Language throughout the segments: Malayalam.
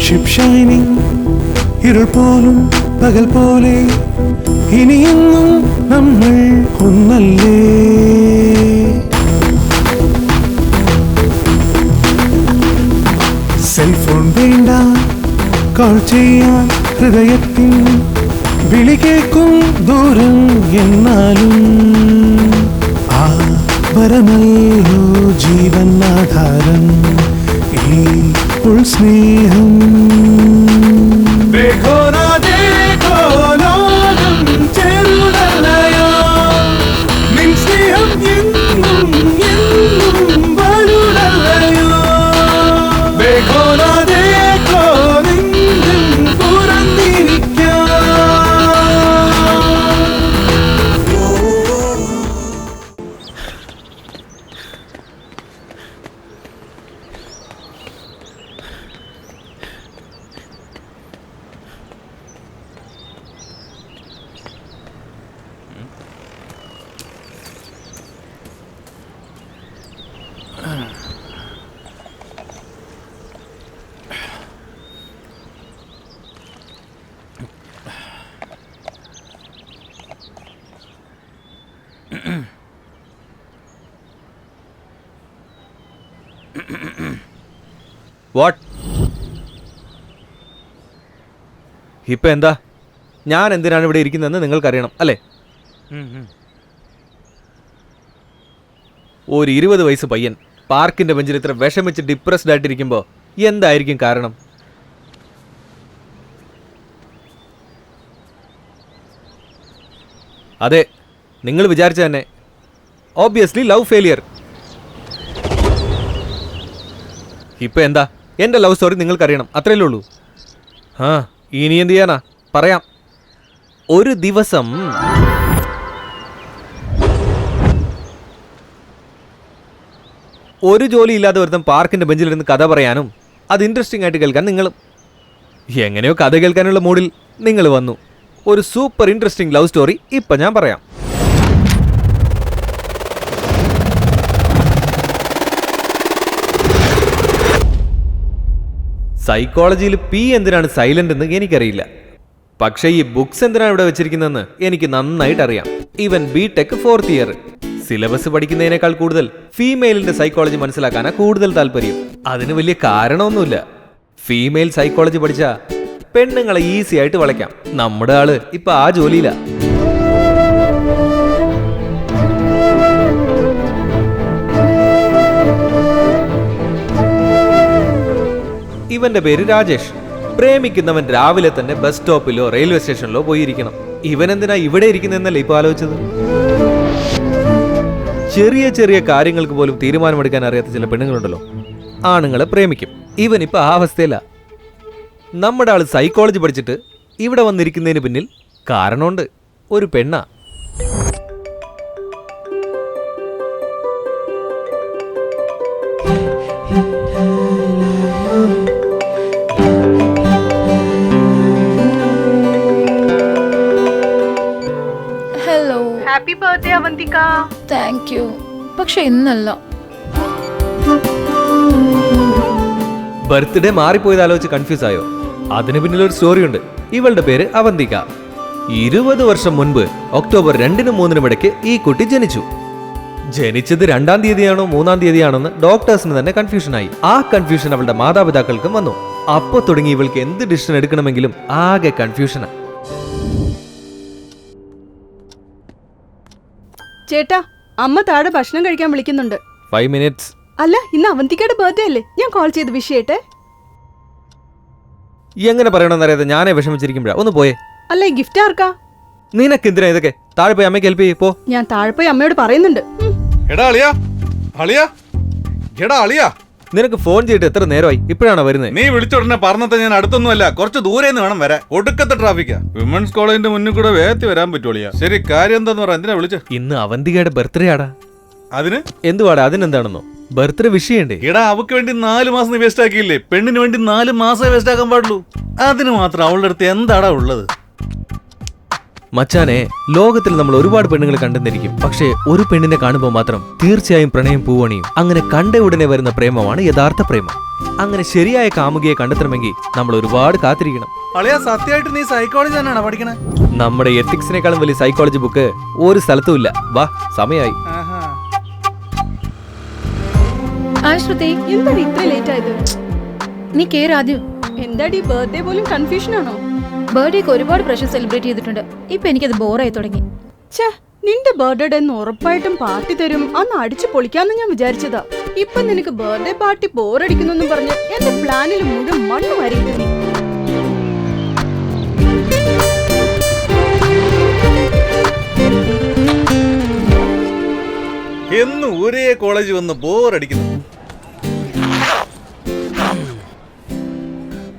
ഷിപ്പ് ഷൈനിങ് ഇരുൾ പോലും പകൽ പോലെ ഇനിയെന്നും നമ്മൾ ഒന്നല്ലേ. സെൽഫോൺ വേണ്ട, കോൾ ചെയ്യാൻ ഹൃദയത്തിൻ വിളി കേൾക്കും ദൂരം എന്നാലും ആ വരമല്ലോ ജീവൻ ആധാരം ഈ ഉൾസ്നേഹം. വാട്ട്? ഇപ്പൊ എന്താ? ഞാൻ എന്തിനാണ് ഇവിടെ ഇരിക്കുന്നതെന്ന് നിങ്ങൾക്കറിയണം അല്ലേ? ഒരു 20 വയസ്സ് പയ്യൻ പാർക്കിന്റെ ബെഞ്ചിൽ ഇത്ര വിഷമിച്ച് ഡിപ്രസ്ഡ് ആയിട്ടിരിക്കുമ്പോ എന്തായിരിക്കും കാരണം? അതെ, നിങ്ങൾ വിചാരിച്ച തന്നെ. Obviously love failure. ഇപ്പൊ എന്താ? എന്റെ ലവ് സ്റ്റോറി നിങ്ങൾക്കറിയണം, അത്രയല്ലേ ഉള്ളൂ. ആ, ഇനി എന്ത് ചെയ്യാനാ? പറയാം. ഒരു ദിവസം ഒരു ജോലി ഇല്ലാതെ ഒരുത്തം പാർക്കിന്റെ ബെഞ്ചിലിരുന്ന് കഥ പറയാനും അത് ഇൻട്രസ്റ്റിംഗ് ആയിട്ട് കേൾക്കാൻ നിങ്ങളും. എങ്ങനെയോ കഥ കേൾക്കാനുള്ള മൂഡിൽ നിങ്ങൾ വന്നു. ഒരു സൂപ്പർ ഇൻട്രസ്റ്റിംഗ് ലവ് സ്റ്റോറി ഇപ്പൊ ഞാൻ പറയാം. സൈക്കോളജിയിൽ പി എന്തിനാണ് സൈലന്റ് എന്ന് എനിക്കറിയില്ല. പക്ഷേ ഈ ബുക്സ് എന്തിനാണ് ഇവിടെ വെച്ചിരിക്കുന്നതെന്ന് എനിക്ക് നന്നായിട്ട് അറിയാം. Even BTech 4th year syllabus പഠിക്കുന്നതിനേക്കാൾ കൂടുതൽ ഫീമെയിലിന്റെ സൈക്കോളജി മനസ്സിലാക്കാനാ കൂടുതൽ താല്പര്യം. അതിന് വലിയ കാരണമൊന്നുമില്ല. ഫീമെയിൽ സൈക്കോളജി പഠിച്ചാ പെണ്ണുങ്ങളെ ഈസി ആയിട്ട് വളയ്ക്കാം. നമ്മുടെ ആള് ഇപ്പൊ ആ ജോലിയിലാ. ഇവന്റെ പേര് രാജേഷ്. പ്രേമിക്കുന്നവൻ രാവിലെ തന്നെ ബസ് സ്റ്റോപ്പിലോ റെയിൽവേ സ്റ്റേഷനിലോ പോയിരിക്കണം. ഇവൻ എന്തിനാ ഇവിടെ ഇരിക്കുന്നതെന്നല്ലേ ഇപ്പൊ ആലോചിച്ചത്? ചെറിയ ചെറിയ കാര്യങ്ങൾക്ക് പോലും തീരുമാനമെടുക്കാൻ അറിയാത്ത ചില പെണ്ണുങ്ങളുണ്ടല്ലോ, ആണുങ്ങളെ പ്രേമിക്കും. ഇവൻ ഇപ്പൊ ആ അവസ്ഥയില. നമ്മുടെ ആള് സൈക്കോളജി പഠിച്ചിട്ട് ഇവിടെ വന്നിരിക്കുന്നതിന് പിന്നിൽ കാരണമുണ്ട്. ഒരു പെണ്ണ. Happy birthday Avantika. Thank you. പക്ഷെ ഇന്നല്ല. ബർത്ത്ഡേ മാറിപ്പോയത് ആലോചിച്ച് കൺഫ്യൂസ് ആയോ? അതിന് പിന്നിലൊരു സ്റ്റോറി ഉണ്ട്. ഇവളുടെ പേര് അവന്തിക. 20 വർഷം മുൻപ് ഒക്ടോബർ 2-നും 3-നും ഇടയ്ക്ക് ഈ കുട്ടി ജനിച്ചു. ജനിച്ചത് 2-ാം തീയതിയാണോ 3-ാം തീയതിയാണോന്ന് ഡോക്ടേഴ്സിന് തന്നെ കൺഫ്യൂഷനായി. ആ കൺഫ്യൂഷൻ അവളുടെ മാതാപിതാക്കൾക്കും വന്നു. അപ്പൊ തുടങ്ങി ഇവൾക്ക് എന്ത് ഡിസിഷൻ എടുക്കണമെങ്കിലും ആകെ കൺഫ്യൂഷനാ. ചേട്ടാ, അമ്മ താഴെ ഭക്ഷണം കഴിക്കാൻ വിളിക്കുന്നുണ്ട്. 5 minutes. അല്ല, ഇന്ന് അവന്തികയുടെ ബർത്ത്ഡേ അല്ലേ? ഞാൻ കോൾ ചെയ്ത് വിഷ് ചെയ്യട്ടെ. എങ്ങനെ പറയണമെന്നറിയാതെ ഞാനേ വിഷമിച്ചിരിക്കുമ്പോഴാ. ഒന്ന് പോയേ. അല്ല, ഈ ഗിഫ്റ്റ് ആർക്കാ? നിനക്ക് എന്തിനാ ഇതൊക്കെ? താഴെ പോയി അമ്മയ്ക്ക് ഹെൽപ്പ് ചെയ്യപ്പോ. ഞാൻ താഴെ പോയി അമ്മയോട് പറയുന്നുണ്ട്. എടാ അളിയാ, അളിയാ, എടാ അളിയാ, നിനക്ക് ഫോൺ ചെയ്തിട്ട് എത്ര നേരമായി? ഇപ്പോഴാണോ വരുന്നത്? നീ വിളിച്ചോടനെ പറഞ്ഞത് ഞാൻ അടുത്തൊന്നുമല്ല, കുറച്ച് ദൂരെ നിന്ന് വേണം വരാൻ. ഒടുക്കത്തെ ട്രാഫിക്കാ. വിമൻസ് കോളേജിന്റെ മുന്നിൽ കൂടെ വേഗത്തിൽ വരാൻ പറ്റുള്ളിയാ. ശരി, കാര്യം എന്താന്ന് പറ. എന്തിനാ വിളിച്ച? ഇന്ന് അവന്തികയുടെ ബർത്ത്ഡേ ആടാ. അതിന് എന്തുവാടാ? അതിനെന്താണെന്നോ? ബർത്ത്ഡേ വിഷ് ചെയ്യണ്ടേ? എടാ, അവക്ക് വേണ്ടി 4 മാസം നീ വേസ്റ്റ് ആക്കിയില്ലേ? പെണ്ണിന് വേണ്ടി 4 മാസം വേസ്റ്റ് ആക്കാൻ പാടുള്ളൂ. അതിന് മാത്രം അവളുടെ അടുത്ത് എന്താടാ ഉള്ളത്? മച്ചാനെ, ലോകത്തിൽ നമ്മൾ ഒരുപാട് പെണ്ണുങ്ങൾ കണ്ടെന്നിരിക്കും. പക്ഷേ ഒരു പെണ്ണിനെ കാണുമ്പോൾ മാത്രം തീർച്ചയായും പ്രണയം പൂവണിയും. അങ്ങനെ കണ്ട ഉടനെ വരുന്ന പ്രേമമാണ് യഥാർത്ഥ പ്രേമം. അങ്ങനെ ശരിയായ കാമുകിയെ കണ്ടെത്തണമെങ്കിൽ നമ്മൾ ഒരുപാട് കാത്തിരിക്കണം. അളിയാ സത്യമായിട്ട് നീ സൈക്കോളജി തന്നെയാണോ പഠിക്കണേ? നമ്മുടെ എത്തിക്സിനേക്കാളും വലിയ സൈക്കോളജി ബുക്ക് ഒരു സ്ഥലത്തും ഇല്ല. വാ, സമയമായി. ശ്രുതി, എന്താണ് ഇത്ര ലേറ്റ് ആയത്? നീ കേറ് ആദ്യം. എന്താടി ബർത്ത്ഡേ പോലും കൺഫ്യൂഷൻ ആണോ? ബർത്ത്ഡേക്ക് ഒരുപാട് പ്രാവശ്യം സെലിബ്രേറ്റ് ചെയ്തിട്ടുണ്ട്. ഇപ്പൊ എനിക്കത് ബോറായി തുടങ്ങി. ഛേ, നിന്റെ ബർത്ത്ഡേ എന്ന് ഉറപ്പായിട്ടും പാർട്ടി തരും, അന്ന് അടിച്ചു പൊളിക്കാന്ന് ഞാൻ വിചാരിച്ചതാ. ഇപ്പൊ നിനക്ക് ബർത്ത്ഡേ പാർട്ടി ബോറടിക്കുന്നു പറഞ്ഞ് എന്റെ പ്ലാനിൽ മുഴുവൻ മണ്ണ് വാരിയിട്ട് നീ. എന്ന് ഒരേ കോളേജ് വന്ന് ബോറടിക്കുന്നു.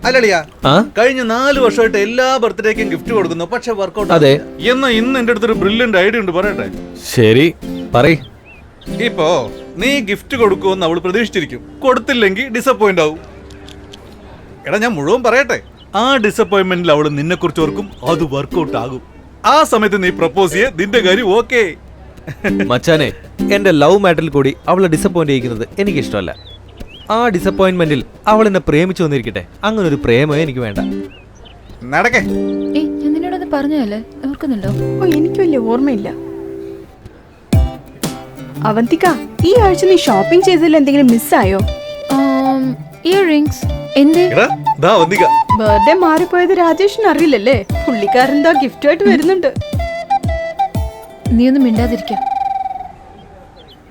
അല്ലളിയാ, കഴിഞ്ഞ 4 വർഷമായിട്ട് എല്ലാ ബർത്ത്ഡേക്കും ഗിഫ്റ്റ് കൊടുക്കുന്നു, പക്ഷെ വർക്കൗട്ട്. അതെ. എന്നാ ഇന്ന് എന്റെ അടുത്തൊരു ബ്രില്യന്റ് ഐഡിയ ഉണ്ട്, പറയട്ടെ? ശരി, പറയ്. ഇപ്പോ നീ ഗിഫ്റ്റ് കൊടുക്കുമെന്ന് അവള് പ്രതീക്ഷിച്ചിരിക്കും. കൊടുത്തില്ലെങ്കിൽ ഡിസപ്പോയിന്റ് ആവും. എടാ ഞാൻ മുഴുവൻ പറയട്ടെ. ആ ഡിസപ്പോയിന്റ്മെന്റിൽ അവള് നിന്നെ കുറിച്ച് ഓർക്കും, അത് വർക്കൗട്ട് ആകും. ആ സമയത്ത് നീ പ്രപ്പോസ് ചെയ്യേ, നിന്റെ കാര്യം ഓക്കേ. മച്ചാനെ, എന്റെ ലവ് മാറ്ററിൽ കൂടി അവളെ ഡിസപ്പോയിന്റ് ചെയ്യിക്കുന്നത് എനിക്കിഷ്ടമല്ല. ആ ഡിസപ്പോയിന്റ്മെന്റിൽ അവൾ എന്നെ പ്രേമിച്ചു വന്നിരിക്കട്ടെ. അങ്ങനെ ഒരു പ്രേമം എനിക്ക് വേണ്ട. നടക്കേ. ഞാൻ നിന്നോടൊന്ന് പറഞ്ഞല്ലേ, ഓർക്കുന്നുണ്ടോ? ഓ, എനിക്ക് വലിയ ഓർമ്മയില്ല. അവന്തിക, ഈ ആഴ്ച നീ ഷോപ്പിംഗ് ചെയ്തതിൽ എന്തെങ്കിലും മിസ്സായോ? Earrings. എന്തേ? ബർത്ത്ഡേ മാറിപ്പോയത് രാജേഷിന് അറിയില്ലല്ലേ? പുള്ളിക്കാരൻ ഗിഫ്റ്റ് ആയിട്ട് വരുന്നുണ്ട്. നീ ഒന്നും മിണ്ടാതിരിക്കാം.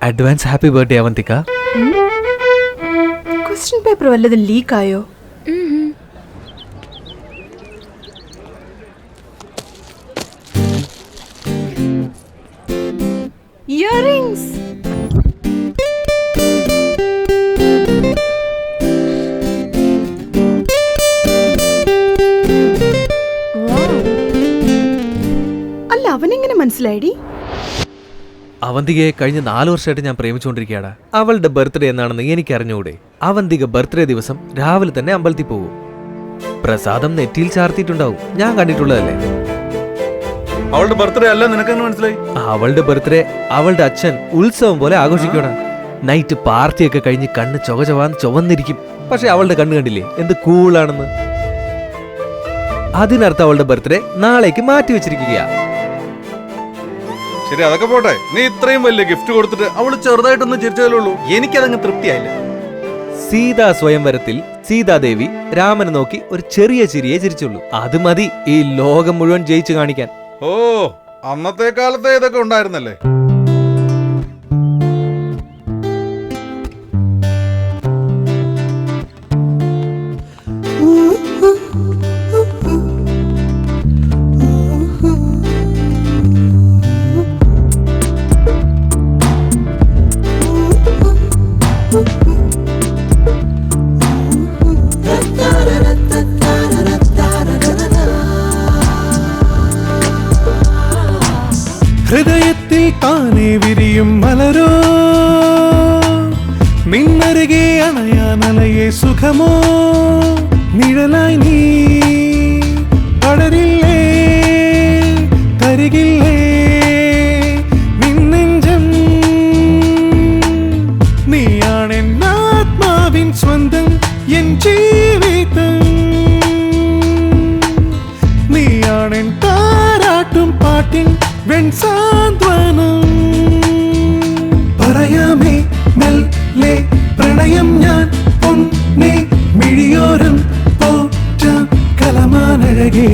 Advance happy birthday Avanthika. Question paper വല്ലതും ലീക്ക് ആയോ? ഇയറിംഗ്സ്. അല്ല, അവനെങ്ങനെ മനസ്സിലായിടി? അവന്തികയെ കഴിഞ്ഞ 4 വർഷമായിട്ട് ഞാൻ പ്രേമിച്ചുകൊണ്ടിരിക്കുകയാണ്. അവളുടെ ബർത്ത്ഡേ എന്നാണെന്ന് എനിക്ക് അറിഞ്ഞുകൂടെ? അവന്തിക ബർത്ത്ഡേ ദിവസം രാവിലെ തന്നെ അമ്പലത്തിൽ പോകും. പ്രസാദം നെറ്റിയിൽ ചാർത്തിയിട്ടുണ്ടാവും. ഞാൻ കണ്ടിട്ടുള്ളതല്ലേ. അവളുടെ ബർത്ത്ഡേ അല്ല, നിനക്ക് മനസ്സിലായി? അവളുടെ ബർത്ത്ഡേ അവളുടെ അച്ഛൻ ഉത്സവം പോലെ ആഘോഷിക്കണം. നൈറ്റ് പാർട്ടിയൊക്കെ കഴിഞ്ഞ് കണ്ണ് ചുവന്നിരിക്കും. പക്ഷെ അവളുടെ കണ്ണ് കണ്ടില്ലേ എന്ത് കൂളാണെന്ന്. അതിനർത്ഥം അവളുടെ ബർത്ത്ഡേ നാളേക്ക് മാറ്റി വെച്ചിരിക്കുകയാ. ശരി, അതൊക്കെ പോട്ടെ. നീ ഇത്രയും വലിയ ഗിഫ്റ്റ് കൊടുത്തിട്ട് അവള് ചെറുതായിട്ടൊന്നും ചിരിച്ചതേ. എനിക്കതങ്ങ് തൃപ്തിയായില്ല. സീതാ സ്വയംവരത്തിൽ സീതാദേവി രാമനെ നോക്കി ഒരു ചെറിയ ചിരിയെ ചിരിച്ചുള്ളൂ. അത് മതി ഈ ലോകം മുഴുവൻ ജയിച്ചു കാണിക്കാൻ. ഓ, അന്നത്തെ കാലത്തെ ഇതൊക്കെ ഉണ്ടായിരുന്നല്ലേ? ഹൃദയത്തിൽ താനെ വിരിയും മലരോ, നിന്നരികെ അണയാനലയെ സുഖമോ, നിഴലായി നീ പടരില്ലേ, തരികില്ലേ നിന്നെഞ്ചം. നീയാണെൻ ആത്മാവിൻ സ്വന്തം, എൻ ജീവിതം. നീയാണെൻ താരാട്ടും പാട്ടിൻ വെൺസാന്ത്വനം. പറയാമേ മെല്ലെ പ്രണയം ഞാൻ പൊന്നെ മിഴിയോരം പോറ്റാം കലമാനഴകേ.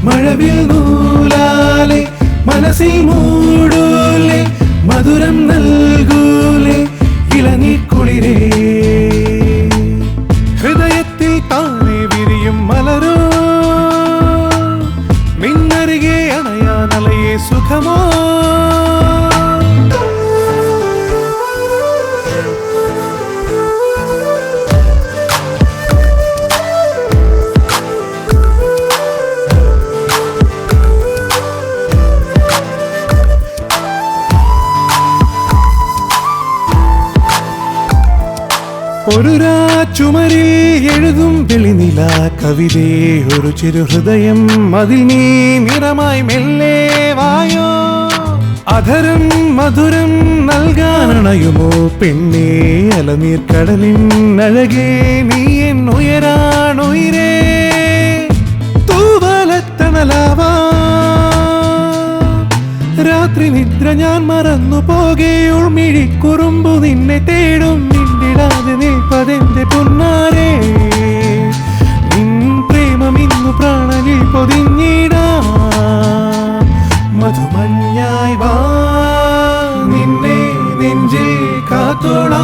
മഴവിൽ നൂലാലെ മനസ്സിൽ മൂടൂലെ, മധുരം നൽകൂലെ ഇളനീർക്കുളിരേ. ഹൃദയത്തിൽ താനെ വിരിയും മലരോ, നിന്നരികെ അണയാനലയെ സുഖമോ. ഒരു ചുമരിൽ എഴുതും വെളിനില കവിതേ, ഒരു ചെറു ഹൃദയം അതിൽ നീ നിറമായി മെല്ലെ വായോ. അധരം മധുരം നൽകാനണയുമോ പെണ്ണേ അലനീർക്കടലിൻ അഴകേ നീ എന്നുയരാണുയരേ തൂവലത്തണലാവാ രാത്രി നിദ്ര ഞാൻ മറന്നു പോകെ ഉൾമിഴിക്കുറുമ്പു നിന്നെ തേടും നിന്നിടാതെ നിൽപ്പതെന്റെ പൊന്നാരേ നിൻ പ്രേമം ഇന്നു പ്രാണനിൽ പൊതിഞ്ഞിടാ മധുമഞ്ഞായി വാ നിന്നെ നെഞ്ചിൽ കാത്തോളാ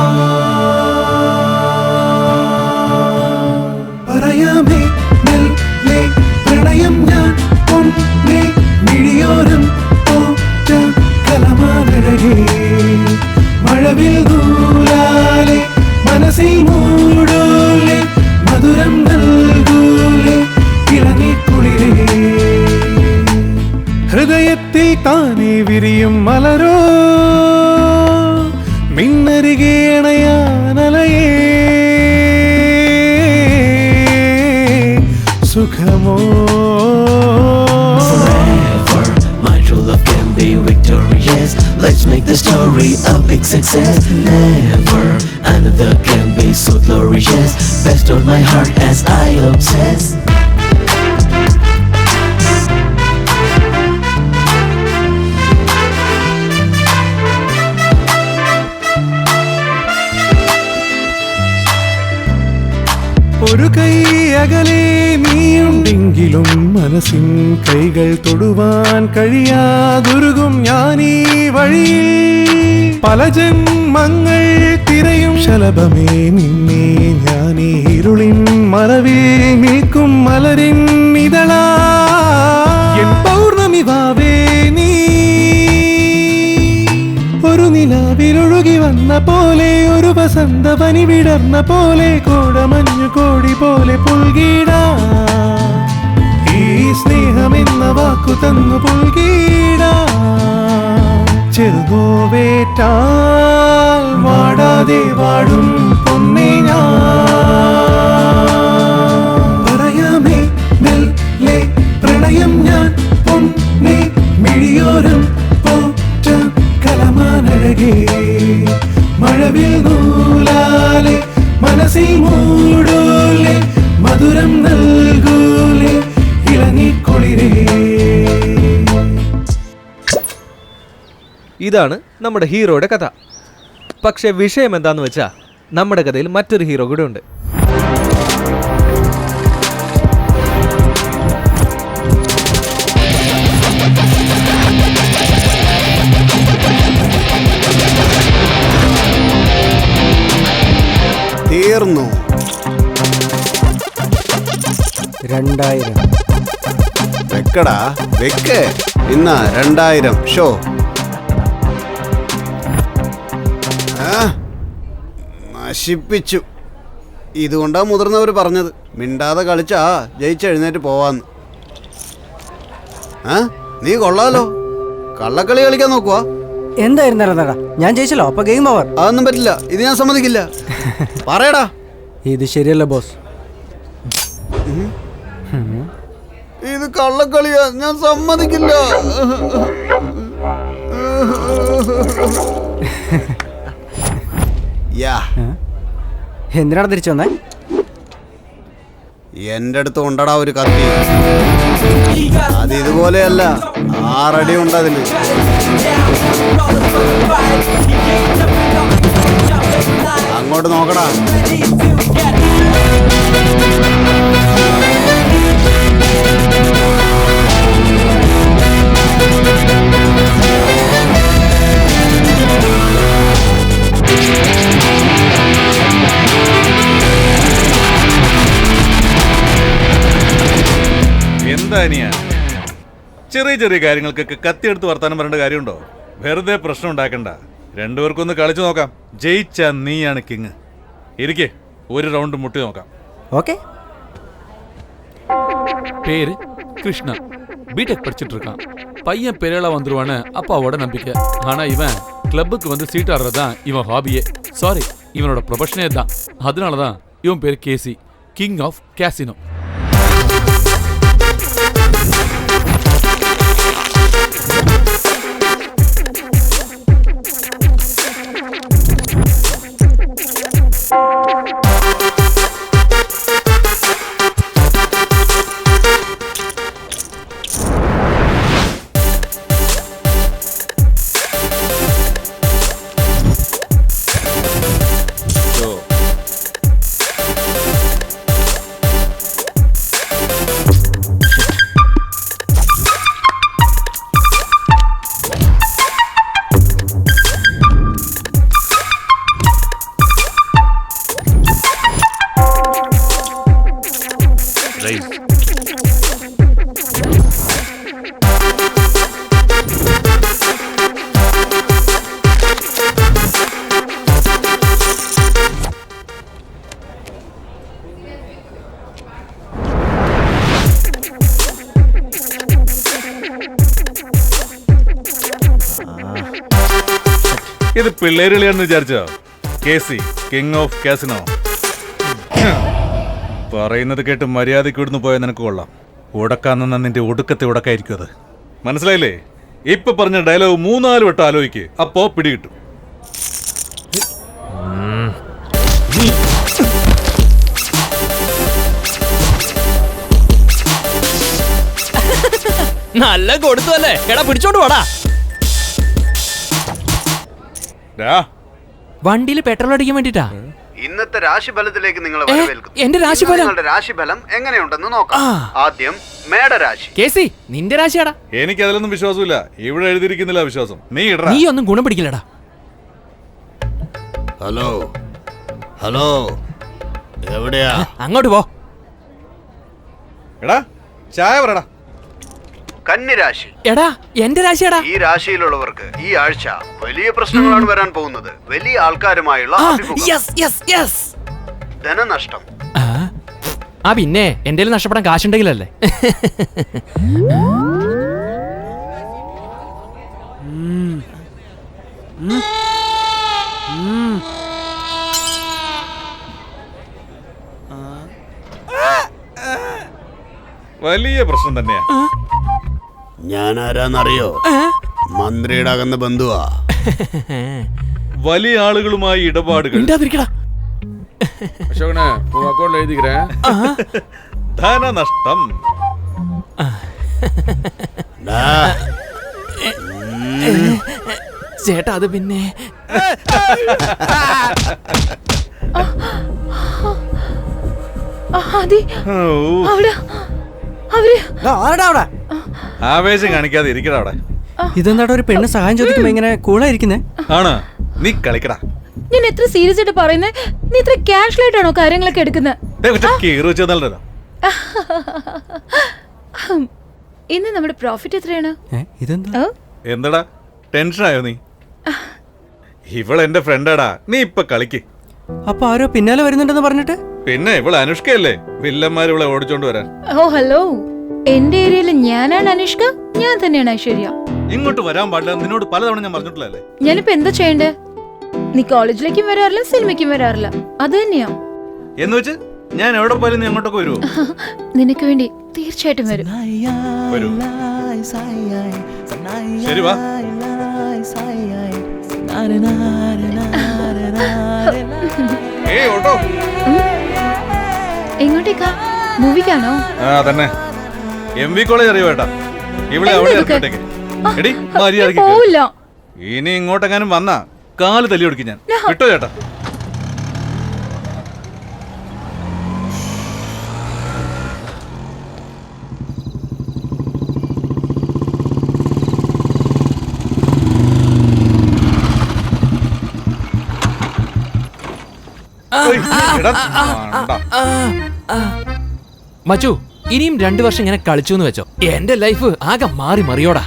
പറയാമേ മെല്ലെ പ്രണയം ഞാൻ പൊന്നേ മിഴിയോരം തോറ്റ കലമാനഴകേ മഴവിൽ നൂലാലെ മനസ്സിൽ മൂടോലെ മധുരം നൽകൂലെ ഇളങ്ങിക്കുളിരേ ഹൃദയത്തിൽ താനേ വിരിയും മലരോ മിന്നരികെ അണയാനലയേ സുഖമോ My true love can be victorious. Let's make the story a big success. Never another can be so glorious. Best on my heart as I obsess. ഒരു കൈ അകലെ നീയുണ്ടെങ്കിലും മനസ്സിൻ കൈകൾ തൊടുവാൻ കഴിയാതുരുകും ഞാനീ വഴിയിൽ പല ജന്മങ്ങൾ തിരയും ശലഭമേ നിന്നെ ഞാനീ ഇരുളിൻ മറവിൽ നിൽക്കും മലരിൻ ഇതളാ എൻ പൗർണമി വാവേ നീ ഒരു നിലാവിലൊഴുകി വന്ന പോലെ ഒരു വസന്ത പനി വിടർന്ന പോലെ കോടമഞ്ഞു കോടി പോലെ പുൽകീടാ ഈ സ്നേഹമെന്ന വാക്കു തന്നു പുൽകീടാ ചെറുകോവേറ്റാൽ വാടാതെ വാടും പൊന്നേ ഞാൻ പറയാമേ മെല്ലെ പ്രണയം ഞാൻ പൊന്നേ മിഴിയോരം പോറ്റ കലമാനഴകേ മഴവിൽ നൂലാലെ മനസ്സിൽ മൂടോലെ മധുരം നൽകൂലെ ഇളങ്ങിക്കൊളിരേ ഇതാണ് നമ്മുടെ ഹീറോയുടെ കഥ. പക്ഷെ വിഷയം എന്താന്ന് വെച്ചാ നമ്മുടെ കഥയിൽ മറ്റൊരു ഹീറോ കൂടെ ഉണ്ട്. തീർന്നു 2000 വെക്കടാ വെക്ക് ഇന്ന 2000 ഷോ നശിപ്പിച്ചു. ഇതുകൊണ്ടാ മുതിർന്നവർ പറഞ്ഞത് മിണ്ടാതെ കളിച്ചാ ജയിച്ചെഴുന്നേറ്റ് പോവാന്ന്. നീ കൊള്ളാലോ, കള്ളക്കളി കളിക്കാൻ നോക്കുവാ. എന്തായിരുന്നടാ ഞാൻ ജയിച്ചല്ലോ, അപ്പൊ ഗെയിം ഓവർ. അതൊന്നും പറ്റില്ല, ഇത് ഞാൻ സമ്മതിക്കില്ല. പറയടാ. ഇത് ശരിയല്ല ബോസ്. ഇത് കള്ളക്കളിയാ, ഞാൻ സമ്മതിക്കില്ല. എന്തിനാണ് തിരിച്ചു വന്നേ? എന്റെ അടുത്ത് ഉണ്ടടാ ഒരു കത്തി. അത് ഇതുപോലെയല്ല, 6 അടി ഉണ്ട് അതിന്. അങ്ങോട്ട് നോക്കടാ. എന്താ അനിയ, ചെറിയ ചെറിയ കാര്യങ്ങൾക്കൊക്കെ കത്തിയെടുത്ത് വർത്താനം പറയേണ്ട കാര്യമുണ്ടോ? വെറുതെ പ്രശ്നം ഉണ്ടാക്കണ്ട. രണ്ടുപേർക്കൊന്ന് കളിച്ചു നോക്കാം. ജയിച്ച നീയാണ് കിങ്. ഇരിക്കേ, ഒരു റൗണ്ട് മുട്ടി നോക്കാം. ஓகே. பேரு கிருஷ்ணா, பிடெக் படிச்சுட்டு இருக்கான். பையன் பெரியளா வந்துருவான்னு அப்பாவோட நம்பிக்கை. ஆனா இவன் கிளப்புக்கு வந்து சீட் ஆடுறதுதான் இவன் ஹாபியே. சாரி, இவனோட ப்ரொஃபஷனே தான். அதனாலதான் இவன் பேர் கேசி, கிங் ஆஃப் கேசினோ. ഇത് പിള്ളേരുകളിയാണെന്ന് വിചാരിച്ചോ? കേസി കിങ് ഓഫ് കാസിനോ. പറയുന്നത് കേട്ട് മര്യാദയ്ക്ക് ഇവിടുന്ന് പോയാൽ നിനക്ക് കൊള്ളാം. ഉടക്കാന്ന നിന്റെ ഒടുക്കത്തെ ഉടക്കായിരിക്കും അത്. മനസ്സിലായില്ലേ? ഇപ്പൊ പറഞ്ഞ ഡയലോഗ് 3-4 വട്ടം ആലോചിക്ക്, അപ്പോ പിടികിട്ടും. നല്ല കൊടുത്തു അല്ലേ? എടാ പിടിച്ചോണ്ട് പോടാ. വണ്ടിയിൽ പെട്രോൾ അടിക്കാൻ വേണ്ടിട്ടാ. ഇന്നത്തെ രാശിഫലത്തിലേക്ക് നിങ്ങൾ വരവേൽക്കുന്നു. എന്റെ രാശിഫലം? നിങ്ങളുടെ രാശിഫലം എങ്ങനെയുണ്ടെന്ന് നോക്കാം. ആദ്യം മേടരാശി. കേസി നിന്റെ രാശിയാടാ. എനിക്ക് അതിലൊന്നും വിശ്വാസമില്ല. ഇവിടെ എഴുതിയിരിക്കുന്നില്ല വിശ്വാസം. നീ ഇടറാ. നീ ഒന്നും ഗുണം പിടിക്കില്ലടാ. ഹലോ ഹലോ, എവിടെയാ? അങ്ങോട്ട് പോ. എടാ ചായ പറടാ. കന്നിരാശി. എടാ എന്റെ രാശിയാടാ. ഈ രാശിയിലുള്ളവർക്ക് ഈ ആഴ്ച വലിയ പ്രശ്നങ്ങളാണ് വരാൻ പോകുന്നത്. വലിയ ആൾക്കാരുമായുള്ള അഭിമുഖം. ധനനഷ്ടം. ആ പിന്നെ എന്റെ നഷ്ടപ്പെടാൻ കാശുണ്ടെങ്കിലല്ലേ. വലിയ പ്രശ്നം തന്നെയാ. ഞാൻ ആരാന്നറിയോ? മന്ത്രിയുടെ അകന്ന ബന്ധുവാ. വലിയ ആളുകളുമായി ഇടപാടുകൾ. ധനനഷ്ടം. ചേട്ടാ അത് പിന്നെ ആവേശം കാണിക്കാതെ ഇരിക്കടാ അവിടെ. ഇതെന്താടാ ഒരു പെണ്ണ് സഹായം ചോദിക്കുമ്പോ ഇങ്ങനെ കൂളായിരിക്കുന്നേ? ആണ്, നീ കളിക്കടാ. ഞാൻ എത്ര സീരിയസ് ആയിട്ട് പറയുന്നേ? നീ ഇത്ര കാഷ്വൽ ആയിട്ടാണോ കാര്യങ്ങളൊക്കെ എടുക്കുന്നത്? ഇന്ന് നമ്മുടെ പ്രോഫിറ്റ് എത്രയാണ്? എന്താടാ ടെൻഷനായോ നീ? ഇവളെന്റെ ഫ്രണ്ടാടാ, നീ ഇപ്പൊ കളിക്ക്. അപ്പൊ ആരോ പിന്നാലെ വരുന്നുണ്ടെന്ന് പറഞ്ഞിട്ട്? പിന്നെ ഇവള് അനുഷ്കയല്ലേ, വില്ലന്മാര് ഇവളെ ഓടിച്ചോണ്ട് വരാൻ. ഓ ഹലോ, എന്റെ ഏരിയയിൽ ഞാനാണ് അനുഷ്ക, ഞാൻ തന്നെയാണ് ഐശ്വര്യ. ഇങ്ങോട്ട് വരാൻ പാടില്ല, നിന്നോട് പലതവണ ഞാൻ പറഞ്ഞിട്ടില്ലേ. ഞാനിപ്പോ എന്താ ചെയ്യണ്ടേ? നീ കോളേജിലേക്കും വരാറില്ല, സിനിമയ്ക്കും വരാറില്ല, അത് തന്നെയാ. എന്ന് വെച്ച് ഞാൻ എവിടെ പോയാലും നീ അങ്ങോട്ടൊക്കെ വരുമോ? നിനക്ക് വേണ്ടി തീർച്ചയായിട്ടും വരും. ശരി വാ. എങ്ങോട്ടേക്കാ? മൂവിക്കാണോ? ആ തന്നെ. MV കോളേജ് അറിയോ ഏട്ടാ? ഇവിടെ അവിടെ ഇറക്കിട്ടേക്ക്. എടി മര്യാദയ്ക്ക് പോവില്ല. ഇനി ഇങ്ങോട്ടെങ്ങാനും വന്നാ കാല് തല്ലി കൊടുക്കും ഞാൻ. വിട്ടോ ചേട്ടാ. മച്ചു, ഇനിയും 2 വർഷം ഇങ്ങനെ കളിച്ചു എന്ന് വെച്ചോ, എന്റെ ലൈഫ് ആകെ മാറി മറിയോടാ.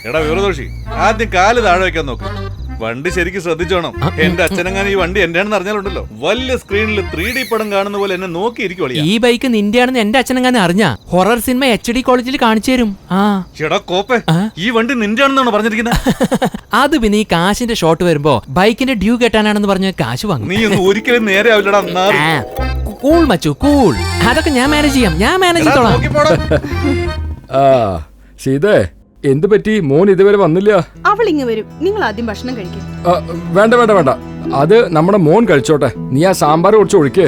എടാ വിവരദോഷി, ആദ്യം കാല് താഴെ വെക്കാൻ നോക്ക്. വണ്ടി ശരിക്കും ശ്രദ്ധിച്ചോണം. എന്റെ അച്ഛനെങ്ങാനും ഈ വണ്ടി എന്റെയാണെന്ന് അറിഞ്ഞാലുണ്ടല്ലോ, വലിയ സ്ക്രീനിൽ 3D പടം കാണുന്ന പോലെ എന്നെ നോക്കിയിരിക്കും. ഈ ബൈക്ക് നിന്റെയാണെന്ന് എന്റെ അച്ഛനെങ്ങാനും അറിഞ്ഞാ ഹൊറർ സിനിമ HD കോളേജിൽ കാണിച്ചു തരും. ചേടാ കോപ്പേ, ഈ വണ്ടി നിന്റെയാണെന്നാണ് പറഞ്ഞിരിക്കുന്നത്. അത് പിന്നെ ഈ കാശിന്റെ ഷോട്ട് വരുമ്പോ ബൈക്കിന്റെ ഡ്യൂ കെട്ടാനാണെന്ന് പറഞ്ഞ കാശ് വാങ്ങും. നീ ഒന്നും ഒരിക്കലും നേരെ ആവില്ലടാ. കൂൾ മച്ചു കൂൾ, അതൊക്കെ ഞാൻ മാനേജ് ചെയ്യാം, ഞാൻ മാനേജ് ചെയ്തോളാം. സീതേ, എന്ത് പറ്റി? മോൻ ഇതുവരെ വന്നില്ല. അവൾ ഇങ്ങ് വരും, നിങ്ങൾ ആദ്യം ഭക്ഷണം കഴിക്കും. വേണ്ട വേണ്ട വേണ്ട, അത് നമ്മുടെ മോൻ കഴിച്ചോട്ടെ. നീ ആ സാമ്പാർ കുറച്ച് ഒഴിക്കേ.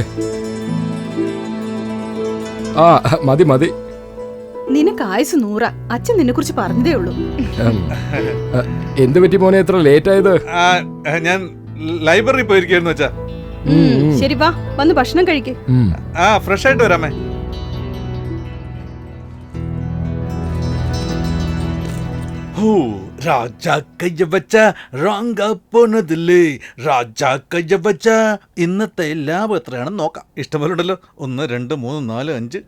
ആ മതി മതി. നിനക്ക് ആയുസ് 100. അച്ഛൻ നിന്നെ കുറിച്ച് പറഞ്ഞതേ ഉള്ളൂ. എന്ത് പറ്റി മോനെ എത്ര ലേറ്റ് ആയത്? ഞാൻ ലൈബ്രറി പോയിരിക്കുന്നു വെച്ചാ. ശരി വാ, വന്ന് ഭക്ഷണം കഴിക്കേ. ഫ്രഷ് ആയിട്ട് വരാമേ. രാജാ കയ്യ വച്ച റാങ്ക പോണതില്ലേ, രാജാ കയ്യ വച്ച. ഇന്നത്തെ ലാഭം എത്രയാണെന്ന് നോക്കാം. ഇഷ്ടംപോലെ ഉണ്ടല്ലോ. 1 2 3 4 5.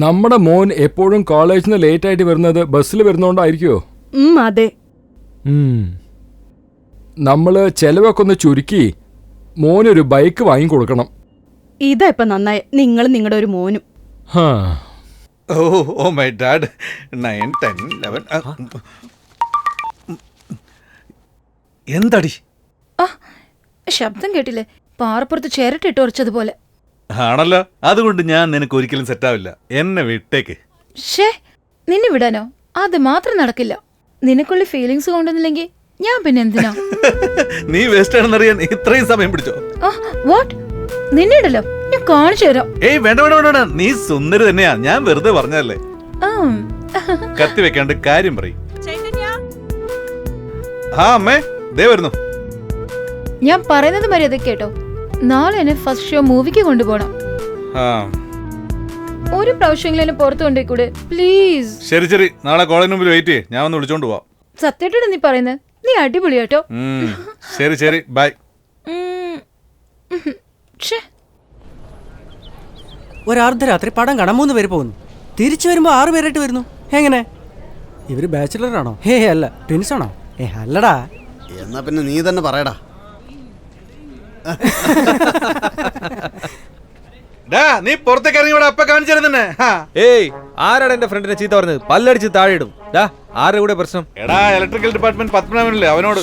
നമ്മുടെ മോൻ എപ്പോഴും കോളേജിൽ നിന്ന് ലേറ്റ് ആയിട്ട് വരുന്നത് ബസ്സിൽ വരുന്നോണ്ടായിരിക്കോ? അതെ. നമ്മള് ചെലവൊക്കെ ഒന്ന് ചുരുക്കി മോനൊരു ബൈക്ക് വാങ്ങിക്കൊടുക്കണം. ഇതാ ഇപ്പൊ നന്നായി, നിങ്ങൾ നിങ്ങളുടെ ഒരു മോനും. Oh my dad. 9 10 11. എന്തടി? ആ ശബ്ദം കേട്ടില്ലേ? പാറപ്പുറത്ത് ചേരട്ടിട്ട് ഉറച്ചതുപോലെ. ആണല്ലോ. അതുകൊണ്ട് ഞാൻ നിനക്ക് ഒരിക്കലും സെറ്റാവില്ല. എന്നെ വിട്ടേക്ക്. ഷേ, നിന്നെ വിടാനോ? അത് മാത്രം നടക്കില്ല. നിനക്കുള്ള ഫീലിങ്സ് കൊണ്ടുവന്നില്ലെങ്കിൽ ഞാൻ പിന്നെ എന്തിനാ? നീ വേസ്റ്റ് ആണെന്നറിയാൻ ഇത്രയും സമയം പിടിച്ചോ? വാട്ട്? നിന്നെ ഇടല്ലോ, ഞാൻ കാണിച്ചു തരാം. ഏയ് വേണ്ട വേണ്ട വേണ്ട, നീ സുന്ദരി തന്നെയാ. ഞാൻ വെറുതെ പറഞ്ഞതല്ലേ. കത്തി വെക്കാണ്ട് കാര്യം പറയും. ആ അമ്മേ, ദേ വരുന്നു. ഞാൻ പറയുന്നത് മര്യാദ കേട്ടോ. നാളെ എന്നെ ഫസ്റ്റ് ഷോ മൂവിക്ക് കൊണ്ടുപോകണം. ഒരു പ്രാവശ്യമെങ്കിലും എന്നെ പുറത്തു കൊണ്ടേക്കൂടെ പ്ലീസ്? ശരി ശരി, നാളെ കോളേജിന് മുമ്പിൽ വെയിറ്റ് ചെയ്യേ, ഞാൻ ഒന്ന് വിളിച്ചോണ്ട് പോവാം. സത്യമായിട്ടാണ് നീ പറയുന്നത്? നീ അടിപൊളിയാട്ടോ. ശരി ശരി, ബൈ. ഒരർദ്ധരാത്രി പടം കാണാൻ 3 പേര് പോകുന്നു. തിരിച്ചു വരുമ്പോ 6 പേരായിട്ട് വരുന്നു. എങ്ങനെ? ഇവര് ബാച്ചിലറാണോ? ഹേ അല്ല, ട്വിൻസ് ആണോ? അല്ലടാ. എന്നാ പിന്നെ നീ തന്നെ പറയടാ. നീ പുറത്തേക്ക് ഇറങ്ങി ഇവിടെ അപ്പ കാണിച്ചിരുന്നെ. ഏയ്, ആരാണ് എന്റെ ഫ്രണ്ടിനെ ചീത്ത പറഞ്ഞത്? പല്ലടിച്ച് താഴെ ഇടും. ആരുടെ കൂടെ പ്രശ്നം? എടാ, ഇലക്ട്രിക്കൽ ഡിപ്പാർട്ട്മെന്റ് പത്മനാഭനല്ലേ, അവനോട്.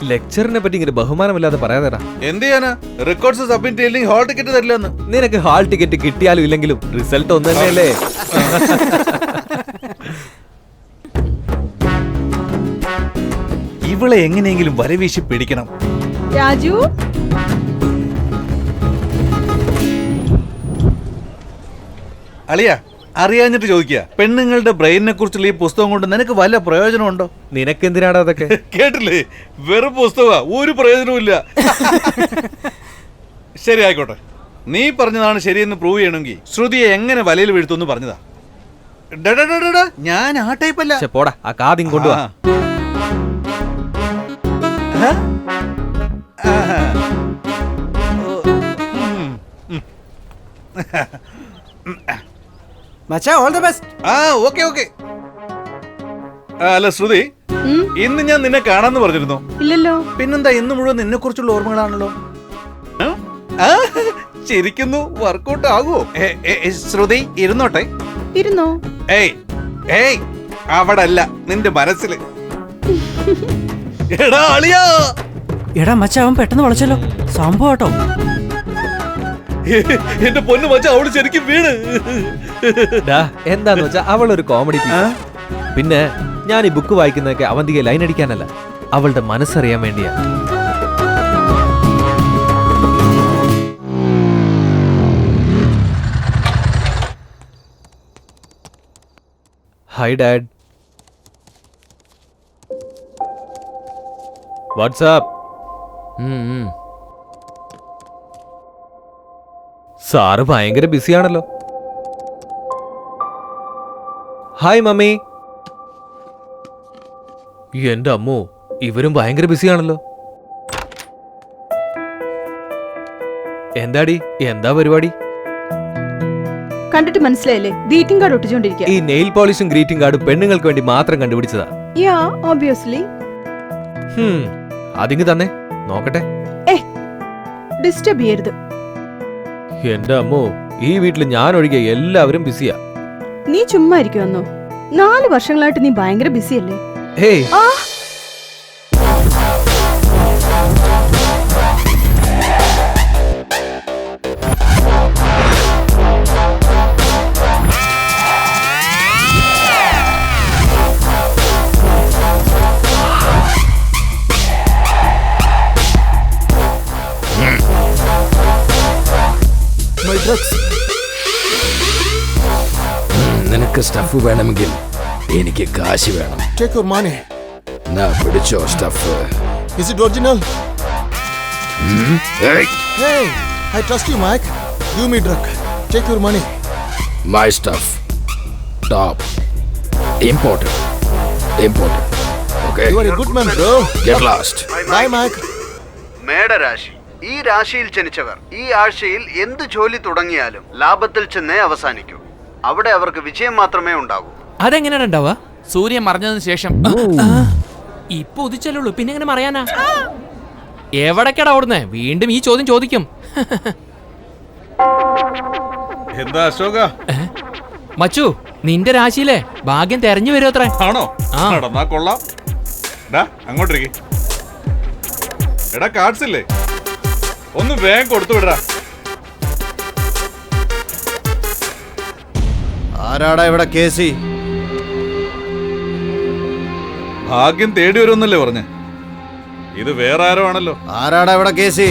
ലെക്ചറിനെ പറ്റി ഇങ്ങനെ ബഹുമാനമില്ലാതെ പറയാതെടാ. എന്ത് ചെയ്യാനാ? റെക്കോർഡ്സ് സബ്മിറ്റ് ചെയ്യില്ലെങ്കിൽ ഹാൾ ടിക്കറ്റ് തരില്ലെന്ന്. നിനക്ക് ഹാൾ ടിക്കറ്റ് കിട്ടിയാലും ഇല്ലെങ്കിലും റിസൾട്ട് ഒന്ന് തന്നെയല്ലേ? ഇവളെ എങ്ങനെയെങ്കിലും വരവീശി പിടിക്കണം. രാജു, അളിയ, അറിയാഞ്ഞിട്ട് ചോദിക്കുക, പെണ്ണുങ്ങളുടെ ബ്രെയിനിനെ കുറിച്ചുള്ള ഈ പുസ്തകം കൊണ്ട് നിനക്ക് വല്ല പ്രയോജനമുണ്ടോ? നിനക്കെന്തിനാടാ അതൊക്കെ? കേട്ടില്ലേ, വെറും പുസ്തക, ഒരു പ്രയോജനവും ഇല്ല. ശരി ആയിക്കോട്ടെ, നീ പറഞ്ഞതാണ് ശരിയെന്ന് പ്രൂവ് ചെയ്യണമെങ്കിൽ ശ്രുതിയെ എങ്ങനെ വലയിൽ വീഴ്ത്തുമെന്ന് പറഞ്ഞതാ. ഞാൻ ആ ടൈപ്പല്ല. പോടാ, ആ കാതിൻ കൊണ്ടുവാ. മച്ചാ, all the best. Okay okay. അല്ല ശ്രുതി, ഇന്ന് ഞാൻ നിന്നെ കാണാന്ന് പറഞ്ഞിരുന്നോ? ഇല്ലല്ലോ. പിന്നെന്താ, ഇന്ന് മുഴുവൻ നിന്നെ കുറിച്ചുള്ള ഓർമ്മകളാണല്ലോ. ശരിക്കുന്നു, വർക്കൗട്ട് ആകുമോ? ശ്രുതി ഇരുന്നോട്ടെ. ഇരുന്നോ? ഏയ് ഏയ്, അവിടെ അല്ല, നിന്റെ മനസ്സില്. എടാ അളിയാ. എടാ മച്ചാ, അവൻ പെട്ടെന്ന് വളച്ചല്ലോ. സംഭവം കേട്ടോ. എന്റെ പൊന്നു മച്ചാ, അവള് ശരിക്കും വീണ്. എന്താന്ന് വെച്ചാ അവളൊരു കോമഡി. പിന്നെ ഞാൻ ഈ ബുക്ക് വായിക്കുന്നതൊക്കെ അവന്തിക ലൈൻ അടിക്കാനല്ല, അവളുടെ മനസ്സറിയാൻ വേണ്ടിയാ. Hi dad. വാട്സാപ്പ്. സാറ് ഭയങ്കര ബിസിയാണല്ലോ. Hi mummy. എന്റെ അമ്മോ, ഇവരും ഭയങ്കര ബിസിയാണല്ലോ. എന്താടി, എന്താ പരിപാടി? കണ്ടിട്ട് മനസ്സിലായില്ലേ? ഗ്രീറ്റിംഗ് കാർഡ് ഒട്ടിച്ചോണ്ടിരിക്കുക. ഈ നെയിൽ പോളിഷും ഗ്രീറ്റിംഗ് കാർഡും പെണ്ണുങ്ങൾക്ക് വേണ്ടി മാത്രം കണ്ടുപിടിച്ചതാ. യാ, ഒബ്വിയസ്ലി. അതിങ്ങ് തന്നെ നോക്കട്ടെ. ഡിസ്റ്റർബ് ചെയ്യരുത്. എന്റെ അമ്മോ, ഈ വീട്ടിൽ ഞാൻ ഒഴികെ എല്ലാവരും ബിസിയാ. നീ ചുമ്മാ ഇരിക്കുവന്നോ? 4 വർഷങ്ങളായിട്ട് നീ ഭയങ്കര ബിസിയല്ലേ? ഹേയ്, നിനക്ക് സ്റ്റഫ് വേണമെങ്കിൽ എനിക്ക് കാശ് വേണം. Take your money. പിടിച്ചോ stuff. Is it original? Hey, I trust you, Mike. Give me drug. Take your money. My stuff. Top. Imported. Okay. You are a good man, bro. Get lost. Bye, Mike. മേടരാശി. ഈ രാശിയിൽ ജനിച്ചവർ ഈ ആഴ്ചയിൽ എന്ത് ജോലി തുടങ്ങിയാലും ലാഭത്തിൽ ചെന്നേ അവസാനിക്കൂ. അവിടെ അവർക്ക് വിജയം മാത്രമേ ഉണ്ടാകൂ. അതെങ്ങനെയാണ് ഉണ്ടാവുക? സൂര്യൻ മറഞ്ഞതിന് ശേഷം. ഇപ്പൊ ഉദിച്ചല്ലുള്ളൂ, പിന്നെ എങ്ങനെ മറിയാനാ? എവിടേക്കടാ ഓടുന്നേ? വീണ്ടും ഈ ചോദ്യം ചോദിക്കും. എന്താ അശോക? മച്ചു, നിന്റെ രാശിയിലെ ഭാഗ്യം തെരഞ്ഞു വരുമത്രേ. ആണോ? നടന്നാ കൊള്ളാം. അങ്ങോട്ടിരിക്കെ. എടാ കാർഡ്സ് ഇല്ലേ, ഒന്ന് വേഗം കൊടുത്തു വിടടാ. ആരാടാ ഇവിടെ കേസി? ഭാഗ്യം തേടി വരുമെന്നല്ലേ പറഞ്ഞേ? ഇത് വേറെ ആരോ ആണല്ലോ. ആരാടാ ഇവിടെ കേസി?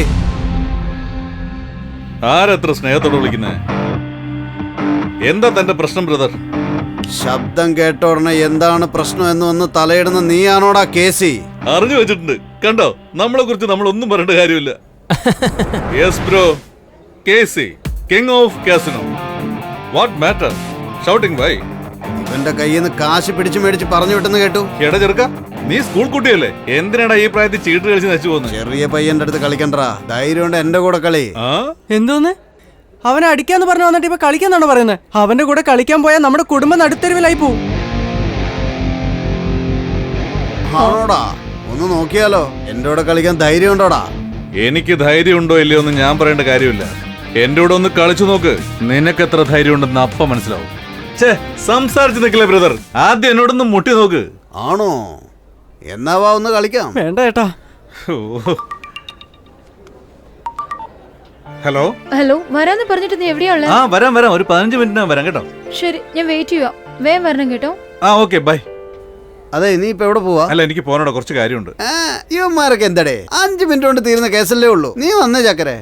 ആരെത്ര സ്നേഹത്തോടെ വിളിക്കുന്നേ? എന്താ തന്റെ പ്രശ്നം ബ്രദർ? ശബ്ദം കേട്ട ഉടനെ എന്താണ് പ്രശ്നം എന്ന് വന്ന് തലയിടുന്ന നീയാണോടാ കേസി? അറിഞ്ഞു വെച്ചിട്ടുണ്ട്. കണ്ടോ, നമ്മളെ കുറിച്ച് നമ്മൾ ഒന്നും പറയേണ്ട കാര്യമില്ല. Yes bro, Casey, king of casino. What matter shouting why? ഇവന്റെ കയ്യിൽ നിന്ന് കാശ് പിടിച്ചു മേടിച്ച് പറഞ്ഞു വിട്ടെന്ന് കേട്ടു. എടാ ചെറുക്ക, നീ സ്കൂൾ കുട്ടിയല്ലേ, എന്തിനാടാ ഈ പ്രായത്തിൽ ചീട്ട് കളിച്ച് നശിച്ചു പോകുന്നത്? ചെറിയ പയ്യന്റെ അടുത്ത് കളിക്കണ്ടാ, ധൈര്യം കൊണ്ട് എന്റെ കൂടെ കളി. എന്തോന്ന് അവനെ അടിക്കാന്ന് പറഞ്ഞു വന്നിട്ട് ഇപ്പൊ കളിക്കാന്നാണോ പറയുന്നത്? അവന്റെ കൂടെ കളിക്കാൻ പോയാൽ നമ്മുടെ കുടുംബം നടുത്തെരുവിലായി പോവും. ആണോടാ? ഒന്ന് നോക്കിയാലോ. എന്റെ കൂടെ കളിക്കാൻ ധൈര്യം ഉണ്ടോടാ? എനിക്ക് ധൈര്യം ഉണ്ടോ ഇല്ലയോ എന്ന് ഞാൻ പറയേണ്ട കാര്യമില്ല. എന്റെ കൂടെ ഒന്ന് കളിച്ചു നോക്ക്, നിനക്ക് എത്ര ധൈര്യം ഉണ്ടെന്ന് അപ്പം മനസ്സിലാവും. ഛേ, സംസാരിച്ച് നിൽക്കില്ലേ ബ്രദർ, ആദ്യം എന്നോടൊന്ന് മുട്ടി നോക്ക്. ആണോ? എന്നാ വാ ഒന്ന് കളിക്കാം. വേണ്ട ഏട്ടാ. ഹലോ ഹലോ, വരാന്ന് പറഞ്ഞിട്ട് നീ എവിടെയാ ഉള്ളത്? വരാം വരാം, ഒരു 15 മിനിറ്റ് വരാം കേട്ടോ. ശരി, ഞാൻ വെയിറ്റ് ചെയ്യാം. വേഗം വരണം കേട്ടോ. Okay bye. അതെ, നീ ഇപ്പൊ എവിടെ പോവാ? അല്ല, എനിക്ക് പോകാനോടാ കുറച്ച് കാര്യമുണ്ട്. ഇവന്മാരൊക്കെ എന്തടേ 5 മിനിറ്റ് കൊണ്ട് തീരുന്ന കേസല്ലേ ഉള്ളൂ. നീ വന്നേ ചക്കരെ.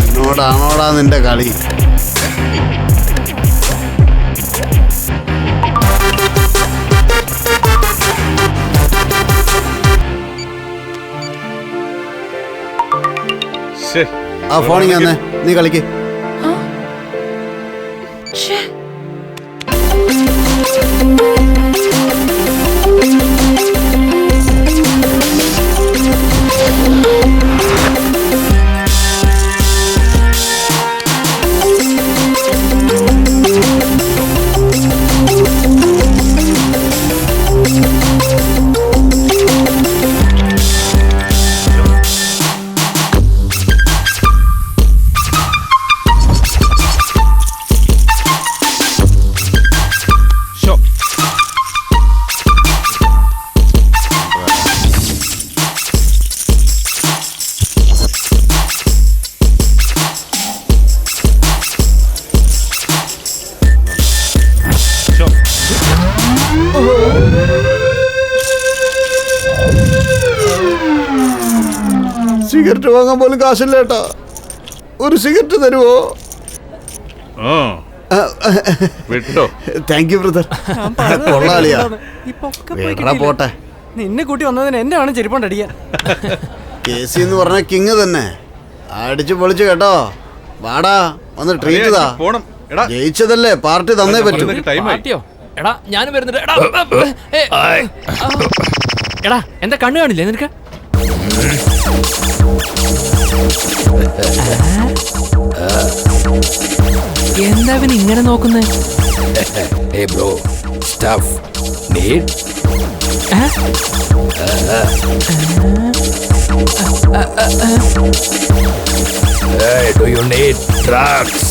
എന്നോടാണോടാ നിന്റെ കളി? ആ ഫോണിങ് വന്നേ, നീ കളിക്ക്. സിഗരറ്റ് വാങ്ങാൻ പോലും കാശില്ല ഏട്ടാ. ഒരു സിഗരറ്റ് തരുമോ? Thank you brother. കൊള്ളാളിയാ. പോട്ടെ, നിന്നെ കൂട്ടി വന്നതിന് എന്നെ വേണം ചെരുപ്പണ്ടടിക്കാൻ. കേസി എന്ന് പറഞ്ഞ കിങ് തന്നെ. അടിച്ചു പൊളിച്ചു കേട്ടോ. വാടാ, വന്ന് ട്രീറ്റ് ചെയ്താ. ജയിച്ചതല്ലേ, പാർട്ടി തന്നേ പറ്റൂ. എടാ ഞാനും വരുന്നുണ്ട്. എടാ എന്താ കണ്ണു കാണില്ലേ നിനക്ക്? എന്താ ഇവൻ ഇങ്ങനെ നോക്കുന്നേ? Hey bro, stuff. Need? Hey, do you need drugs?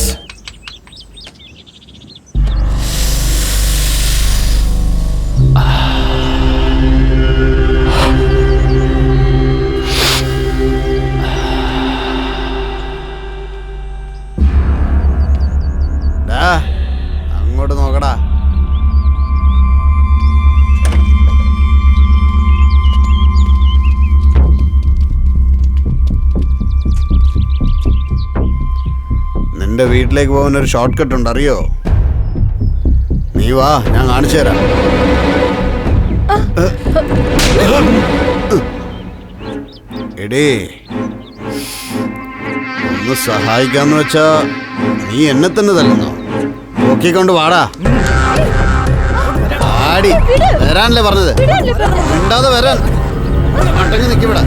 എൻ്റെ വീട്ടിലേക്ക് പോകാൻ ഒരു ഷോർട്ട് കട്ട് ഉണ്ട്, അറിയോ? നീ വാ, ഞാൻ കാണിച്ചു തരാം. എടേ, ഒന്ന് സഹായിക്കാന്ന് വെച്ചാ നീ എന്നെ തന്നെ തല്ലുന്നോ? നോക്കിക്കൊണ്ട് വാടാ. ആടി വരാനല്ലേ പറഞ്ഞത്? ഉണ്ടാതെ വരാൻ. അട്ടങ്ങി നിൽക്കിവിടെ.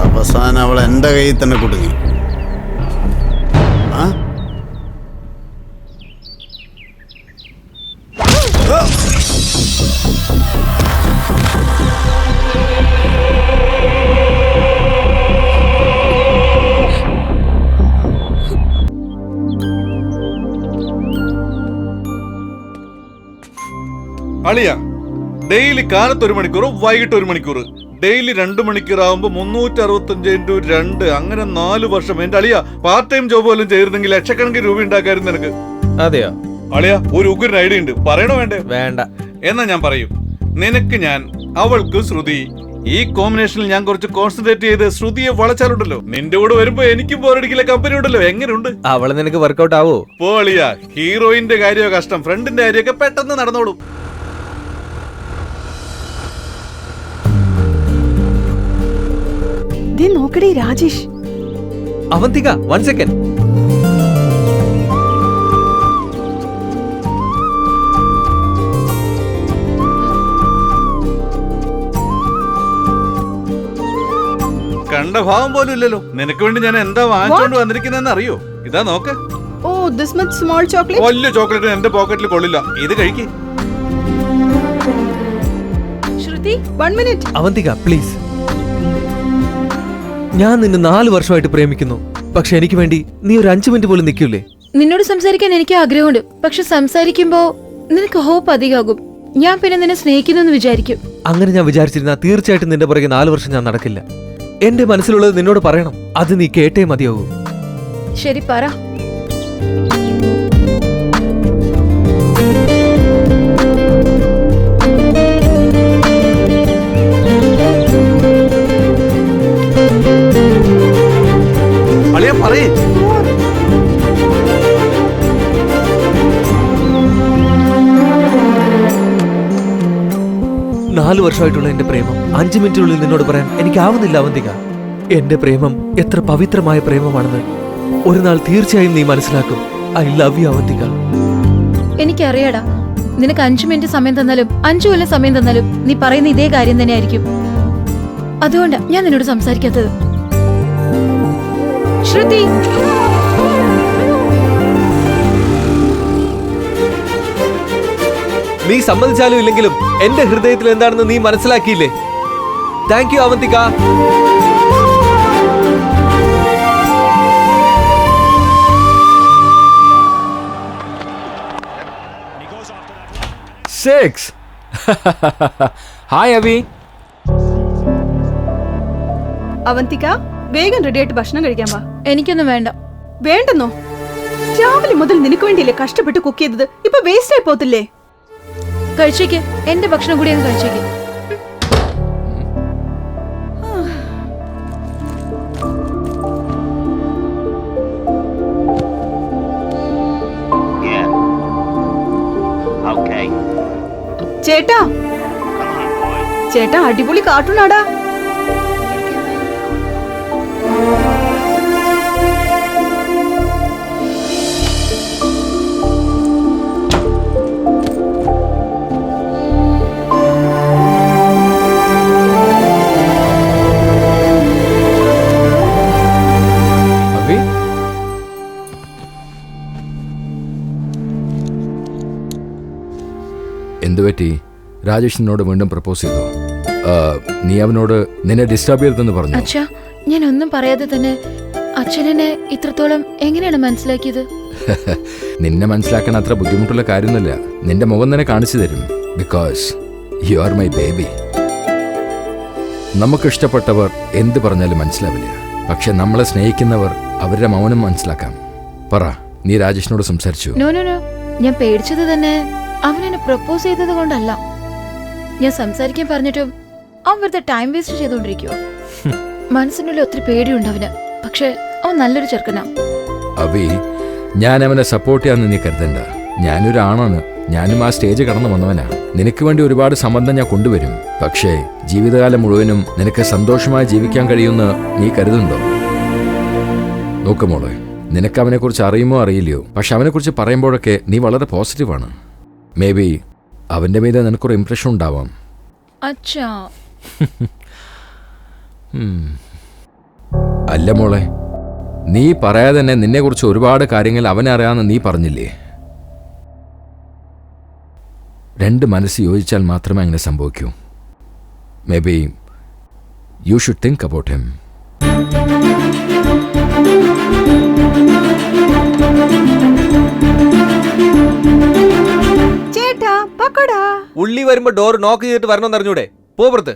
അവസാനം അവൾ എൻ്റെ കയ്യിൽ തന്നെ കുടുങ്ങി. അളിയ, ഡെയിലി കാലത്ത് 1 മണിക്കൂർ, വൈകിട്ട് 1 മണിക്കൂർ, ഡെയിലി 2 മണിക്കൂറാവുമ്പോ 365 × 2, അങ്ങനെ 4 വർഷം. എന്റെ അളിയ, പാർട്ട് ടൈം ജോബ് പോലും ചെയ്തിരുന്നെങ്കിൽ ലക്ഷക്കണക്കിന് രൂപ ഉണ്ടാക്കായിരുന്നു നിനക്ക്. അതെയോ? അളിയ, ഒരു ഉഗ്രൻ ഐഡിയ ഉണ്ട്, പറയണോ വേണ്ടേ? വേണ്ട. എന്നാ ഞാൻ പറയും. നിനക്ക് ഞാൻ, അവൾക്ക് ശ്രുതി. ഈ കോമ്പിനേഷനിൽ ഞാൻ കുറച്ച് കോൺസെൻട്രേറ്റ് ചെയ്ത് ശ്രുതിയെ വളച്ചാലുണ്ടല്ലോ, നിന്റെ കൂടെ വരുമ്പോ എനിക്കും ബോറടിക്കില്ല കമ്പനി ഉണ്ടല്ലോ. എങ്ങനെയുണ്ട്? അവള് നിനക്ക് വർക്കൗട്ട് ആവോ? പോളിയ, ഹീറോയിന്റെ കാര്യമോ കഷ്ടം, ഫ്രണ്ടിന്റെ കാര്യമൊക്കെ പെട്ടെന്ന് നടന്നോളും. നോക്കടേ രാജേഷ്. അവന്തിക, 1 സെക്കൻഡ്. കണ്ട ഭാവം പോലും ഇല്ലല്ലോ. നിനക്ക് വേണ്ടി ഞാൻ എന്താ വാങ്ങിച്ചോണ്ട് വന്നിരിക്കുന്നെന്ന് അറിയോ? ഇതാ നോക്ക്. ഓ, ദിസ് മച്ച് സ്മോൾ ചോക്ലേറ്റ്. വലിയ ചോക്ലേറ്റ് എന്റെ പോക്കറ്റിൽ കൊള്ളില്ല. ഇത് കഴിക്ക്. ശ്രുതി, 1 മിനിറ്റ്. അവന്തിക, പ്ലീസ്. ഞാൻ നിന്നെ 4 വർഷമായിട്ട് പ്രേമിക്കുന്നു. പക്ഷെ എനിക്ക് വേണ്ടി നീ ഒരു 5 മിനിറ്റ് പോലും നിൽക്കൂലേ? നിന്നോട് സംസാരിക്കാൻ എനിക്ക് ആഗ്രഹമുണ്ട്. പക്ഷെ സംസാരിക്കുമ്പോ നിനക്ക് ഹോപ്പ് അധികമാകും. ഞാൻ പിന്നെ നിന്നെ സ്നേഹിക്കുന്നു വിചാരിക്കും. അങ്ങനെ ഞാൻ വിചാരിച്ചിരുന്ന തീർച്ചയായിട്ടും നിന്റെ പുറകെ 4 വർഷം ഞാൻ നടക്കില്ല. എന്റെ മനസ്സിലുള്ളത് നിന്നോട് പറയണം. അത് നീ കേട്ടേ മതിയാകൂ. ശരി, പറ. അളിയ, പറയേ. നാല് വർഷമായിട്ടുള്ള എന്റെ പ്രേമം 5 മിനിറ്റിനുള്ളിൽ നിന്നോട് പറയാൻ എനിക്കാവുന്നില്ല അവന്തിക. എന്റെ പ്രേമം എത്ര പവിത്രമായ പ്രേമമാണെന്ന് ഒരു നാൾ തീർച്ചയായും നീ മനസ്സിലാക്കും. I love you Avanthika. എനിക്കറിയാടാ, നിനക്ക് 5 മിനിറ്റ് സമയം തന്നാലും 5 കൊല്ലം സമയം തന്നാലും നീ പറയുന്ന ഇതേ കാര്യം തന്നെ ആയിരിക്കും. അതുകൊണ്ടാ ഞാൻ നിന്നോട് സംസാരിക്കാത്തത്. ശ്രുതി, നീ സമ്മതിച്ചാലും ഇല്ലെങ്കിലും എന്റെ ഹൃദയത്തിൽ എന്താണെന്ന് നീ മനസ്സിലാക്കിയില്ലേ? Thank you Avanthika. Hi Abhi. Avanthika, വേഗം റെഡി ആയിട്ട് ഭക്ഷണം കഴിക്കാൻ വാ. എനിക്കൊന്നും വേണ്ട. വേണ്ടെന്നോ? രാവിലെ മുതൽ നിനക്ക് വേണ്ടിയില്ലേ കഷ്ടപ്പെട്ട് കുക്ക് ചെയ്തത്? ഇപ്പൊ വേസ്റ്റ് ആയി പോത്തില്ലേ? കഴിച്ചേക്ക്, എന്റെ ഭക്ഷണം കൂടി അങ്ങ് കഴിച്ചേക്ക്. ചേട്ടാ, ചേട്ടാ, അടിപൊളി കാർട്ടൂണാടാ. എന്തുപറ്റി? രാജേഷ് നിന്നോട് വീണ്ടും പ്രപ്പോസ് ചെയ്തോ? നീ അവനോട് നിന്നെ ഡിസ്റ്റർബ് ചെയ്തെന്ന് പറഞ്ഞു. അച്ഛാ, ഞാൻ ഒന്നും പറയാതെ തന്നെ അച്ഛനെ ഇത്രത്തോളം എങ്ങനെയാണ് മനസ്സിലാക്കിയത്? നിന്നെ മനസ്സിലാക്കാൻ അത്ര ബുദ്ധിമുട്ടുള്ള കാര്യമൊന്നുമില്ല. നിന്റെ മുഖം തന്നെ കാണിച്ചു തരും. Because you are my baby. നമുക്കിഷ്ടപ്പെട്ടവർ എന്ത് പറഞ്ഞാലും മനസ്സിലാവില്ല. പക്ഷെ നമ്മളെ സ്നേഹിക്കുന്നവർ അവരുടെ മൗനം മനസ്സിലാക്കാം. പറ, നീ രാജേഷിനോട് സംസാരിച്ചു? നോ നോ നോ, ഞാൻ പേടിച്ചത് തന്നെ അവനെന്നെ പ്രപ്പോസ് ചെയ്തത് കൊണ്ടല്ല. ഞാൻ സംസാരിക്കാൻ പറഞ്ഞിട്ടും അവൻ വെറുതെ ടൈം വേസ്റ്റ് ചെയ്തോണ്ടിരിക്കുവോ. മനസ്സിനുള്ളിൽ ഒത്തിരി പേടിയുണ്ട് അവന്. പക്ഷെ അവൻ നല്ലൊരു ചെറുക്കനാ. അഭി, ഞാൻ അവനെ സപ്പോർട്ട് ചെയ്യാന്ന് നീ കരുതണ്ട. ഞാനൊരു ആണാണ്. ഞാനും ആ സ്റ്റേജ് കടന്നു വന്നവനാ. നിനക്ക് വേണ്ടി ഒരുപാട് സംബന്ധം ഞാൻ കൊണ്ടുവരും. പക്ഷേ ജീവിതകാലം മുഴുവനും നിനക്ക് സന്തോഷമായി ജീവിക്കാൻ കഴിയുമെന്ന് നീ കരുതുന്നുണ്ടോ? നോക്ക് മോളെ, നിനക്ക് അവനെക്കുറിച്ച് അറിയുമോ അറിയില്ലയോ, പക്ഷെ അവനെക്കുറിച്ച് പറയുമ്പോഴൊക്കെ നീ വളരെ പോസിറ്റീവാണ്. മേ ബി അവൻ്റെ മീതെ നിനക്കൊരു ഇംപ്രഷൻ ഉണ്ടാവാം. അച്ഛാ. അല്ല മോളെ, നീ പറയാതെ തന്നെ നിന്നെക്കുറിച്ച് ഒരുപാട് കാര്യങ്ങൾ അവനറിയാമെന്ന് നീ പറഞ്ഞില്ലേ? രണ്ട് മനസ്സ് യോജിച്ചാൽ മാത്രമേ അങ്ങനെ സംഭവിക്കൂ. Maybe you should think about him. ചേട്ടാ പക്കോടാ. ഉള്ളി വരുമ്പോ ഡോർ നോക്ക് ചെയ്തിട്ട് വരണമെന്ന് അറിഞ്ഞൂടെ? പോ പുറത്ത്.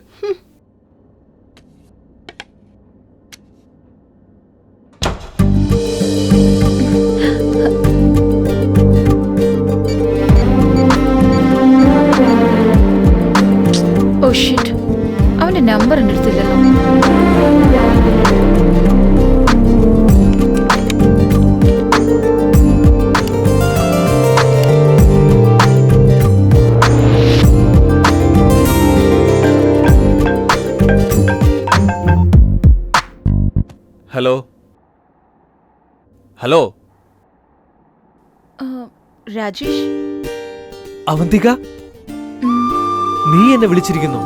ഓ ഷിറ്റ്, അവന്റെ നമ്പർ എൻ്റെ അടുത്തില്ലല്ലോ. Hello hello, Rajesh. അവന്തിക, നീ എന്നെ വിളിച്ചിരിക്കുന്നു?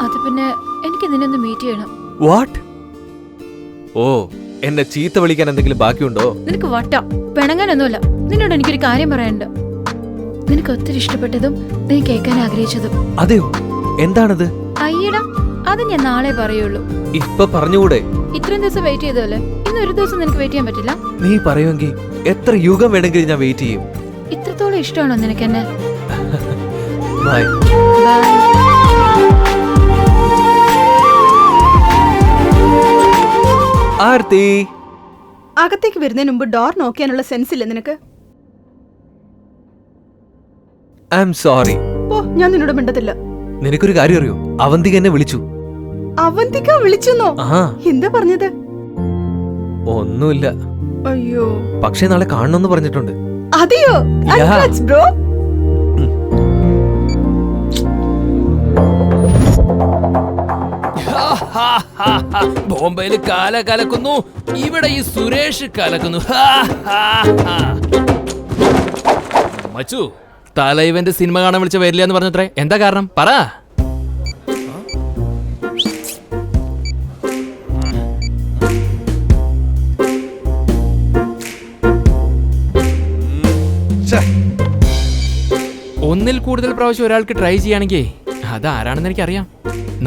അത് പിന്നെ എനിക്ക് നിന്നൊന്ന് മീറ്റ് ചെയ്യണം. വാട്ട്? ഓ, എന്നെ ചീത്ത വിളിക്കാൻ എന്തെങ്കിലും ബാക്കിയുണ്ടോ? നിനക്ക് വട്ട പിണങ്ങാനൊന്നുമല്ല. നിന്നോട് എനിക്കൊരു കാര്യം പറയാനുണ്ട്. നിനക്ക് ഒത്തിരി ഇഷ്ടപ്പെട്ടതും നീ കേൾക്കാൻ ആഗ്രഹിച്ചതും. അതെയോ? എന്താണത്? അയ്യടാ, അത് ഞാൻ നാളെ പറയുള്ളൂ. ഇപ്പൊ പറഞ്ഞുകൂടെ? ഇത്രയും ദിവസം വെയിറ്റ് ചെയ്തല്ലേ, ഇന്ന് ഒരു ദിവസം നിനക്ക് വെയിറ്റ് ചെയ്യാൻ പറ്റില്ല? നീ പറയുമെങ്കിൽ എത്ര യുഗം വേണമെങ്കിലും ഞാൻ വെയിറ്റ് ചെയ്യും. ഇത്രത്തോളം ഇഷ്ടമാണോ നിനക്ക് എന്നെ? ബൈ. ബൈ. ആർത്തി, അകത്തേക്ക് വരുന്നതിന് മുമ്പ് ഡോർ നോക്കിയാനുള്ള സെൻസ് ഇല്ല നിനക്ക്? I am sorry. ഓ, ഞാൻ നിന്നോട് മിണ്ടത്തില്ല. നിനക്കൊരു കാര്യം അറിയോ? അവന്തിക എന്നെ വിളിച്ചു. അവന്തിക വിളിച്ചെന്നോ? എന്താ പറഞ്ഞത്? ഒന്നുമില്ല. അയ്യോ, പക്ഷേ നാളെ കാണണമെന്ന് പറഞ്ഞിട്ടുണ്ട്. അതെയോ? ബ്രോ. ബോംബെയിൽ കാല കലക്കുന്നു, ഇവിടെ ഈ സുരേഷ് കലക്കുന്നു. മച്ചു, തലൈവന്റെ സിനിമ കാണാൻ വിളിച്ച വരില്ല എന്ന് പറഞ്ഞത്രേ. എന്താ കാരണം? പറ. ഒന്നിൽ കൂടുതൽ പ്രാവശ്യം ഒരാൾക്ക് ട്രൈ ചെയ്യുകയാണെങ്കിൽ അതാരാണെന്ന് എനിക്കറിയാം.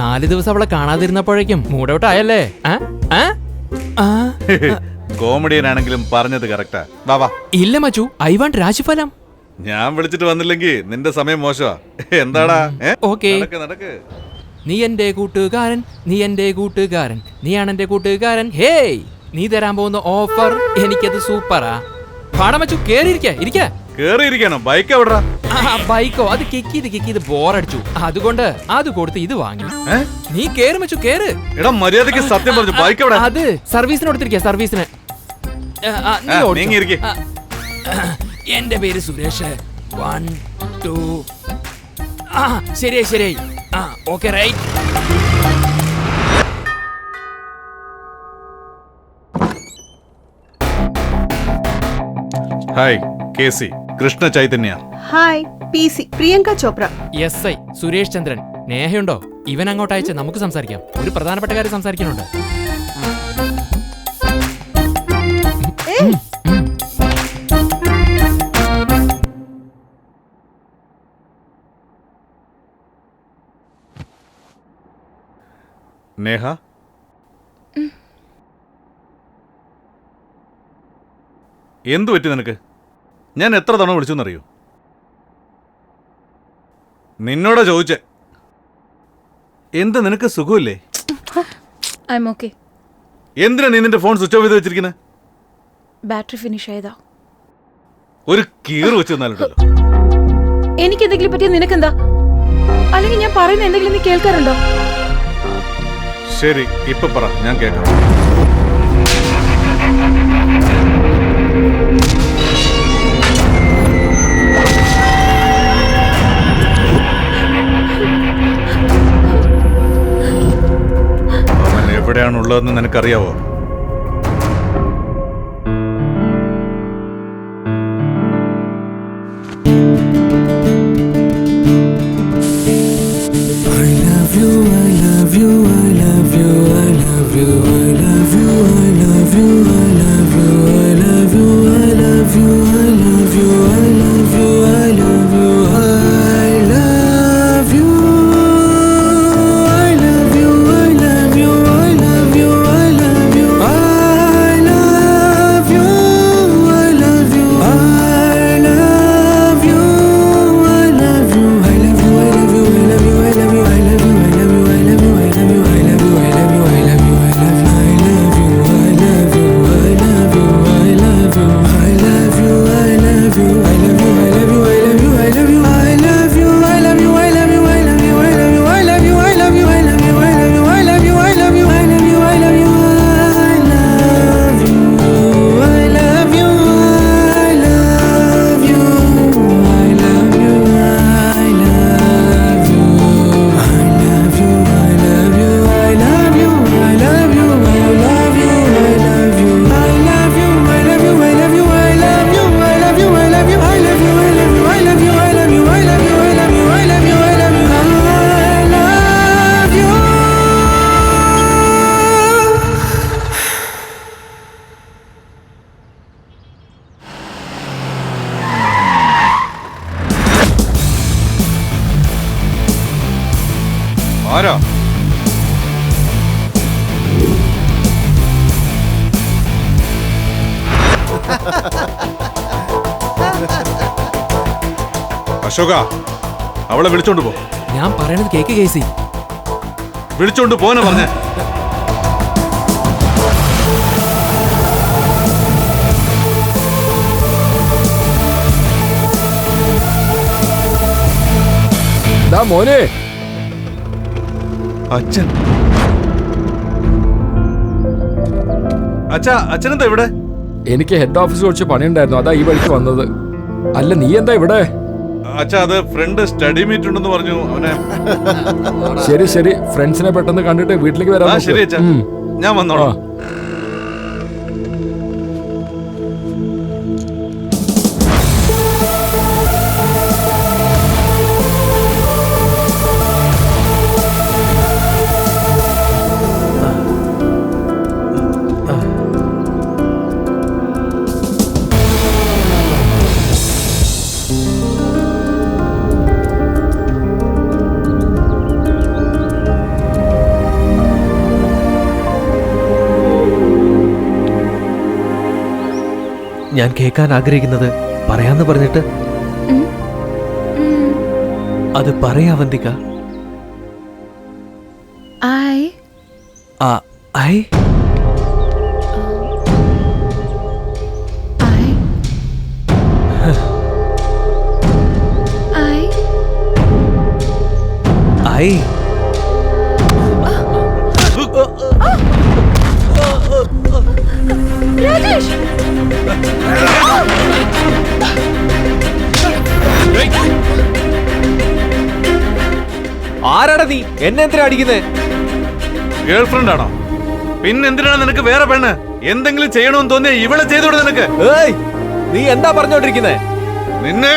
4 ദിവസം അവളെ കാണാതിരുന്നപ്പോഴേക്കും മൂഡൌട്ട് ആയല്ലേ? കോമഡിയൻ ആണെങ്കിലും പറഞ്ഞത് കറക്റ്റാ. ഇല്ല മച്ചു, ഐ വാണ്ട് രാശിഫലം. ഞാൻ വിളിച്ചിട്ട് വന്നില്ലെങ്കിൽ നിന്റെ സമയം മോശമാ. എന്താടാ? ഓക്കേ, നടക്ക്. നീ എന്റെ കൂട്ടുകാരൻ, നീ എന്റെ കൂട്ടുകാരൻ, നീയാണ് എന്റെ കൂട്ടുകാരൻ. ഹേയ്, നീ തരാൻ പോകുന്ന ഓഫർ എനിക്കത് സൂപ്പറാ. പാടാ മച്ചു, കേറിയിരിക്ക. കേറിയിരിക്കണം. ബൈക്ക് എവിടാ? ബൈക്കോ? അത് കിക്ക് ചെയ്ത് ബോറടിച്ചു. അതുകൊണ്ട് അത് കൊടുത്ത് ഇത് വാങ്ങി. നീ കേറ് മച്ചു, കേറ്. എടാ, മര്യാദക്ക് സത്യം പറഞ്ഞു. ബൈക്ക് എവിടെ? അത് സർവീസിന് കൊടുത്തിരിക്കുക. സർവീസിന്. എന്റെ പേര് സുരേഷ്. 1 2. ശരിയായി. Okay, right. Hi, KC. Krishna Chaitanya. Hi, PC Priyanka Chopra. SI Suresh Chandran. നേഹയുണ്ടോ? ഇവൻ അങ്ങോട്ട് അയച്ച് നമുക്ക് സംസാരിക്കാം. ഒരു പ്രധാനപ്പെട്ട കാര്യം സംസാരിക്കാനുണ്ട്. നേഹ, എന്തു പറ്റി നിനക്ക്? ഞാൻ എത്ര തവണ വിളിച്ചെന്നറിയോ? നിന്നോടാ ചോദിച്ചേ. എന്ത് നിനക്ക് സുഖമില്ലേ? I M okay. എന്തിനാ നീ നിന്റെ ഫോൺ സ്വിച്ച് ഓഫ് ചെയ്ത് വെച്ചിരിക്കുന്നത്? ബാറ്ററി ഫിനിഷ് ആയതാ. ഒരു കീറ് വെച്ച് തന്നാലുണ്ടല്ലോ. എനിക്ക് എന്തെങ്കിലും പറ്റിയ നിനക്കെന്താ? അല്ലെങ്കിൽ ഞാൻ പറയുന്ന എന്തെങ്കിലും നീ കേൾക്കാറുണ്ടോ? ശരി, ഇപ്പൊ പറ, ഞാൻ കേൾക്കാം. അവൻ എവിടെയാണുള്ളതെന്ന് നിനക്കറിയാവോ? ആരാ? അശോക, അവളെ വിളിച്ചോണ്ട് പോ. ഞാൻ പറയണത് കേക്ക് കേസി. വിളിച്ചോണ്ട് പോനെ പറഞ്ഞ. മോനെ, അച്ഛൻ. അച്ഛനെന്താ ഇവിടെ? എനിക്ക് ഹെഡ് ഓഫീസിൽ കുറച്ച് പണിയുണ്ടായിരുന്നു, അതാ ഈ വഴിക്ക് വന്നത്. അല്ല, നീ എന്താ ഇവിടെ? അച്ഛാ, അത് ഫ്രണ്ട് സ്റ്റഡി മീറ്റ് ഉണ്ടെന്ന് പറഞ്ഞു. അവനെ. ശരി ശരി, ഫ്രണ്ട്സിനെ പെട്ടെന്ന് കണ്ടിട്ട് വീട്ടിലേക്ക് വരാം. ശരി അച്ഛാ, ഞാൻ വന്നോളാം. ഞാൻ കേൾക്കാൻ ആഗ്രഹിക്കുന്നത് പറയാന്ന് പറഞ്ഞിട്ട് അത് പറയാ വന്തിക. രാജേഷ്, ആരാടാ നീ? എന്നെ എന്തിനാ അടിക്കുന്നേ? ഗേൾ ഫ്രണ്ട് ആണോ? പിന്നെന്തിനാണ് നിനക്ക് വേറെ പെണ്ണ്? എന്തെങ്കിലും ചെയ്യണമെന്ന് തോന്നിയ ഇവളെ ചെയ്തോടെ നിനക്ക്. നീ എന്താ പറഞ്ഞോണ്ടിരിക്കുന്നേ? നിന്നെ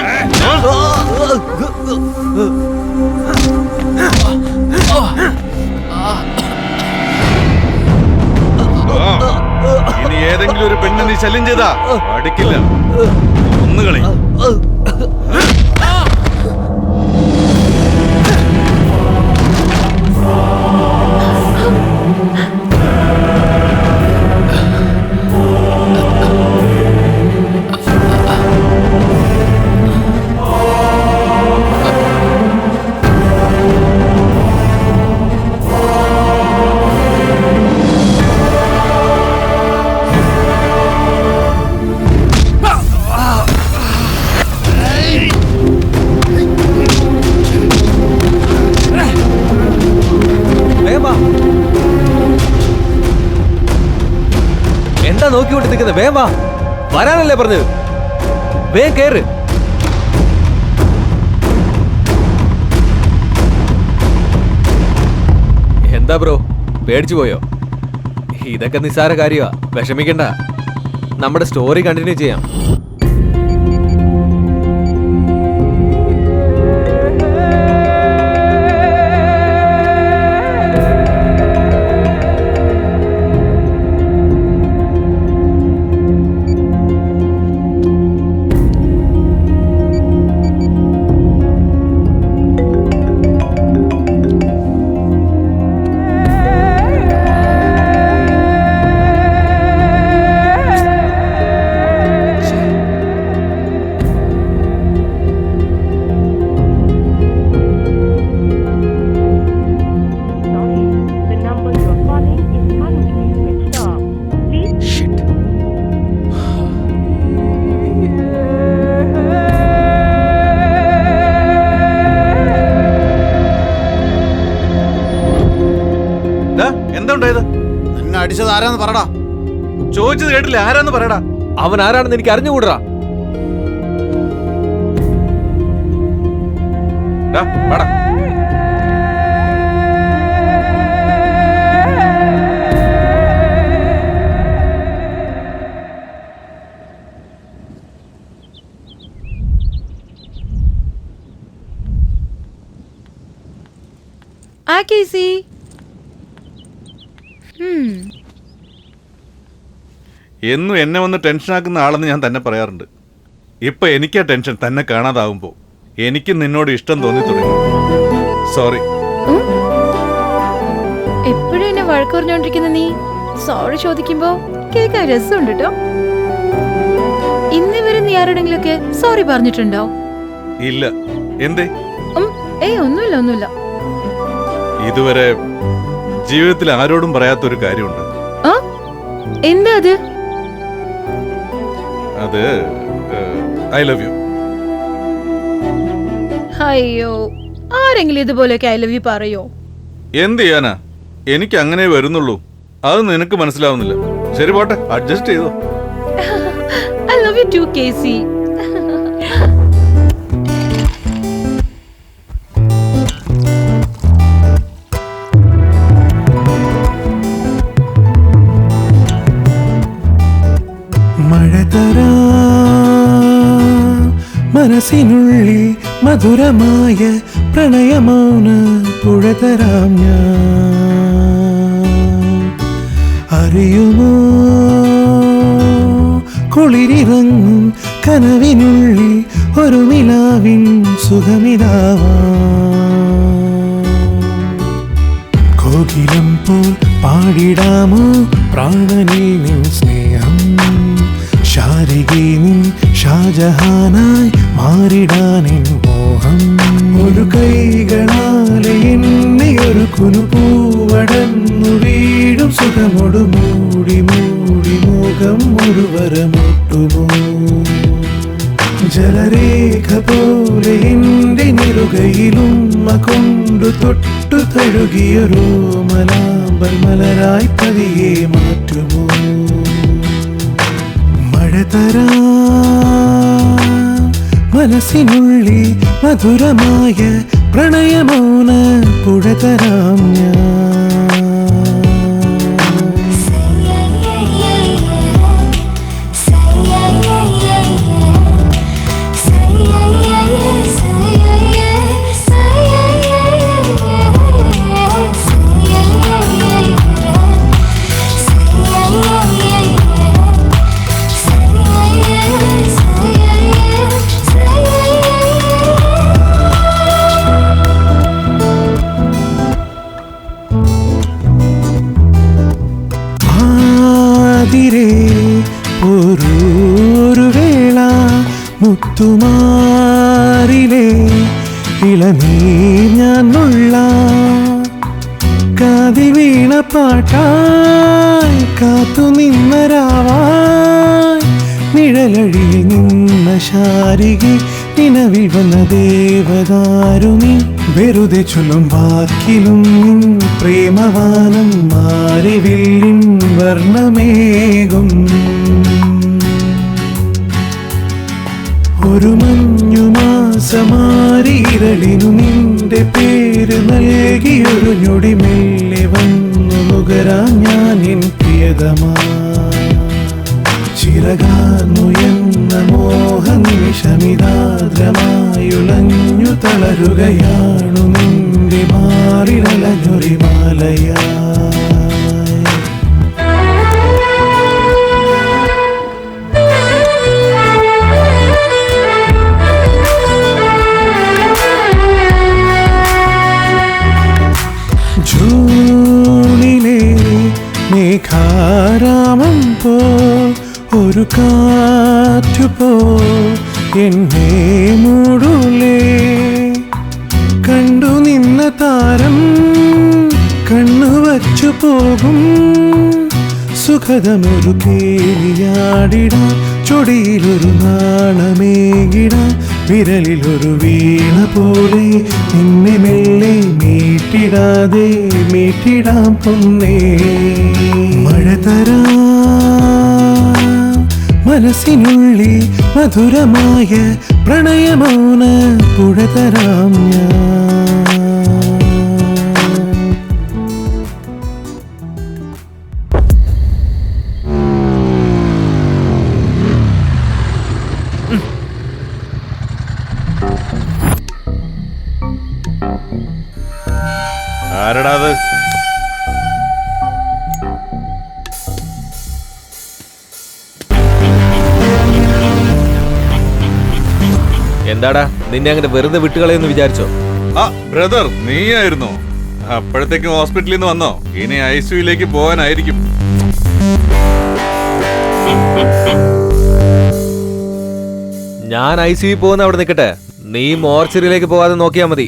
ഇനി ഏതെങ്കിലും ഒരു പെണ്ണ് നീ ശല്യം ചെയ്താ അടിക്കില്ല, ഒന്നുകളി. നോക്കിക്കൊണ്ട് നിൽക്കുന്നത്? വേഗം വാ, വരാനല്ലേ പറഞ്ഞത്? വേഗം കേറ്. എന്താ ബ്രോ, പേടിച്ചു പോയോ? ഇതൊക്കെ നിസ്സാര കാര്യമാ, വിഷമിക്കണ്ട. നമ്മുടെ സ്റ്റോറി കണ്ടിന്യൂ ചെയ്യാം. നിന്നെ അടിച്ചത് ആരാന്ന് പറടാ. ചോദിച്ചത് കേട്ടില്ല, ആരാന്ന് പറയടാ. അവൻ ആരാണെന്ന് എനിക്ക് അറിഞ്ഞുകൂടാ. എന്നും എന്നെ വന്ന് ടെൻഷനാക്കുന്ന ആളെന്ന് ഞാൻ തന്നെ പറയാറുണ്ട്. ഇപ്പൊ എനിക്കാ ടെൻഷൻ തന്നെ കാണാതാവുമ്പോ. എനിക്ക് നിന്നോട് ഇഷ്ടം തോന്നി തുടങ്ങി. സോറി. എപ്പോഴും എന്നെ വഴക്ക് പറഞ്ഞോണ്ടിരിക്കുന്ന നീ സോറി ചോദിക്കുമ്പോ കേൾക്കാൻ രസമുണ്ട് കേട്ടോ. ഇന്ന് വരെ നീ ആരോടെങ്കിലും ഒക്കെ സോറി പറഞ്ഞിട്ടുണ്ടോ? ഇല്ല. എന്തേ? ഒന്നുമില്ല. ഇതുവരെ ജീവിതത്തിൽ ആരോടും പറയാത്തൊരു കാര്യമുണ്ട്. എന്താ അത്? അത് ഐ ലവ് യു. അയ്യോ, ആരെങ്കിലും ഇതുപോലെയൊക്കെ ഐ ലവ് യു പറയോ? എന്ത് ചെയ്യാനാ, എനിക്ക് അങ്ങനെ വരുന്നുള്ളൂ. അത് നിനക്ക് മനസ്സിലാവുന്നില്ല. ശരി പോട്ടെ, അഡ്ജസ്റ്റ് ചെയ്തോ. ഐ ലവ് യു ടു കേസി. മനസ്സിനുള്ളിൽ മധുരമായ പ്രണയമൗന പുഴതരാം ഞാൻ. അറിയുമോ കുളിരിറങ്ങും കനവിനുള്ളിൽ ഒരു നിലാവിൻ സുഖമിതാവാ. കോകിലം പോൽ പാടിടാമോ പ്രാണനിൽ നിൻ സ്നേഹം. ശാരികേ നിൻ ഷാജഹാനായി മാറിടാനിൻ മോഹം. ഒരു കൈകളാലെ എന്നെ ഒരു കുനുപൂവടന്നു വീഴും സുഖമൊടു മൂടി മൂടി മുഖം ഒരു വരമൊട്ടുമോ. ജലരേഖ പോലെ എൻ്റെ നെറുകയിലുമ്മ കൊണ്ടു തൊട്ടു തഴുകിയൊരു മലാമ്പൽ മലരായി പതിയെ മാറ്റുമോ. മഴതരാ മനസ്സിനുള്ളിൽ മധുരമായ പ്രണയമൗന പുഴതരാം ഞാൻ. ഒരു വേള മുത്തുമാരിലെ ഇളനീർ ഞാൻ നുള്ള കാതി വീണ പാട്ടായി കാത്തു നിന്നരാവായി നിഴലഴിയിൽ നിന്ന ശാരികെ നിലവിൽ വന്ന ദേവദാരുണി വെറുതെ ചൊല്ലും വാക്കിലും പ്രേമവാനം മാറിവില്ലിൻ വർണ്ണമേകും ഒരു മഞ്ഞുമാസമാരിരളിനു നിന്റെ പേര് നൽകിയൊരു ഞൊടി മെല്ലെ വന്നു നുകരാൻ ഞാൻ എൻ പ്രിയതമാ ചിറകാർന്നുയെന്ന മോഹനിമിഷമിതാദ്രമായുലഞ്ഞു തളരുകയാണു നിന്റെ മാറിലഞ്ഞൊരിമാലയാ ജൂണിലെ മേഘാരാമം പോ ഒരു കാറ്റുപോ എന്നെ മൂടൂലേ കണ്ടു നിന്ന താരം കണ്ണുവച്ചു പോകും സുഖതമൊരു കേളിയാടിടാം ചൊടിയിലൊരു നാണമേകിടാം വിരലിലൊരു വീണ പോലെ നിന്നെ മെല്ലെ മീട്ടിടാതെ മീട്ടിടാം പൊന്നേ മഴ തരാ മനസ്സിനുള്ളിൽ മധുരമായ പ്രണയമൗന പുഴ തരാം ഞാൻ ആരടാ അത്? എന്താടാ നിന്നെ അങ്ങനെ വെറുതെ വിട്ടുകളയെന്ന് വിചാരിച്ചോ? ആ ബ്രദർ, നീയായിരുന്നോ? അപ്പോഴത്തേക്കും ഹോസ്പിറ്റലിൽ നിന്ന് വന്നോ? ഇനി ICUയിലേക്ക് പോകാനായിരിക്കും. ഞാൻ ICU പോകുന്ന അവിടെ നിൽക്കട്ടെ, നീ മോർച്ചറിയിലേക്ക് പോകാതെ നോക്കിയാ മതി.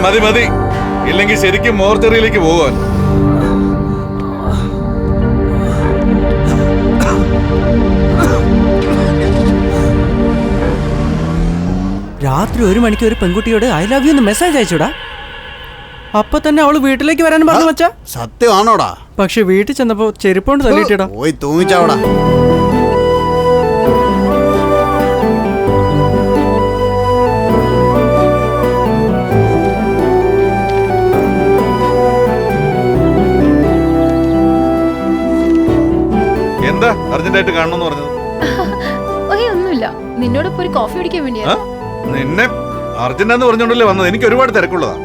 മതി മതി, ഇല്ലെങ്കിൽ ശരിക്കും മോർച്ചറിയിലേക്ക് പോകാൻ. രാത്രി 1 മണിക്ക് ഒരു പെൺകുട്ടിയോട് ഐ ലവ് യു എന്ന് മെസ്സേജ് അയച്ചൂടാ. അപ്പൊ തന്നെ അവള് വീട്ടിലേക്ക് വരാൻ പറഞ്ഞു വെച്ചാ സത്യമാണോടാ? പക്ഷെ വീട്ടിൽ ചെന്നപ്പോ ചെരുപ്പോണ്ട് തല്ലിയിട്ടാ. പോയി തൂങ്ങിച്ചാവടാ. എന്താ അർജന്റായിട്ട് കാണണമെന്ന് പറഞ്ഞത്? ഒന്നുമില്ല, നിന്നോടൊപ്പം ഒരു കോഫി കുടിക്കാൻ വേണ്ടിയാ. നിന്നെ അർജന്റാന്ന് പറഞ്ഞോണ്ടല്ലേ വന്നത്? എനിക്ക് ഒരുപാട് തിരക്കുള്ളതാ.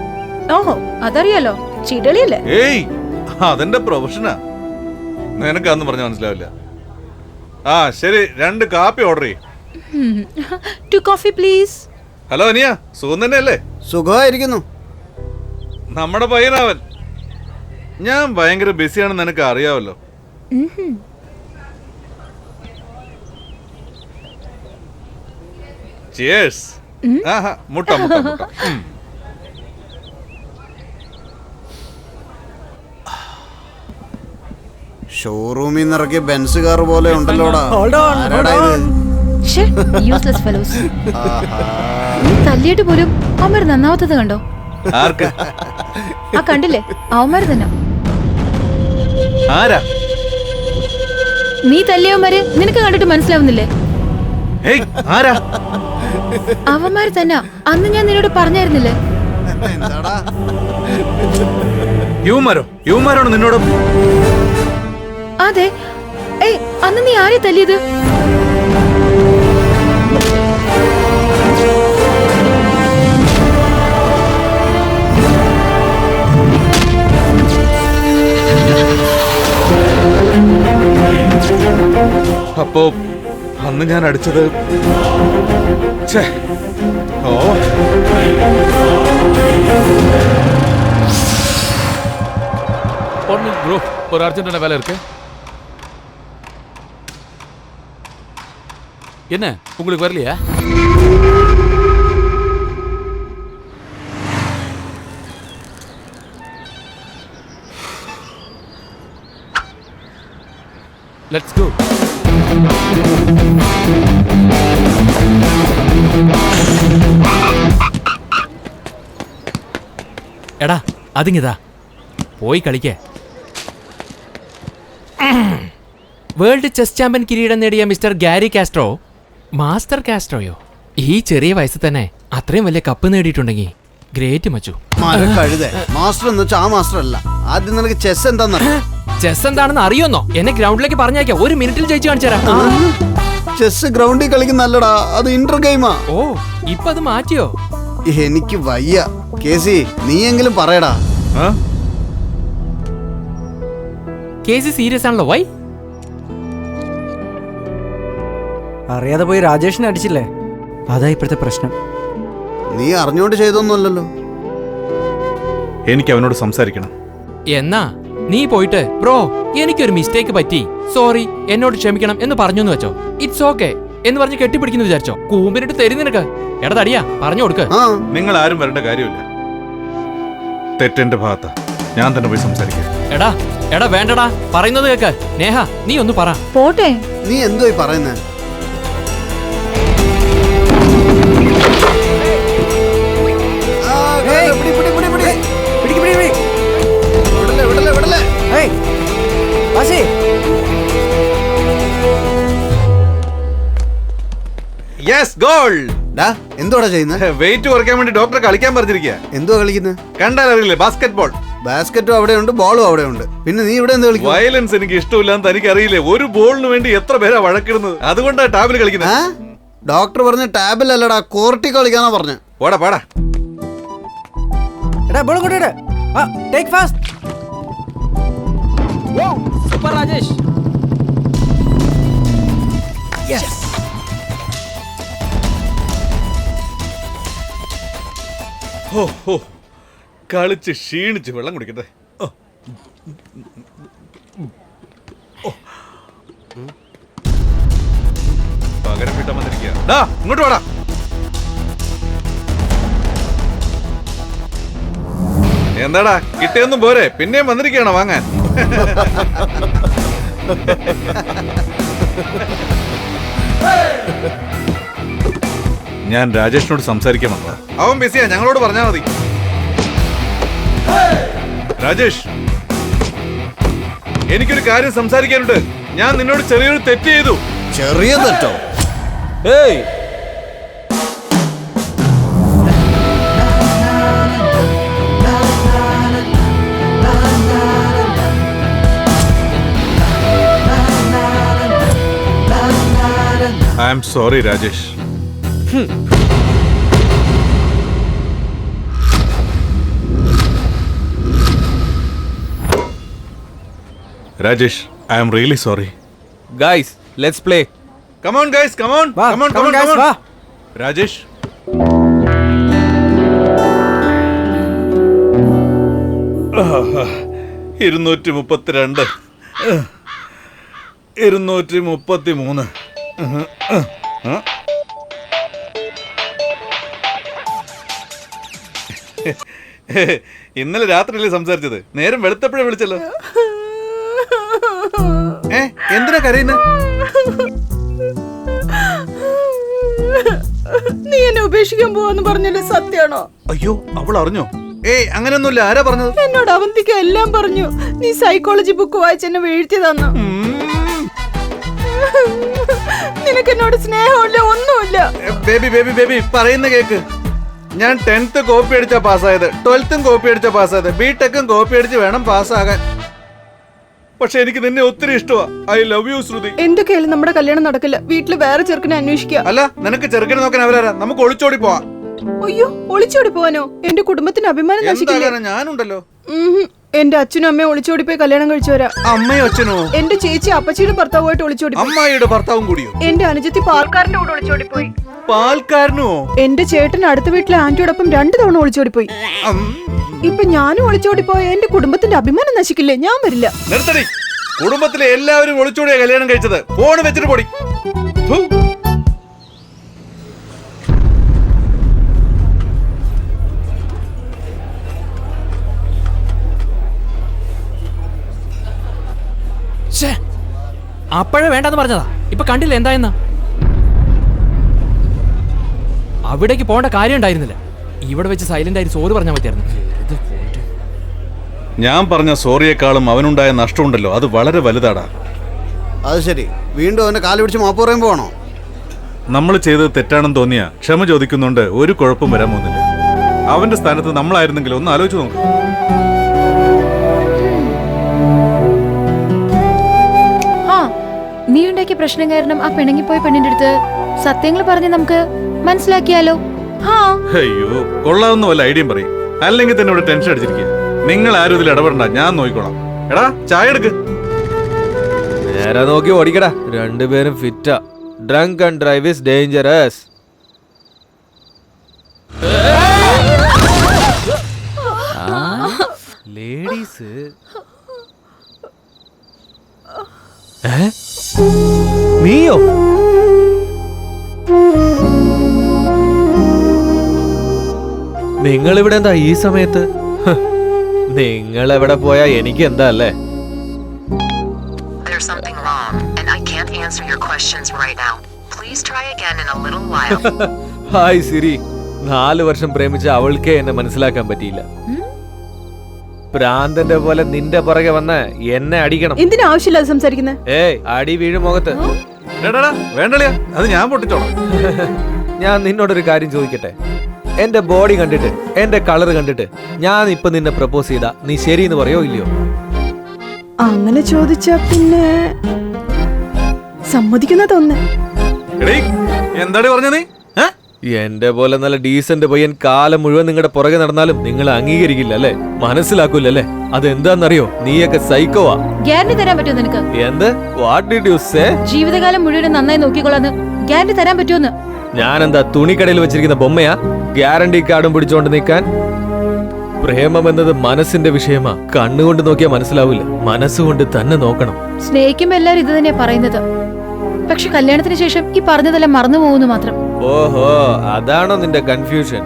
ഓഹോ, അതറിയാലോ, ചിടളിയല്ലേ? ഏയ്, അതെന്റെ പ്രൊഫഷനാ. നിനക്കാന്ന് പറഞ്ഞ മനസ്സിലാവില്ല. ആ ശരി, 2 കാപ്പി ഓർഡർ ചെയ്യ്. 2 കോഫി പ്ലീസ്. ഹലോ അനിയ, സുഖം തന്നെയല്ലേ? സുഖമായിരിക്കുന്നു. നമ്മുടെ പയ്യനാവൻ. ഞാൻ ഭയങ്കര ബിസിയാണെന്ന് നിനക്ക് അറിയാവല്ലോ. Cheers. മുട്ട മുട്ട മുട്ട. ഷോറൂമിൽ നിന്ന് ഇറക്കിയ ബെൻസ് കാർ പോലെ ഉണ്ടല്ലോടാ. തല്ലിയിട്ട് പോലും അവന്മാർ നന്നാവാത്തത് കണ്ടോ? ആർക്ക്? ആ കണ്ടില്ലേ, അവന്മാർ തന്നെ. ആരാ? നീ തല്ലിയവന്മാര് നിനക്ക് കണ്ടിട്ട് മനസ്സിലാവുന്നില്ലേ? ആരാ? അവന്മാര് തന്നെ. അന്ന് ഞാൻ നിന്നോട് പറഞ്ഞായിരുന്നില്ലേ? യുവമാരാണോ നിന്നോട്? അതെ. അന്ന് നീ ആരെ തല്ലിയത്? അപ്പോ അന്ന് ഞാൻ അടിച്ചത് ഛേ, ഓ ப்ரோ ஒரு அர்ஜென்டான வேலை இருக்கு. என்ன உங்களுக்கு வரலையா? Let's go. എടാ അതിങ്ങിതാ പോയി കളിക്കേ. വേൾഡ് ചെസ് ചാമ്പ്യൻ കിരീടം നേടിയ മിസ്റ്റർ ഗാരി കാസ്ട്രോ, മാസ്റ്റർ കാസ്ട്രോയോ, ഈ ചെറിയ വയസ്സിൽ തന്നെ അത്രയും വലിയ കപ്പ് നേടിയിട്ടുണ്ടെങ്കിൽ ഗ്രേറ്റ് മച്ചു. മാസ്റ്റർ എന്ന് വെച്ചാൽ ആ മാസ്റ്റർ അല്ല. ആദ്യം നിനക്ക് ചെസ് എന്താണെന്നറിയാം? ചെസ് എന്താണെന്ന് അറിയോന്നോ? എന്നെ ഗ്രൗണ്ടിലേക്ക് പറഞ്ഞേക്കാം, 1 മിനിറ്റിൽ ജയിച്ചു കാണിച്ചു തരാം. ചെസ് ഗ്രൗണ്ടിൽ കളിക്കുന്നല്ലടാ, അത് ഇന്റർ ഗെയിമാ. ഓ ഇപ്പൊ അത് മാറ്റിയോ? എനിക്ക് വയ്യ. കേസി നീയെങ്കിലും പറയടാ. കേസ് സീരിയസ് ആണല്ലോ. വൈ? അറിയാതെ പോയി രാജേഷിനെ അടിച്ചില്ലേ, അതാ ഇപ്പോഴത്തെ പ്രശ്നം. നീ അറിഞ്ഞോണ്ട് ചെയ്തൊന്നുമല്ലല്ലോ. എനിക്ക് അവനോട് സംസാരിക്കണം. എന്നാ നീ പോയിട്ട് ബ്രോ എനിക്കൊരു മിസ്റ്റേക്ക് പറ്റി, സോറി, എന്നോട് ക്ഷമിക്കണം എന്ന് പറഞ്ഞു എന്ന് വെച്ചോ. ഇറ്റ്സ് ഓക്കെ എന്ന് പറഞ്ഞ് കെട്ടിപ്പിടിക്കുന്നു വിചാരിച്ചോ, കൂമ്പിനിട്ട് തരും നിനക്ക്. എടാ തടിയാ പറഞ്ഞു കൊടുക്ക്. നിങ്ങൾ ആരും വരേണ്ട കാര്യമില്ല. തെറ്റെന്റെ ഭാഗത്താ, ഞാൻ തന്നെ പോയി സംസാരിക്കാം. എടാ എടാ വേണ്ടടാ, പറയുന്നത് കേക്ക്. നേഹ നീ ഒന്ന് പറ. പോട്ടെ. നീ എന്തോ പറയുന്നേ? Yes, goal. എന്തോടാ ചെയ്യുന്നത്? വെയിറ്റ് കുറയ്ക്കാൻ വേണ്ടി ഡോക്ടർ കളിക്കാൻ പറഞ്ഞിരിക്കുക. എന്തോ കളിക്കുന്നത്? കണ്ടാൽ അറിയില്ലേ? Basket ball. ബാസ്കറ്റും അവിടെയുണ്ട്, ബോളും അവിടെയുണ്ട്. പിന്നെ നീ ഇവിടെ എന്ത് കളിക്കും? വയലൻസ് എനിക്ക് ഇഷ്ടമില്ലാന്ന് തനിക്ക് അറിയില്ലേ? ഒരു ബോളിന് വേണ്ടി എത്ര പേരാ വഴക്കിടുന്നത്. അതുകൊണ്ടാണ് ടാബിൽ കളിക്കുന്നത്. ഡോക്ടർ പറഞ്ഞ ടാബിലല്ലടാ, കോർട്ടി കളിക്കാനാ പറഞ്ഞ. പോടാ പാടാ. എടാ ബോൾ കൊണ്ടിട്ട് take fast. Super Rajesh. Yes. കളിച്ച് ക്ഷീണിച്ച് വെള്ളം കുടിക്കട്ടെ. പകരം കിട്ടാൻ വന്നിരിക്കുക. ഇങ്ങോട്ട് വാടാ. എന്താടാ കിട്ടിയൊന്നും പോരെ, പിന്നെയും വന്നിരിക്കുകയാണോ വാങ്ങാൻ? ഞാൻ രാജേഷിനോട് സംസാരിക്കാൻ വന്നതാ. അവൻ ബിസിയാ, ഞങ്ങളോട് പറഞ്ഞാ മതി. രാജേഷ്, എനിക്കൊരു കാര്യം സംസാരിക്കാനുണ്ട്. ഞാൻ നിന്നോട് ചെറിയൊരു തെറ്റ് ചെയ്തു. ചെറിയ തെറ്റോ? Hey I am sorry Rajesh. Rajesh, I am really sorry. Guys let's play. Come on guys, come on. Va, Come on, come come on, on, guys, come on. va. Rajesh, ഇരുന്നൂറ്റി 232, 233. ഇന്നലെ രാത്രിയല്ലേ സംസാരിച്ചത്? നേരം വെളുത്തപ്പോഴേ വിളിച്ചല്ലോ. എന്തിനാ കരയുന്നത്? നീ എന്നെ ഉപേക്ഷിക്കാൻ പോവാന്ന് പറഞ്ഞല്ലേ, സത്യാണോ? അയ്യോ, അവൾ അറിഞ്ഞോ? ഏയ് അങ്ങനെയൊന്നുമില്ല. ആരാ പറഞ്ഞത്? എന്നോട് അവന്തിക്ക് എല്ലാം പറഞ്ഞു. നീ സൈക്കോളജി ബുക്ക് വായിച്ച് എന്നെ വീഴ്ത്തി തന്നു. നിനക്ക് എന്നോട് സ്നേഹമില്ല, ഒന്നുമില്ല. ബേബി ബേബി ബേബി പറയുന്ന കേക്ക്. ഞാൻ 10th കോപ്പി അടിച്ചാ പാസ്സായത്, 12th കോപ്പി അടിച്ചാ പാസ്സായത്, ബിടെക്കും കോപ്പി അടിച്ച് വേണം പാസ്സാകാൻ. പക്ഷെ എനിക്ക് നിന്നെ ഒത്തിരി ഇഷ്ടമാ. ഐ ലവ് യു ശ്രുതി. എന്തൊക്കെയായാലും നമ്മുടെ കല്യാണം നടക്കില്ല. വീട്ടില് വേറെ ചെറുക്കനെ അന്വേഷിക്കുക. അല്ല, നിനക്ക് ചെറുക്കനെ നോക്കാൻ അവരാരാ? നമുക്ക് ഒളിച്ചോടി പോവാ. അയ്യോ, ഒളിച്ചോടി പോവാനോ? എന്റെ കുടുംബത്തിന് അഭിമാനം നശിക്കില്ലേ? ഞാനുണ്ടല്ലോ. എന്റെ അച്ഛനും അമ്മയും ഒളിച്ചോടിപ്പോയി കല്യാണം കഴിച്ചവരാ. അമ്മയോ അച്ഛനോ? എന്റെ ചേച്ചി അപ്പച്ചിയുടെ ഭർത്താവുമായിട്ട് ഒളിച്ചോടിപ്പോയി. അമ്മായിയുടെ ഭർത്താവും കൂടിയോ? എന്റെ അനുജത്തി പാൽക്കാരന്റെ കൂടെ ഒളിച്ചോടിപ്പോയി. പാൽക്കാരനോ? എന്റെ ചേട്ടൻ അടുത്ത വീട്ടിലെ ആന്റിയോടൊപ്പം 2 തവണ ഒളിച്ചോടിപ്പോയി. ഇപ്പൊ ഞാനും ഒളിച്ചോടിപ്പോയ എന്റെ കുടുംബത്തിന്റെ അഭിമാനം നശിക്കില്ലേ? ഞാൻ വരില്ല. നിർത്തടി. കുടുംബത്തിലെ എല്ലാവരും ഒളിച്ചോടിയാ കല്യാണം കഴിച്ചത്. ഫോൺ വെച്ചിട്ട് പൊടി. അപ്പോഴേ വേണ്ടെന്ന് പറഞ്ഞതാ. ഇപ്പൊ കണ്ടില്ല എന്തായെന്നാ. അവിടേക്ക് പോകേണ്ട കാര്യം ഉണ്ടായിരുന്നില്ല. ഇവിടെ വെച്ച് സൈലന്റ് ആയി സോറി പറഞ്ഞാൽ മതിയായിരുന്നു. ഞാൻ പറഞ്ഞ സോറിയേക്കാളും അവനുണ്ടായ നഷ്ടമുണ്ടല്ലോ, അത് വളരെ വലുതാടാ. അത് ശരി, വീണ്ടും അവന്റെ കാല് പിടിച്ച് മാപ്പ് പറയാൻ പോകണോ? നമ്മൾ ചെയ്തത് തെറ്റാണെന്ന് തോന്നിയാ ക്ഷമ ചോദിക്കുന്നുണ്ട്, ഒരു കുഴപ്പം വരാൻ പോകുന്നില്ല. അവന്റെ സ്ഥാനത്ത് നമ്മളായിരുന്നെങ്കിൽ ഒന്ന് ആലോചിച്ച് നോക്ക്. നീ ഉണ്ടാക്കിയ പ്രശ്നം കാരണം ആ പിണങ്ങിപ്പോയ പെണ്ണിന്റെ അടുത്ത് സത്യങ്ങൾ പറഞ്ഞ് നമുക്ക് മനസ്സിലാക്കിയാലോ? അയ്യോ, കൊള്ളാവുന്ന വല്ല ഐഡിയയും പറയും. അല്ലെങ്കിൽ തന്നെ ഇവിടെ ടെൻഷൻ അടിച്ചിരിക്കുക. നിങ്ങൾ ആരും ഇതിൽ ഇടപെടണ്ട, ഞാൻ നോക്കിക്കോളാം. എടാ ചായ എടുക്ക്. നേരെ നോക്കി ഓടിക്കടാ. രണ്ടുപേരും ഫിറ്റാ. Drunk and drive is dangerous. Ladies നീയോ? നിങ്ങളിവിടെ എന്താ ഈ സമയത്ത്? നിങ്ങൾ എവിടെ പോയാ എനിക്ക് എന്താ അല്ലേ? There's something wrong and I can't answer your questions right now. Please try again in a little while. Hi Siri. 4 വർഷം പ്രേമിച്ച അവൾക്കേ എന്നെ മനസ്സിലാക്കാൻ പറ്റിയില്ല. പ്രാന്തന്റെ പോലെ നിന്റെ പുറകെ വന്ന് എന്നെ അടിക്കണം. എന്തിനാ ആവശ്യമില്ലാതെ സംസാരിക്കുന്നത്? ഏയ്, അടി വീഴും മുഖത്ത്. വേണ്ടല്ലേ, അത് ഞാൻ പൊട്ടിച്ചോളാം. ഞാൻ നിന്നോടൊരു കാര്യം ചോദിക്കട്ടെ? എന്റെ ബോഡി കണ്ടിട്ട്, എന്റെ കളർ കണ്ടിട്ട് ഞാൻ ഇപ്പൊ നിന്നെ പ്രപ്പോസ് ചെയ്താ നീ ശരിയെന്ന് പറയോ ഇല്ലയോ? അങ്ങനെ ചോദിച്ചാ പിന്നെ സമ്മതിക്കുന്ന തോന്നേ. എന്താടി പറഞ്ഞ നീ? എന്റെ പോലെ നല്ല ഡീസന്റ് പയ്യൻ കാലം മുഴുവൻ നിങ്ങളുടെ പുറകെ നടന്നാലും നിങ്ങൾ അംഗീകരിക്കില്ല അല്ലേ? മനസ്സിലാക്കൂലല്ലേ? അതെന്താന്നറിയോ? നീയൊക്കെ സൈക്കോവാ. ഗ്യാരണ്ടി തരാൻ പറ്റുമോ നിനക്ക്? എന്ത്? What did you say? ജീവിതകാലം മുഴുവൻ നന്നായി നോക്കിക്കൊള്ളാന്ന് ഗ്യാരണ്ടി തരാൻ പറ്റുമെന്ന്. ഞാനെന്താ തുണിക്കടയിൽ വെച്ചിരിക്കുന്ന ബൊമ്മയാ ഗ്യാരണ്ടി കാർഡും പിടിച്ചോണ്ട് നിൽക്കാൻ? പ്രേമം എന്നത് മനസ്സിന്റെ വിഷയമാ. കണ്ണുകൊണ്ട് നോക്കിയാൽ മനസ്സിലാവില്ല, മനസ്സുകൊണ്ട് തന്നെ നോക്കണം. സ്നേഹിക്കുമ്പോ എല്ലാരും ഇത് തന്നെയാ പറയുന്നത്. പക്ഷെ കല്യാണത്തിന് ശേഷം ഈ പറഞ്ഞതെല്ലാം മറന്നു പോകുന്നു മാത്രം. ഓഹോ, അതാണോ നിന്റെ കൺഫ്യൂഷൻ?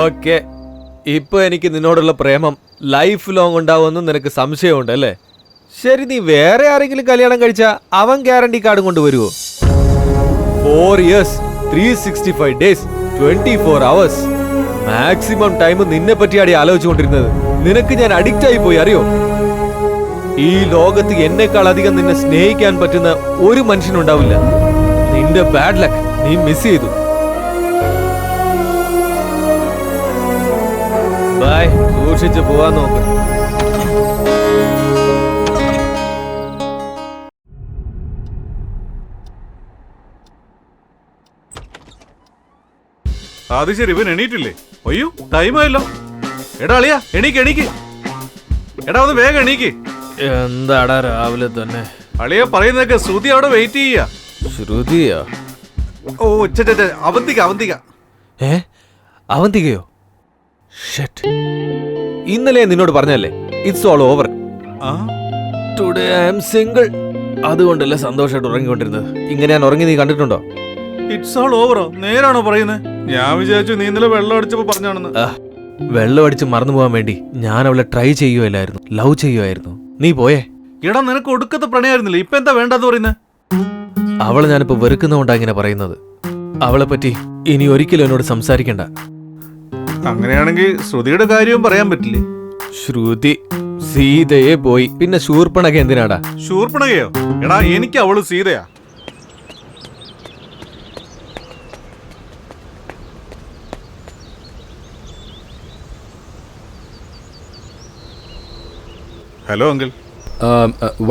ഓക്കെ, ഇപ്പൊ എനിക്ക് നിന്നോടുള്ള പ്രേമം ലൈഫ് ലോങ് ഉണ്ടാവുമെന്ന് നിനക്ക് സംശയമുണ്ട് അല്ലേ? ശരി, നീ വേറെ ആരെങ്കിലും കല്യാണം കഴിച്ചാ അവൻ ഗ്യാരണ്ടി കാർഡും കൊണ്ടുവരുവോ? 4 years, 365 days, 24 hours maximum time നിന്നെ പറ്റിയാടി ആലോചിച്ചുകൊണ്ടിരുന്നത്. നിനക്ക് ഞാൻ അഡിക്റ്റ് ആയി പോയി, അറിയോ? ഈ ലോകത്ത് എന്നെക്കാൾ അധികം നിന്നെ സ്നേഹിക്കാൻ പറ്റുന്ന ഒരു മനുഷ്യനുണ്ടാവില്ല. നിന്റെ ബാഡ് ലക്ക് നീ മിസ് ചെയ്തു. ബൈ, സൂക്ഷിച്ചു പോവാൻ നോക്ക്. അത് ശരി, ഇവൻ എണീറ്റില്ലേ? അയ്യോ, ടൈമായല്ലോ. എടാ അളിയാ, എണീക്ക്. എടാ ഒന്ന് വേഗം എണീക്ക്. എന്താടാ രാവിലെ തന്നെ? അളിയ പറയുന്നതൊക്കെ ശ്രുതി അവിടെ വെയിറ്റ് ചെയ്യാ. ശ്രുതിയാ? ഓ, അവന്തിക. അവന്തികയോ? ഇന്നലെ നിന്നോട് പറഞ്ഞല്ലേ it's all over. Today I am single. അതുകൊണ്ടല്ലേ സന്തോഷമായിട്ട് ഉറങ്ങിക്കൊണ്ടിരുന്നത്. ഇങ്ങനെ ഞാൻ ഉറങ്ങി നീ കണ്ടിട്ടുണ്ടോ? ഇറ്റ്സ് ഓൾ ഓവറോ? നേരാണോ പറയുന്നത്? ഞാൻ വിചാരിച്ചു നീ ഇന്നലെ വെള്ളം അടിച്ചപ്പോ പറഞ്ഞാണെന്ന്. വെള്ളം അടിച്ച് മറന്നു പോകാൻ വേണ്ടി ഞാൻ അവളെ ട്രൈ ചെയ്യുമായിരുന്നു, ലവ് ചെയ്യുമായിരുന്നു. നീ പോയേ. എടാ, നിനക്ക് ഒടുക്കത്തെ പ്രണയായിരുന്നില്ല, ഇപ്പൊ എന്താ വേണ്ടെന്ന് പറയുന്നത്? അവളെ ഞാനിപ്പോ വെറുക്കുന്നതുകൊണ്ടാ ഇങ്ങനെ പറയുന്നത്. അവളെ പറ്റി ഇനി ഒരിക്കലും എന്നോട് സംസാരിക്കണ്ട. അങ്ങനെയാണെങ്കിൽ ശ്രുതിയുടെ കാര്യവും പറയാൻ പറ്റില്ലേ? ശ്രുതി സീതയെ പോയി, പിന്നെ ശൂർപ്പണക എന്തിനാടാ? ശൂർപ്പണകയോ? എടാ, എനിക്ക് അവള് സീതയാ. Hello uncle.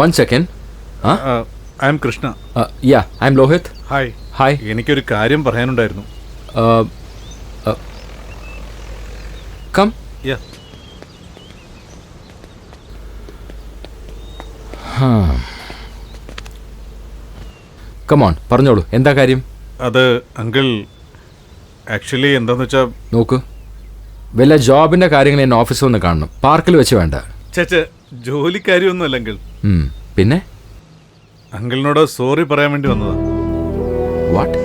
1 second. I am Krishna. Yeah, I'm Lohit. Hi. Hi. എനിക്കൊരു കാര്യം പറയാനുണ്ടായിരുന്നു. Come. Yeah. കമോൺ പറഞ്ഞോളൂ, എന്താ കാര്യം? അത് അങ്കിൾ ആക്ച്വലി എന്താന്ന് വെച്ചാ നോക്കൂ, വല്ല ജോബിന്റെ കാര്യങ്ങൾ എന്നെ ഓഫീസിൽ ഒന്ന് കാണണം, പാർക്കിൽ വെച്ച് വേണ്ട. ചേച്ചേ ജോലിക്കാരിയൊന്നുമല്ല അങ്കിൾ. പിന്നെ അങ്കിളിനോട് സോറി പറയാൻ വേണ്ടി വന്നതാ. വാട്ട്?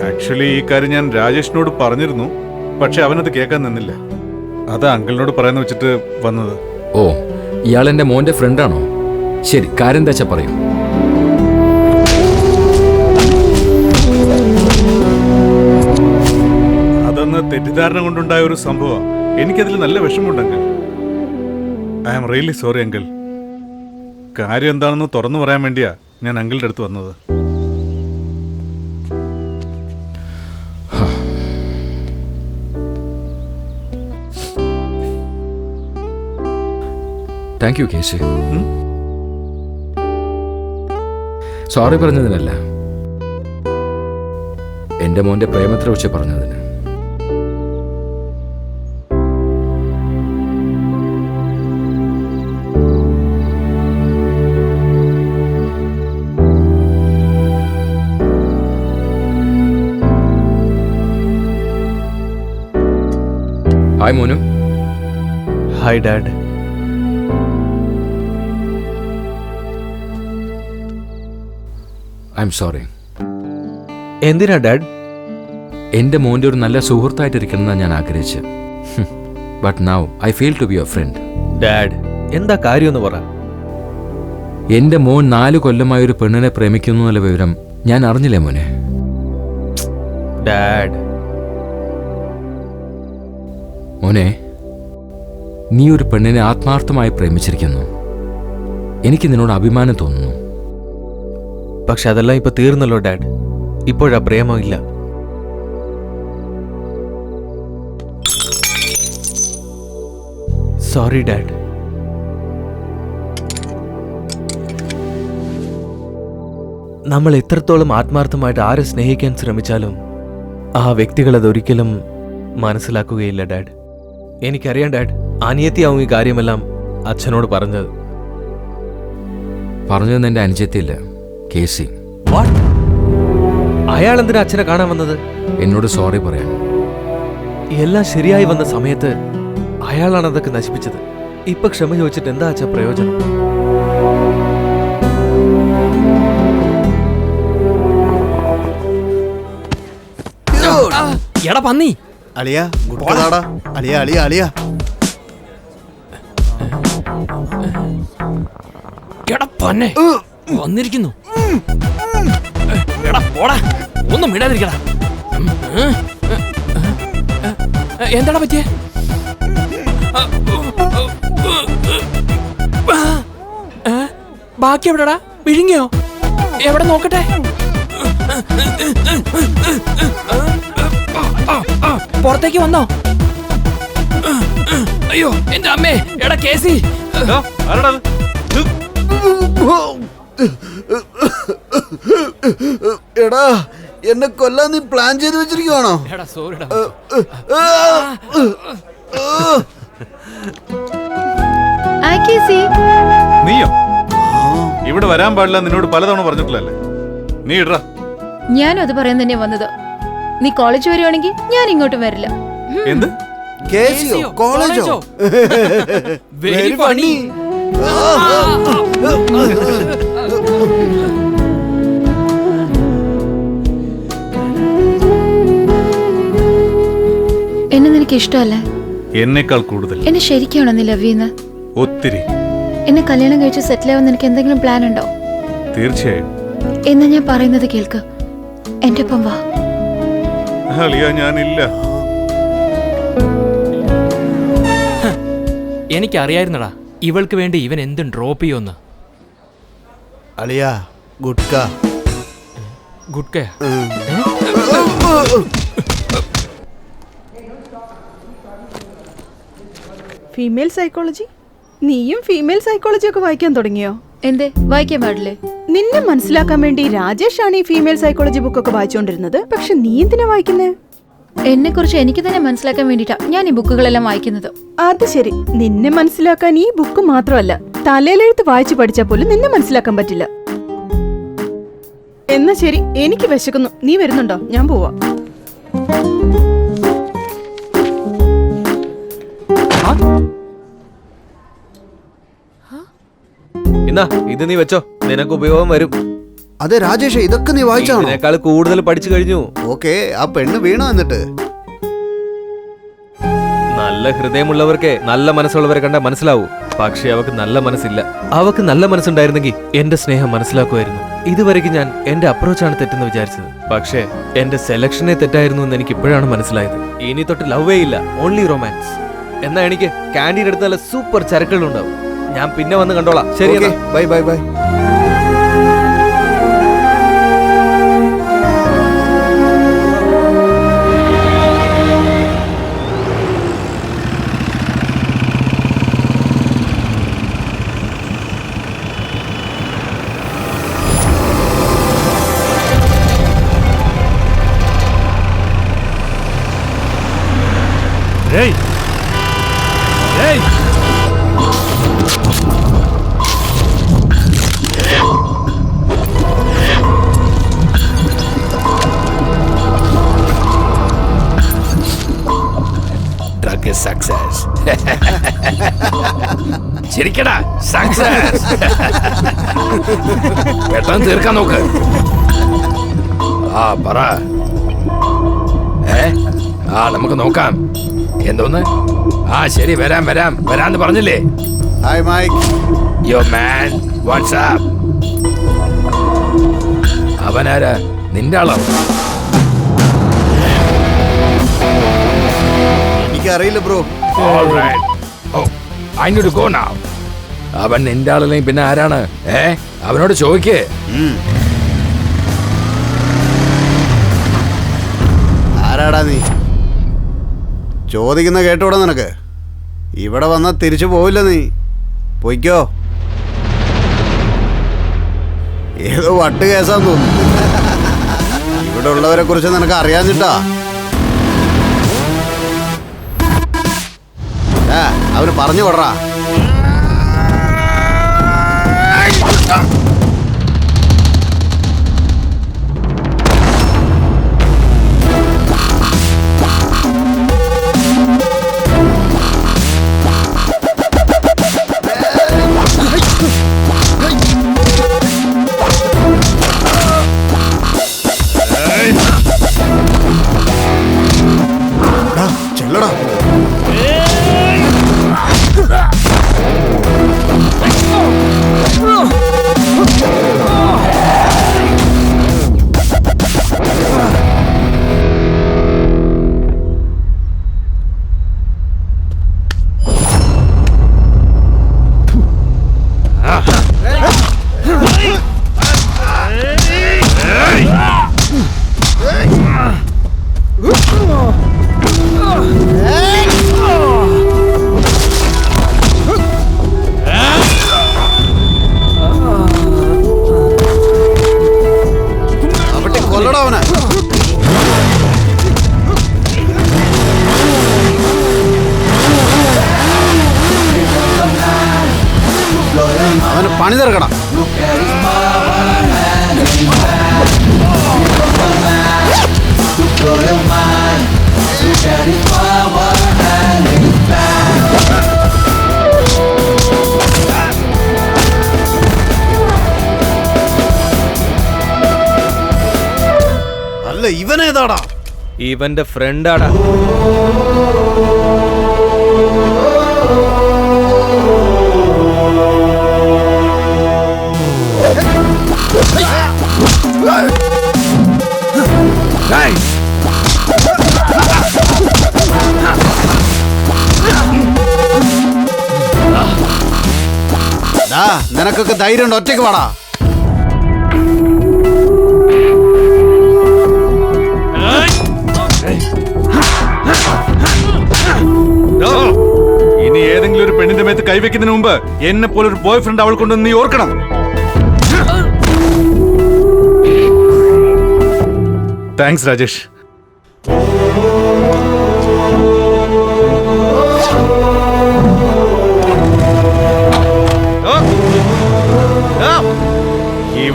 ആക്ച്വലി ഈ കാര്യം ഞാൻ രാജേഷിനോട് പറഞ്ഞിരുന്നു, പക്ഷെ അവനത് കേൾക്കാൻ നിന്നില്ല. അതാ അങ്കിളിനോട് പറയാന്ന് വെച്ചിട്ട് വന്നത്. ഓ, ഇയാൾ എൻ്റെ മോൻ്റെ ഫ്രണ്ടാണോ? ശരി, കാര്യം എന്താ വെച്ചാൽ പറയൂ. അതൊന്ന് തെറ്റിദ്ധാരണ കൊണ്ടുണ്ടായ ഒരു സംഭവം. എനിക്കതിൽ നല്ല വിഷമമുണ്ട് uncle. I am really sorry uncle. കാര്യം എന്താണെന്ന് തുറന്നു പറയാൻ വേണ്ടിയാ ഞാൻ അങ്കിളുടെ അടുത്ത് വന്നത്. Thank you KC. സോറി പറഞ്ഞതിനല്ല, എൻ്റെ മോൻ്റെ പ്രേമത്തെ കുറിച്ച് പറഞ്ഞതിന്. Hi Monu. Hi dad. I am sorry. എന്തിനാ ഡാഡ്? എൻ്റെ മോൻ്റെ ഒരു നല്ല സുഹൃത്തായിട്ടിരിക്കണമെന്നാണ് ഞാൻ ആഗ്രഹിച്ചത്. But now I feel to be your friend. Dad, എന്താ കാര്യമെന്ന് പറ. എൻ്റെ മോൻ 4 കൊല്ലമായി ഒരു പെണ്ണിനെ പ്രേമിക്കുന്നു എന്നുള്ള വിവരം ഞാൻ അറിഞ്ഞില്ലേ മോനെ? ഡാഡ്. മോനെ, നീ ഒരു പെണ്ണിനെ ആത്മാർത്ഥമായി പ്രേമിച്ചിരിക്കുന്നു. എനിക്ക് നിന്നോട് അഭിമാനം തോന്നുന്നു. പക്ഷെ അതെല്ലാം ഇപ്പൊ തീർന്നല്ലോ ഡാഡ്. ഇപ്പോഴാ പ്രേമമില്ല. Sorry dad. നമ്മൾ എത്രത്തോളം ആത്മാർത്ഥമായിട്ട് ആരെ സ്നേഹിക്കാൻ ശ്രമിച്ചാലും ആ വ്യക്തികൾ അതൊരിക്കലും മനസ്സിലാക്കുകയില്ല ഡാഡ്. എനിക്കറിയാം ഡാഡ്, അനിയത്തിയാവും ഈ കാര്യമെല്ലാം അച്ഛനോട് പറഞ്ഞത്. പറഞ്ഞതെന്ന് എൻ്റെ അനുജത്തിയില്ല, കേസി. അയാൾ എന്തിനാ അച്ഛനെ കാണാൻ വന്നത്? എന്നോട് സോറി പറയാൻ. എല്ലാം ശരിയായി വന്ന സമയത്ത് അയാളാണ് അതൊക്കെ നശിപ്പിച്ചത്. ഇപ്പൊ ക്ഷമ ചോദിച്ചിട്ട് എന്താ അച്ഛാ പ്രയോജനം? എടാ പന്നി. അളിയ ഗുഡ്കടാടാ. അളിയ അളിയ അളിയ. എടാ പന്നെ വന്നിരിക്കുന്നു. എടാ പോടാ, ഒന്നും മിണ്ടാതിരിക്കടാ. എന്താടാ പറ്റിയേ? ബാക്കി എവിടെടാ? വിഴുങ്ങിയോ? എവിടെ നോക്കട്ടെ. പുറത്തേക്ക് വന്നോ? അയ്യോ എന്റെ അമ്മേ. എടാ കേസി. എടാ, എന്നെ കൊല്ലാൻ നീ പ്ലാൻ ചെയ്ത് വെച്ചിരിക്കുവാണോ? എടാ സോറിടാ. നീയോ? ഇവിടെ വരാൻ പാടില്ല നിന്നോട് പലതവണ പറഞ്ഞിട്ടില്ലല്ലേ? നീ ഇടറാ. ഞാനും അത് പറയാൻ തന്നെ വന്നത്. നീ കോളേജ് വരുവാണെങ്കിൽ ഞാൻ ഇങ്ങോട്ടും വരില്ല. എന്ത്? കേസിയോ? കോളേജോ? Very funny. എന്നെ നിനക്ക് ഇഷ്ടമല്ലേ? എന്നേക്കാൾ കൂടുതൽ. എന്നെ ശരിക്കാണോ നീ ലവ് ചെയ്യുന്നത്? ഒത്തിരി. എന്നെ കല്യാണം കഴിച്ച് സെറ്റിൽ ആവാൻ നിനക്ക് എന്തെങ്കിലും പ്ലാൻ ഉണ്ടോ? തീർച്ചയായും. എന്നാ ഞാൻ പറയുന്നത് കേൾക്ക്, എന്റെ ഒപ്പം വാ. അളിയ ഞാനില്ല. എനിക്കറിയായിരുന്നടാ ഇവൾക്ക് വേണ്ടി ഇവൻ എന്തും ഡ്രോപ്പ് ചെയ്യുമെന്ന്. അളിയ ഗുഡ്ക. ഗുഡ്കയാ? Female psychology? നീയും ഫീമെയിൽ സൈക്കോളജി ഒക്കെ വായിക്കാൻ തുടങ്ങിയോ? എന്തേ വായിക്കാൻ പാടില്ലേ? നിന്നെ മനസ്സിലാക്കാൻ വേണ്ടി രാജേഷ് ആണ് ഈ ഫീമെയിൽ സൈക്കോളജി ബുക്കൊക്കെ വായിച്ചുകൊണ്ടിരുന്നത്. പക്ഷെ നീ എന്തിനാ വായിക്കുന്നേ? എന്നെ കുറിച്ച് എനിക്ക് തന്നെ മനസ്സിലാക്കാൻ വേണ്ടിട്ടാ ഞാൻ ഈ ബുക്കുകളെല്ലാം വായിക്കുന്നത്. അത് ശരി, നിന്നെ മനസ്സിലാക്കാൻ ഈ ബുക്ക് മാത്രമല്ല തലയിലെഴുത്ത് വായിച്ചു പഠിച്ചാൽ പോലും നിന്നെ മനസ്സിലാക്കാൻ പറ്റില്ല. എന്നാ ശരി, എനിക്ക് വിശക്കുന്നു. നീ വരുന്നുണ്ടോ? ഞാൻ പോവാ. എന്നാ ഇത് നീ വെച്ചോ, നിനക്ക് ഉപയോഗം വരും. അതെ രാജേഷ്, ഇതൊക്കെ നീ വായിച്ചാണോ? ഇതിനേക്കാൾ കൂടുതൽ പഠിച്ചു കഴിഞ്ഞു. ഓക്കെ, ആ പെണ്ണ് വീണോ എന്നിട്ട്? നല്ല ഹൃദയമുള്ളവർക്ക് നല്ല മനസ്സുള്ളവരെ കണ്ടാൽ മനസ്സിലാവൂ. പക്ഷെ അവക്ക് നല്ല മനസ്സില്ല. അവക്ക് നല്ല മനസ്സുണ്ടായിരുന്നെങ്കിൽ എന്റെ സ്നേഹം മനസ്സിലാക്കുമായിരുന്നു. ഇതുവരെയ്ക്ക് ഞാൻ എന്റെ അപ്രോച്ചാണ് തെറ്റെന്ന് വിചാരിച്ചത്. പക്ഷേ എന്റെ സെലക്ഷനെ തെറ്റായിരുന്നു എന്ന് എനിക്ക് ഇപ്പോഴാണ് മനസ്സിലായത്. ഇനി തൊട്ട് ലവ്വേ ഇല്ല, ഓൺലി റൊമാൻസ്. എന്നാ എനിക്ക് ക്യാൻറ്റീൻ എടുത്ത് നല്ല സൂപ്പർ ചരക്കുകളുണ്ടാവും. ഞാൻ പിന്നെ വന്ന് കണ്ടോളാം. ശരി, bye bye bye. Hey! Hey! Drug is success. ശരിക്കടാ, സക്സസ്. പെട്ടെന്ന് തീർക്കാൻ നോക്ക്. ആ പറ. നമുക്ക് നോക്കാം. എന്തോന്ന്? ആ ശരി, വരാന്ന് പറഞ്ഞില്ലേ? Hi Mike. Yo man, what's up? അവനാരാ? നിന്റെ ആളോ? എനിക്കറിയില്ല bro. I need to go now. അവൻ നിന്റെ ആളല്ലെങ്കിൽ പിന്നെ ആരാണ്? അവനോട് ചോദിക്കേ. ആരാടാ നീ? ചോദിക്കുന്ന കേട്ടോടാ നിനക്ക്? ഇവിടെ വന്നാൽ തിരിച്ചു പോവില്ല നീ. പൊയ്ക്കോ. ഏതോ വട്ട് കേസാന്ന് തോന്നുന്നു. ഇവിടെ ഉള്ളവരെ കുറിച്ച് നിനക്ക് അറിയാഞ്ഞിട്ടാ. അവന് പറഞ്ഞു വിടറാ. ചെല്ലടാ. അവന് പണി തീർക്കണം. അല്ല, ഇവനേതാടാ? ഇവന്റെ ഫ്രണ്ടാടാ. നിനക്കൊക്കെ ധൈര്യം ഉണ്ട്, ഒറ്റയ്ക്ക് വാടാ. ഇനി ഏതെങ്കിലും ഒരു പെണ്ണിന്റെ മേത്ത് കൈവെക്കുന്നതിന് മുമ്പ് എന്നെ പോലെ ഒരു ബോയ് ഫ്രണ്ട് അവൾ കൊണ്ടുവന്ന് നീ ഓർക്കണം. താങ്ക്സ് രാജേഷ്.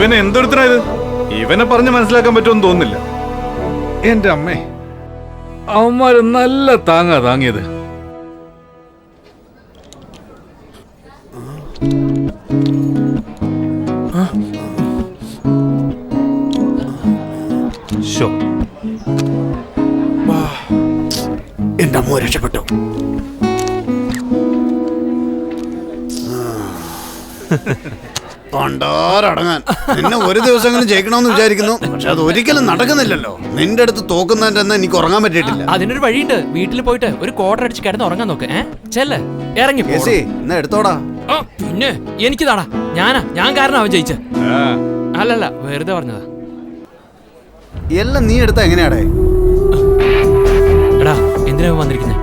ഇവനെ എന്തൊരുത്തനാ ഇത്? ഇവനെ പറഞ്ഞ് മനസ്സിലാക്കാൻ പറ്റുമെന്ന് തോന്നുന്നില്ല. എന്റെ അമ്മേ, അവന്മാര് നല്ല താങ്ങിയത്. എന്റെ അമ്മ രക്ഷപ്പെട്ടു. പണ്ടാരടങ്ങാൻ നിന്നെ ഒരു ദിവസമെങ്കിലും ജയിക്കണമെന്ന് വിചാരിക്കുന്നു. പക്ഷെ അത് ഒരിക്കലും നടക്കുന്നില്ലല്ലോ. നിന്റെ അടുത്ത് തോക്കുന്നതിന്റെ എനിക്ക് ഉറങ്ങാൻ പറ്റിയിട്ടില്ല. അതിനൊരു വഴിയുണ്ട്. വീട്ടിൽ പോയിട്ട് ഒരു ക്വാർട്ടർ അടിച്ച് കിടന്ന് ഉറങ്ങാൻ നോക്ക്. ചെല്ല്, ഇറങ്ങി എന്നാ എടുത്തോടാ. പിന്നെ എനിക്ക് താടാ. ഞാൻ കാരണം അവൻ ജയിച്ച. അല്ലല്ല, വെറുതെ പറഞ്ഞതാ. എല്ലാം നീ എടുത്താ എങ്ങനെയാടേ? എടാ, എന്തിനാ വന്നിരിക്കുന്നേ?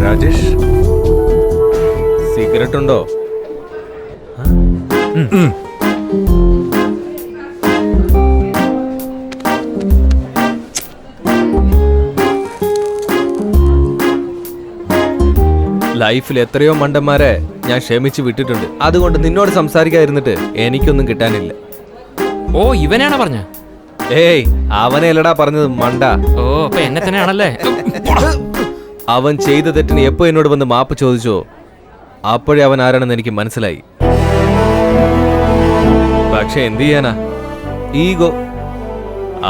രാജേഷ്, സിഗരറ്റ് ഉണ്ടോ? ലൈഫിൽ എത്രയോ മണ്ടന്മാരെ ഞാൻ ക്ഷമിച്ച് വിട്ടിട്ടുണ്ട്. അതുകൊണ്ട് നിന്നോട് സംസാരിക്കാതിരുന്നിട്ട് എനിക്കൊന്നും കിട്ടാനില്ല. ഓ, ഇവനാണോ പറഞ്ഞ? ഏയ്, അവനെല്ലടാ പറഞ്ഞത്, മണ്ട. ഓ, അപ്പൊ എന്നെ തന്നെയാണല്ലേ? അവൻ ചെയ്ത തെറ്റിന് എപ്പോ എന്നോട് വന്ന് മാപ്പ് ചോദിച്ചോ അപ്പോഴേ അവൻ ആരാണെന്ന് എനിക്ക് മനസ്സിലായി. പക്ഷെ എന്ത് ചെയ്യാനാ, ഈഗോ.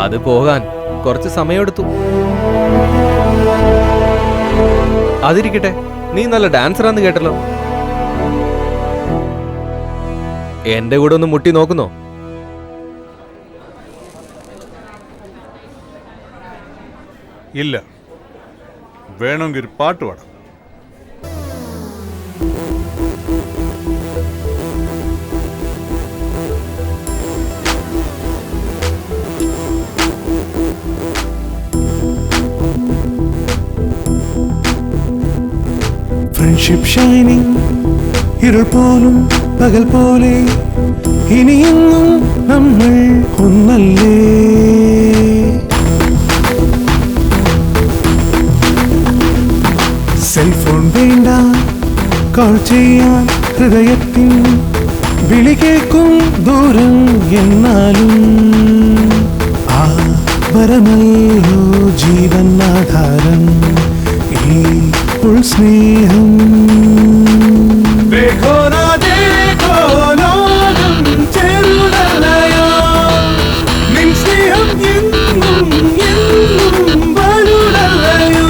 അത് പോകാൻ കുറച്ച് സമയമെടുത്തു. അതിരിക്കട്ടെ, നീ നല്ല ഡാൻസറാന്ന് കേട്ടല്ലോ. എന്റെ കൂടെ ഒന്ന് മുട്ടി നോക്കുന്നോ? ഇല്ല, വേണമെങ്കിൽ ഒരു പാട്ട് പാടാം. ഫ്രണ്ട്ഷിപ്പ് ഷൈനിങ്, ഇരുൾ പോലും പകൽ പോലെ, ഇനിയെന്നും നമ്മൾ ഒന്നല്ലേ. സെൽഫോൺ വേണ്ട, കോൾ ചെയ്യാൻ ഹൃദയത്തിൻ വിളി കേൾക്കും ദൂരം. എന്നാലും ആ വരമല്ലോ ജീവൻ ആധാരം, ഈ സ്നേഹം. ചെറുതല്ലയോ നിൻ സ്നേഹം, എന്നും എന്നും വലുതല്ലയോ.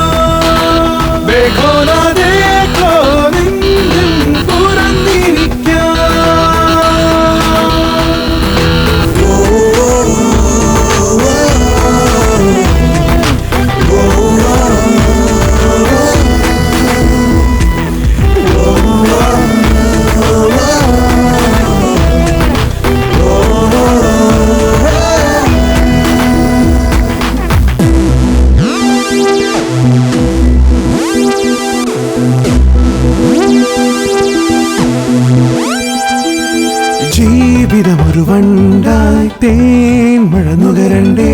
ജീവിതമൊരു വണ്ടായി തേൻ മഴ നുകരണ്ടേ.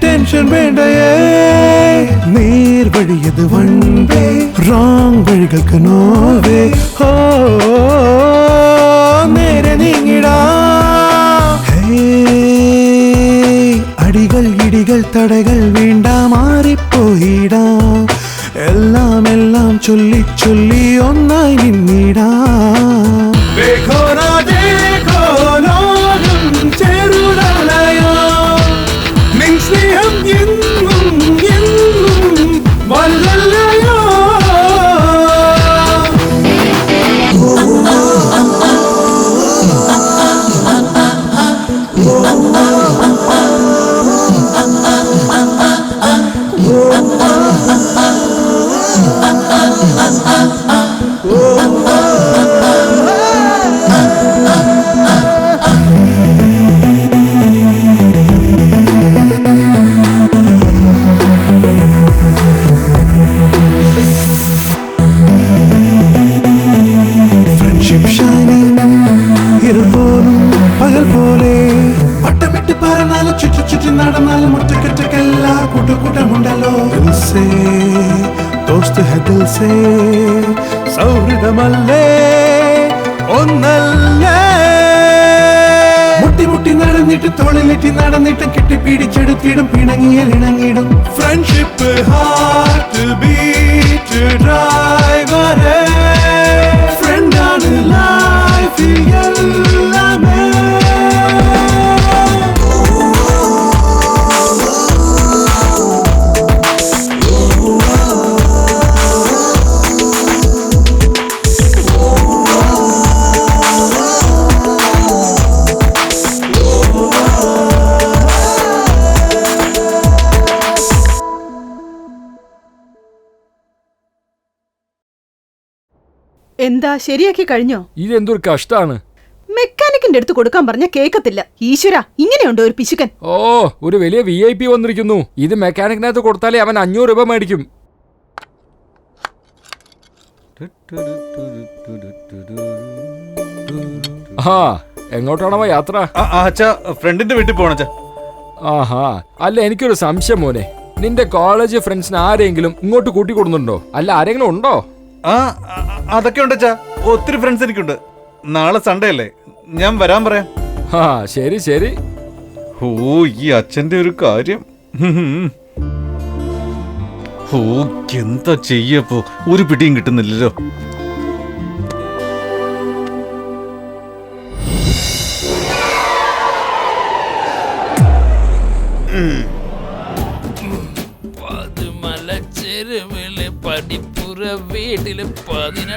ടെൻഷൻ വേണ്ടയേ, നേർവഴിയത് വൺവേ, റോങ് വഴികൾക്ക് നോവേ. നേരെ നീങ്ങിടാ. അടികൾ ഇടികൾ തടകൾ വേണ്ട, മാറിപ്പോയിടാ. എല്ലാം എല്ലാം ചൊല്ലി ചൊല്ലി ഒന്നായി നിന്നിടാ. ചെറുതല്ലയോ നിൻ സ്നേഹം, എന്നും എന്നും വല്ലല്ലയോ. ഫ്രണ്ട്ഷിപ്പ് ഷൈനിങ്, ഇരുൾ പോലും പകൽ പോലെ, വട്ടമിട്ട് പറന്നാലും ചുറ്റി ചുറ്റി നടന്നാലും ഒറ്റക്കൊറ്റക്കല്ല കൂട്ടുകൂട്ടമുണ്ടല്ലോ. दोस्त है दिल से സൗഹൃദമല്ലേ ഒന്നല്ലേ മുട്ടി മുട്ടി നടന്നിട്ട് തോളിലിട്ടി നടന്നിട്ട് കെട്ടിപ്പിടിച്ചെടുത്തിടും പിണങ്ങിയാൽ ഇണങ്ങിടും ഫ്രണ്ട്ഷിപ്പ് ഹാർട്ട് ബീറ്റ് ഡ്രൈവറേ ഫ്രണ്ടാണ് ലൈഫിൽ എല്ലാമേ എന്താ ശരിയാക്കി കഴിഞ്ഞോ? ഇതെന്തൊരു കഷ്ടാണ്. മെക്കാനിക്കിന്റെ അടുത്ത് കൊടുക്കാൻ പറഞ്ഞ കേക്കത്തില്ല. ഈശ്വര, ഇങ്ങനെയുണ്ടോ ഒരു പിശുക്കൻ? ഓ, ഒരു വലിയ VIP വന്നിരിക്കുന്നു. ഇത് മെക്കാനിക്കിനകത്ത് കൊടുത്താലേ അവൻ 500 രൂപ മേടിക്കും. ആ, എങ്ങോട്ടാണോ യാത്ര? ഫ്രണ്ടിന്റെ വീട്ടിൽ പോണ. ആഹാ, അല്ല എനിക്കൊരു സംശയം മോനെ, നിന്റെ കോളേജ് ഫ്രണ്ട്സിന് ആരെങ്കിലും ഇങ്ങോട്ട് കൂട്ടിക്കൊടുന്നുണ്ടോ? അല്ല ആരെങ്കിലും ഉണ്ടോ? അതൊക്കെ ഉണ്ടച്ചാ, ഒത്തിരി ഫ്രണ്ട്സ് എനിക്കുണ്ട്. നാളെ സൺഡേ അല്ലേ, ഞാൻ വരാൻ പറയാം. ആ ശരി ശരി. ഓ, ഈ അച്ഛന്റെ ഒരു കാര്യം. ഓ, എന്താ ചെയ്യപ്പോ, ഒരു പിടിയും കിട്ടുന്നില്ലല്ലോ. പഠിപ്പുര വീട്ടില് 18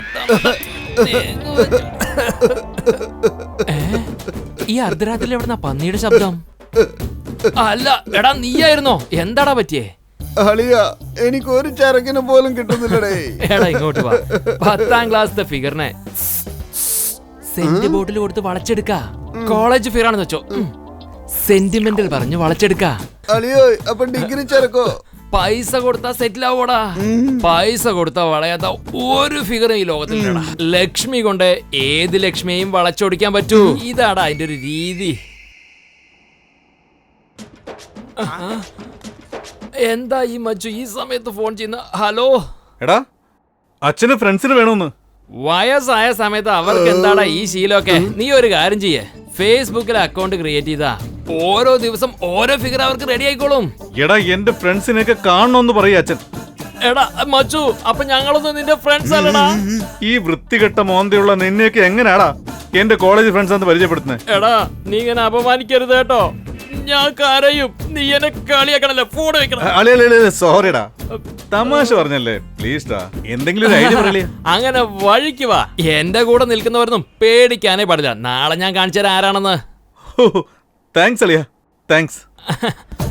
ഈ അർദ്ധരാത്രിയിൽ എവിടുന്ന പന്നിയുടെ ശബ്ദം? അല്ല എടാ, നീയായിരുന്നോ? എന്താടാ പറ്റിയേ? അളിയ, എനിക്ക് ഒരു ചരക്കിന് പോലും കിട്ടുന്നില്ലടേ. എടാ ഇങ്ങോട്ട് വാ. 10ാം ക്ലാസ്സിലെ ഫിഗറിനെ സെന്റ് ബോട്ടിൽ കൊടുത്ത് വളച്ചെടുക്ക. കോളേജ് ഫിഗർ ആണെന്ന് വെച്ചോ, സെന്റിമെന്റൽ പറഞ്ഞ് വളച്ചെടുക്ക. അളിയോ, അപ്പൊ ഡിഗ്രി ചരക്കോ? പൈസ കൊടുത്താ സെറ്റിൽ ആവോടാ. പൈസ കൊടുത്താ വളയാത്ത ഒരു ഫിഗറും ഈ ലോകത്തിലടാ. ലക്ഷ്മി കൊണ്ട് ഏത് ലക്ഷ്മിയെയും വളച്ചൊടിക്കാൻ പറ്റൂ. ഇതാടാ അതിന്റെ ഒരു രീതി. എന്താ ഈ മച്ചു ഈ സമയത്ത് ഫോൺ ചെയ്യുന്ന? ഹലോ എടാ, അച്ഛന് ഫ്രണ്ട്സിന് വേണമെന്ന്. വയസ്സായ സമയത്ത് അവർക്ക് എന്താടാ ഈ ശീലമൊക്കെ? നീ ഒരു കാര്യം ചെയ്യേ, ഫേസ്ബുക്കിൽ അക്കൗണ്ട് ക്രിയേറ്റ് ചെയ്താ ഓരോ ദിവസം ഓരോ ഫിഗർ അവർക്ക് റെഡി ആയിക്കോളും. എടാ, എന്റെ ഫ്രണ്ട്സിനെയൊക്കെ കാണണമെന്ന് പറയാ അച്ഛൻ. എടാ മച്ചു, അപ്പൊ ഞങ്ങളൊന്നും നിന്റെ ഫ്രണ്ട്സ് അല്ലടാ. ഈ വൃത്തികെട്ട മോന്തയുള്ള നിന്നെയൊക്കെ എങ്ങനെയാടാ എന്റെ കോളേജ് ഫ്രണ്ട്സ് എന്ന് പരിചയപ്പെടുത്തുന്നത്? എടാ, നീ ഇങ്ങനെ അപമാനിക്കരുത് കേട്ടോ. ഞാൻ കരയും. നീ എന്നെ കളിയാക്കണല്ലേ, ഫോൺ വെക്കണം. സോറിടാ, തമാശ പറഞ്ഞല്ലേ, പ്ലീസ് ഡാ, എന്തെങ്കിലും ഒരു ഐഡിയ പറയലേ. അങ്ങനെ വഴിക്ക് വാ. എന്റെ കൂടെ നിൽക്കുന്നവരൊന്നും പേടിക്കാനേ പാടില്ല. നാളെ ഞാൻ കാണിച്ചു തരാം ആരാണെന്ന്. താങ്ക്സ് അളിയ, താങ്ക്സ്.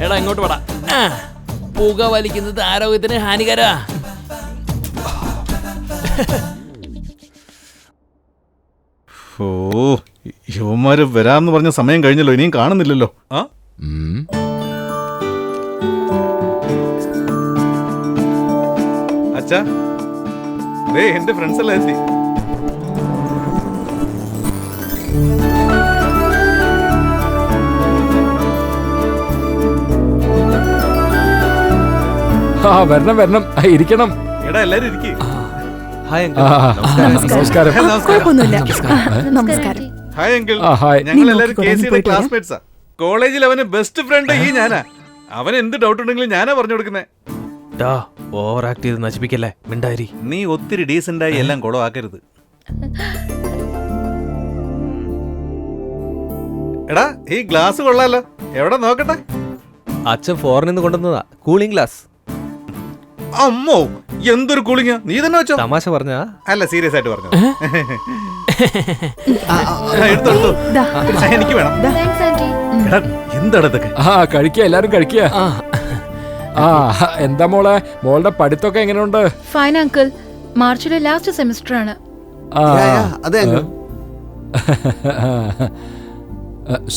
എടാ ഇങ്ങോട്ട് വേടാ. പുക വലിക്കുന്നത് ആരോഗ്യത്തിന് ഹാനികരാ. ഓ, യുവമാര് വരാന്ന് പറഞ്ഞ സമയം കഴിഞ്ഞല്ലോ, ഇനിയും കാണുന്നില്ലല്ലോ. അച്ഛാ, എന്റെ ഫ്രണ്ട്സ് എല്ലാം എത്തി. വരണം വരണം, ഇരിക്കണം. എടാ, എല്ലാരും ഇരിക്കേ. നമസ്കാരം. Hi uncle. ഞങ്ങൾ എല്ലാരും KCയുടെ ക്ലാസ്മേറ്റ്സാ. കോളേജിൽ അവന് ബെസ്റ്റ് ഫ്രണ്ട് ഈ ഞാനാ. അവൻ എന്ത് ഡൗട്ട് ഉണ്ടെങ്കിലും ഞാനാ പറഞ്ഞു കൊടുക്കുന്നേ. ഓവർ ആക്ട് ചെയ്ത് നശിപ്പിക്കല്ലേ, മിണ്ടായി. നീ ഒത്തിരി ഡീസന്റായി എല്ലാം കുളമാക്കരുത്. എടാ, ഈ ഗ്ലാസ് കൊള്ളാലോ, എവിടെ നോക്കട്ടെ. അച്ഛൻ ഫോറിനിൽ നിന്ന് കൊണ്ടുവന്നതാ, കൂളിംഗ് ഗ്ലാസ്. അമ്മോ, എന്തൊരു കൂളിംഗ്! നീ തന്നെ വെച്ചോ? തമാശ പറഞ്ഞാ? അല്ല, സീരിയസ് ആയിട്ട് പറഞ്ഞു. എനിക്ക് വേണം. എന്താണ് ഇതൊക്കെ? കഴിക്കുക, എല്ലാരും കഴിക്കുക. എന്താ മോളെ, മോളുടെ പഠിത്തമൊക്കെ എങ്ങനെയുണ്ട്? ഫൈൻ അങ്കിൾ, മാർച്ചിലെ ലാസ്റ്റ് സെമിസ്റ്റർ ആണ്.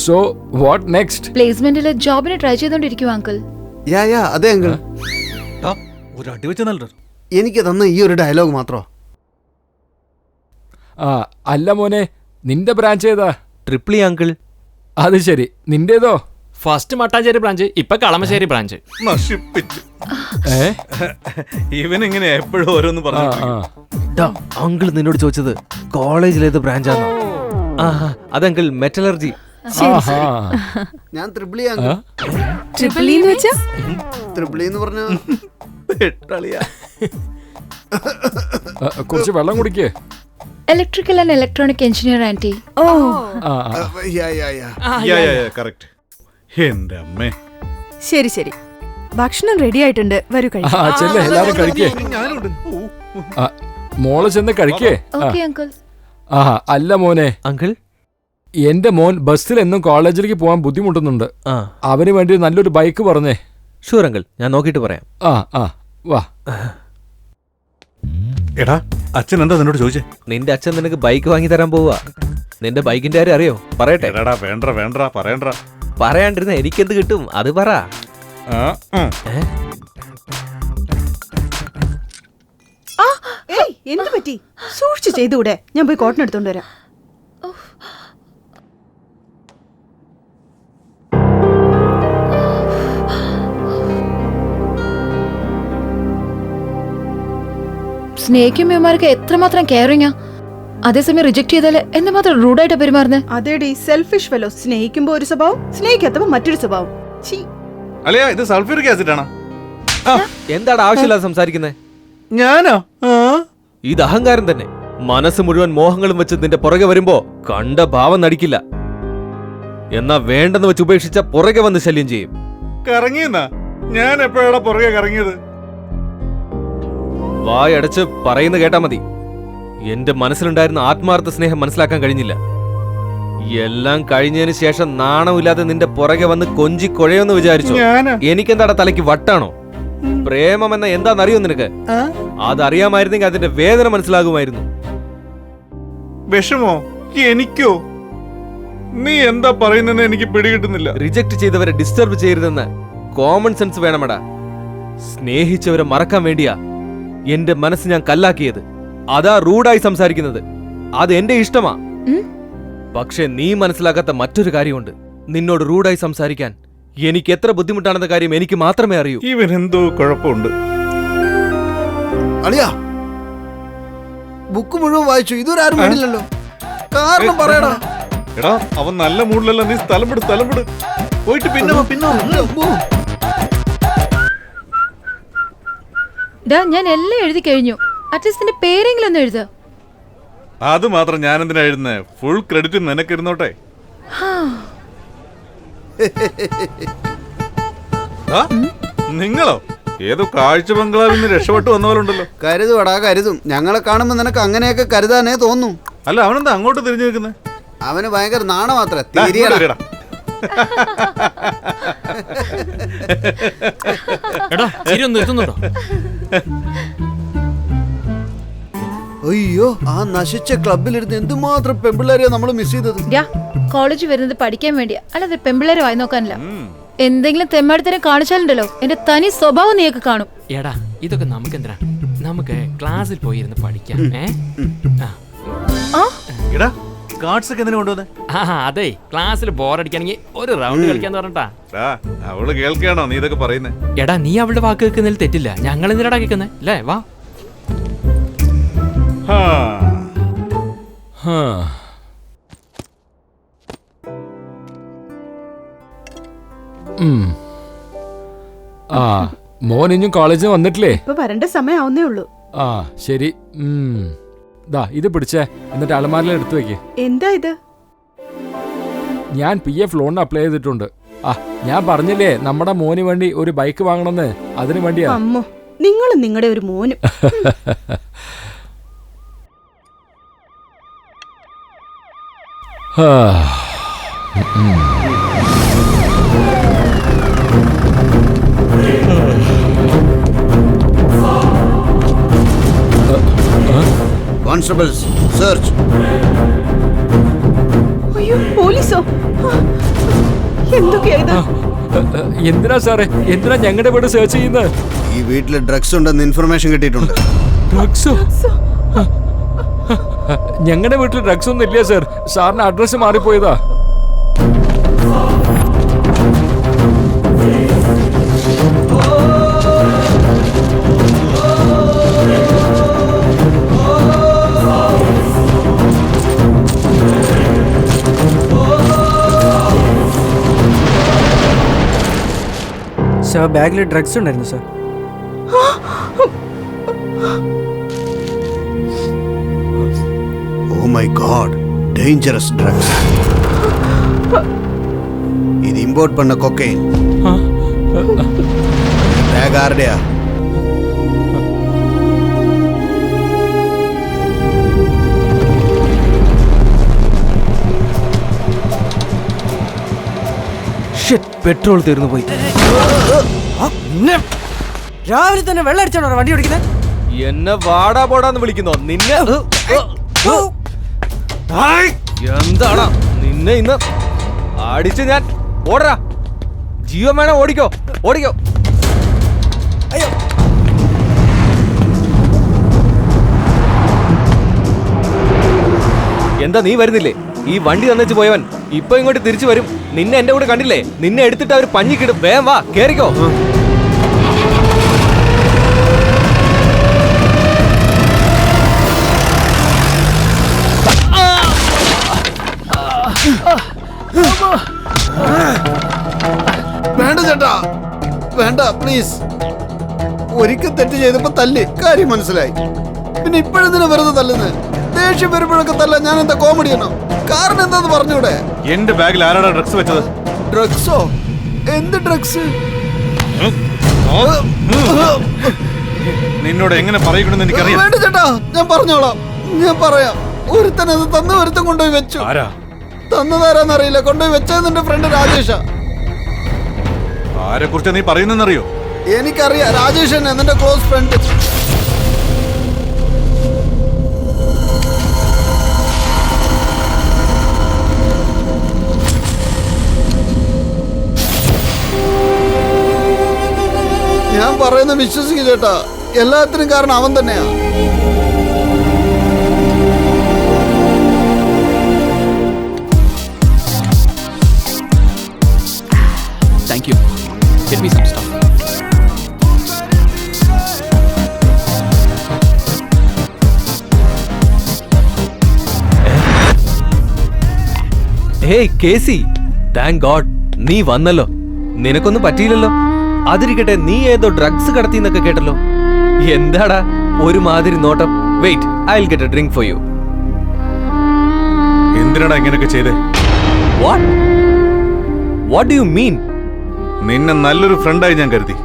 So what next? പ്ലേസ്മെന്റിലെ ജോബിന് ട്രൈ ചെയ്തോണ്ടിരിക്കും അങ്കിൾ. അതെ അങ്കിൾ. ഒരു അടി വെച്ച നല്ല എനിക്ക് തന്ന ഈ ഒരു ഡയലോഗ് മാത്രോ? അല്ല മോനെ, നിന്റെ ബ്രാഞ്ച് ഏതാ? Triple E uncle. അത് ശരി, നിന്റേതോ? ഫസ്റ്റ് മട്ടാഞ്ചേരി ബ്രാഞ്ച്, ഇപ്പൊ കളമശ്ശേരി ബ്രാഞ്ച്. നശിപ്പിച്ചു. ഇവൻ ഇങ്ങനെ എപ്പോഴും ഓരോന്ന് പറഞ്ഞു. അങ്കിൾ നിന്നോട് ചോദിച്ചത് കോളേജിലേത് ബ്രാഞ്ചാണോ? അതങ്കിൾ മെറ്റലർജി. ഞാൻ ത്രിപിളി എന്ന് പറഞ്ഞ കുറച്ച് വെള്ളം കുടിക്കേ. Electrical and electronic engineer aunty. ഓ എന്റെ അമ്മേ. ശരി ശരി, ഭക്ഷണം റെഡി ആയിട്ടുണ്ട്, വരൂ കഴിക്കാം. എല്ലാരും കഴിക്കേ. മോള് ചെന്ന് കഴിക്കേ. Okay uncle. അല്ല മോനെ, അങ്കിൾ എന്റെ മോൻ ബസ്സിൽ എന്നും കോളേജിലേക്ക് പോകാൻ ബുദ്ധിമുട്ടുന്നുണ്ട്. അവന് വേണ്ടി നല്ലൊരു ബൈക്ക് പറഞ്ഞേ. ഷുവർ അങ്കിൾ, ഞാൻ നോക്കിയിട്ട് പറയാം. വാ. എടാ, അച്ഛൻ എന്താ നിന്നോട് ചോദിച്ചേ? നിന്റെ അച്ഛൻ നിനക്ക് ബൈക്ക് വാങ്ങി തരാൻ പോവാ. നിന്റെ ബൈക്കിന്റെ കാര്യം അറിയോ? പറയട്ടെ. വേണ്ട പറയണ്ട. പറയാണ്ടിരുന്ന എനിക്കെന്ത് കിട്ടും, അത് പറ. എന്ത് പറ്റി? സൂക്ഷിച്ചു ചെയ്തുകൂടെ? ഞാൻ പോയി കോട്ടൺ എടുത്തോണ്ട് വരാം. സ്നേഹിക്കുമ്പോമാർക്ക് എത്രമാത്രം കെയറിങ്ങാ, അതേസമയം റിജക്ട് ചെയ്താല് എന്തുമാത്രം റൂഡായിട്ട് പെരുമാറുന്നത്. അതേടി, സെൽഫിഷ് ഫെലോ. സ്നേഹിക്കുമ്പോ ഒരു സ്വഭാവം, സ്നേഹിക്കാത്തപ്പോ മറ്റൊരു സ്വഭാവം. അല്ലയാ, ഇത് സൾഫ്യൂരിക് ആസിഡ് ആണോ? എന്താണ് ആവശ്യമില്ലാതെ സംസാരിക്കുന്നത്? ഞാനോ? ഇത് അഹങ്കാരം തന്നെ. മനസ്സ് മുഴുവൻ മോഹങ്ങളും വെച്ച് നിന്റെ പുറകെ വരുമ്പോ കണ്ട ഭാവം നടിക്കില്ല. എന്നാ വേണ്ടെന്ന് വെച്ച് ഉപേക്ഷിച്ച പുറകെ വന്ന് ശല്യം ചെയ്യും. കറങ്ങിയെന്നാ? ഞാൻ എപ്പോഴാണ് പുറകെ കറങ്ങിയത്? വായടച്ച് പറയുന്ന കേട്ടാ മതി. എന്റെ മനസ്സിലുണ്ടായിരുന്ന ആത്മാർത്ഥ സ്നേഹം മനസ്സിലാക്കാൻ കഴിഞ്ഞില്ല. എല്ലാം കഴിഞ്ഞതിന് ശേഷം നാണമില്ലാതെ നിന്റെ പുറകെ വന്ന് കൊഞ്ചി കൊഴയെന്ന് വിചാരിച്ചു. എനിക്കെന്താടാ തലയ്ക്ക് വട്ടാണോ? പ്രേമം എന്ന എന്താണെന്നറിയോ നിനക്ക്? അതറിയാമായിരുന്നെങ്കിൽ അതിന്റെ വേദന മനസ്സിലാകുമായിരുന്നു. വിഷമോ? എനിക്കോ? നീ എന്താ പറയുന്നെന്ന് എനിക്ക് പിടികിട്ടുന്നില്ല. റിജക്ട് ചെയ്തവരെ ഡിസ്റ്റർബ് ചെയ്യരുതെന്ന് കോമൺ സെൻസ് വേണമടാ. സ്നേഹിച്ചവരെ മറക്കാൻ വേണ്ടിയാ എന്റെ മനസ്സ് ഞാൻ കല്ലാക്കിയത്. അതാ റൂഡായി സംസാരിക്കുന്നത്. അത് എന്റെ ഇഷ്ടമാ. പക്ഷെ നീ മനസ്സിലാക്കാത്ത മറ്റൊരു കാര്യമുണ്ട്. നിന്നോട് റൂഡായി സംസാരിക്കാൻ എനിക്ക് എത്ര ബുദ്ധിമുട്ടാണെന്ന കാര്യം എനിക്ക് മാത്രമേ അറിയൂ. ഇവൻ എന്തോ കുഴപ്പമുണ്ട്. അളിയാ, ബുക്ക് മുഴുവൻ വായിച്ചു, ഇതുവരെ ആരും വേണ്ടില്ലല്ലോ. കാരണം പറയടാ. എടാ, അവൻ നല്ല മൂഡിലല്ല. നീ സ്ഥലം വിട്. പോയിട്ട് പിന്നെ ഞാൻ എല്ലാം എഴുതി കഴിഞ്ഞു. അറ്റ്ലീസ്റ്റ് പേരെങ്കിലും ഒന്ന് എഴുതുക. അത് മാത്രം ഞാൻ എന്തിനാ എഴുതുന്നേ? Full credit നിനക്കിരുന്നോട്ടെ. നിങ്ങളോ? ഏതോ കാഴ്ച ബംഗ്ലാവിൽ നിന്ന് രക്ഷപ്പെട്ടു വന്നവരുണ്ടല്ലോ. കരുതും. ഞങ്ങളെ കാണുമ്പോ നിനക്ക് അങ്ങനെയൊക്കെ കരുതാനേ തോന്നും. അല്ല, അവനെന്താ അങ്ങോട്ട് തിരിഞ്ഞു നിൽക്കുന്നത്? അവന് ഭയങ്കര നാണമാത്രേ. അയ്യോ, ആ നശിച്ച ക്ലബിലിരുന്ന് എന്തുമാത്രം പെമ്പിള്ളേരെയാ നമ്മൾ മിസ് ചെയ്തത്. കോളേജ് വരുന്നത് പഠിക്കാൻ വേണ്ടിയാ, അല്ലാതെ പെമ്പിള്ളേരെ വായി നോക്കാനല്ല. എന്തെങ്കിലും തെമ്മാടിത്തരം കാണിച്ചാലുണ്ടല്ലോ എന്റെ തനി സ്വഭാവം നീയൊക്കെ കാണും. എടാ, ഇതൊക്കെ നമുക്ക് എന്തിനാണ്? നമുക്ക് ക്ലാസ്സിൽ പോയിരുന്ന് പഠിക്കാം. അതെ, ക്ലാസ്സിൽ ബോറടിക്കാണെങ്കിൽ ഒരു റൗണ്ട് കളിക്കാന്ന് പറഞ്ഞിട്ടാ. അവള് കേൾക്കാണോ നീ ഇതൊക്കെ പറയുന്നേ? എടാ, നീ അവളുടെ വാക്ക് കേൾക്കുന്നതിൽ തെറ്റില്ല. ഞങ്ങൾ എന്തിനാടാ കേൾക്കുന്നേ? അല്ലേ? വാ. മോൻ ഇനിയും കോളേജിൽ വന്നിട്ടില്ലേ? ഇപ്പൊ വരേണ്ട സമയം ആവുന്നേ ഉള്ളൂ. ശരി. ഇത് പിടിച്ചേ, എന്നിട്ട് അലമാരിൽ എടുത്തു വെക്ക്. എന്താ ഇത്? ഞാൻ PF ലോണിന് അപ്ലൈ ചെയ്തിട്ടുണ്ട്. ഞാൻ പറഞ്ഞില്ലേ നമ്മുടെ മോന് വേണ്ടി ഒരു ബൈക്ക് വാങ്ങണമെന്ന്. അതിനു വേണ്ടിയാ. അമ്മോ, നിങ്ങളും നിങ്ങളുടെ ഒരു മോനും. Constables, search. അയ്യോ, പോലീസോ? എന്തൊക്കെയാ? എന്തിനാ സാറേ, എന്തിനാ ഞങ്ങളുടെ വീട് സെർച്ച് ചെയ്യുന്നത്? ഈ വീട്ടില് ഡ്രഗ്സ് ഉണ്ടെന്ന് ഇൻഫർമേഷൻ കിട്ടിയിട്ടുണ്ട്. ഡ്രഗ്സോ? ഞങ്ങളുടെ വീട്ടിൽ ഡ്രഗ്സ് ഒന്നും ഇല്ല സാർ. സാറിന് അഡ്രസ് മാറിപ്പോയതാ. സാർ ബാഗിൽ ഡ്രഗ്സ് ഉണ്ടായിരുന്നു sir. Oh my god, dangerous drugs. ഇത് ഇമ്പോർട്ട് பண்ண കൊക്കൈൻ. ബാഗ് ആരുടെയാ? പെട്രോൾ തീർന്നു പോയി. രാവിലെ തന്നെ വെള്ളം അടിച്ചാണോ വണ്ടി ഓടിക്കുന്നത്? എന്നെ വാടാ പോടാന്ന് വിളിക്കുന്നോ നിന്നെ? എന്താടാ നിന്നെ ഇന്ന് അടിച്ച് ഞാൻ. ഓടറാ, ജീവൻ വേണം, ഓടിക്കോ ഓടിക്കോ. അയ്യോ, എന്താ നീ വരുന്നില്ലേ? ഈ വണ്ടി തന്നേച്ച് പോയവൻ ഇപ്പൊ ഇങ്ങോട്ട് തിരിച്ചു വരും. നിന്നെ എന്റെ കൂടെ കണ്ടില്ലേ? നിന്നെ എടുത്തിട്ട് അവർ പഞ്ഞിക്കിടും. വേഗം വാ, കേറിക്കോ. വേണ്ട ചേട്ടാ, വേണ്ട പ്ലീസ്. ഒരിക്കൽ തെറ്റ് ചെയ്തപ്പോ തല്ലി, കാര്യം മനസ്സിലായി. പിന്നെ ഇപ്പോഴെന്തിനാ വെറുതെ തല്ലുന്നത്? ദേഷ്യം വരുമ്പോഴൊക്കെ തല്ല ഞാൻ എന്താ കോമഡിയാണോ? കാരണം എന്താന്ന് പറഞ്ഞൂടെ? എന്റെ ബാഗിൽ ആരാടാ ഡ്രഗ്സ് വെച്ചത്? ഡ്രഗ്സോ? എന്ത് ഡ്രഗ്സ്? നിന്നോട് എങ്ങനെ പറയണമെന്ന് എനിക്കറിയാം. വേണ്ട ചേട്ടാ, ഞാൻ പറഞ്ഞോളാം, ഞാൻ പറയാം. ഒരുത്തനത് തന്ന ഒരുത്തൻ കൊണ്ടുപോയി വെച്ചു. തന്നതാരാന്നറിയില്ല, കൊണ്ടുപോയി വെച്ചത് എന്റെ ഫ്രണ്ട് രാജേഷാ. ആരെ കുറിച്ച് നീ പറയുന്നറിയോ? എനിക്കറിയാം, രാജേഷ് തന്നെ എന്റെ ക്ലോസ് ഫ്രണ്ട്. ഞാൻ പറയുന്ന വിശ്വസിക്കും ചേട്ടാ, എല്ലാത്തിനും കാരണം അവൻ തന്നെയാ. Thank you. Get me some stuff. Hey KC, thank God നീ വന്നല്ലോ. നിനക്കൊന്നും പറ്റിയില്ലല്ലോ. അതിരിക്കട്ടെ, നീ ഏതോ ഡ്രഗ്സ് കടത്തിന്നൊക്കെ കേട്ടല്ലോ. എന്താടാ ഒരുമാതിരി നോട്ടം? Wait, I will get a drink for you. എന്തിനാടാ ഇങ്ങനെയൊക്കെ ചെയ്തേ? What do you mean? നിന്നെ നല്ലൊരു ഫ്രണ്ടായി ഞാൻ കരുതി.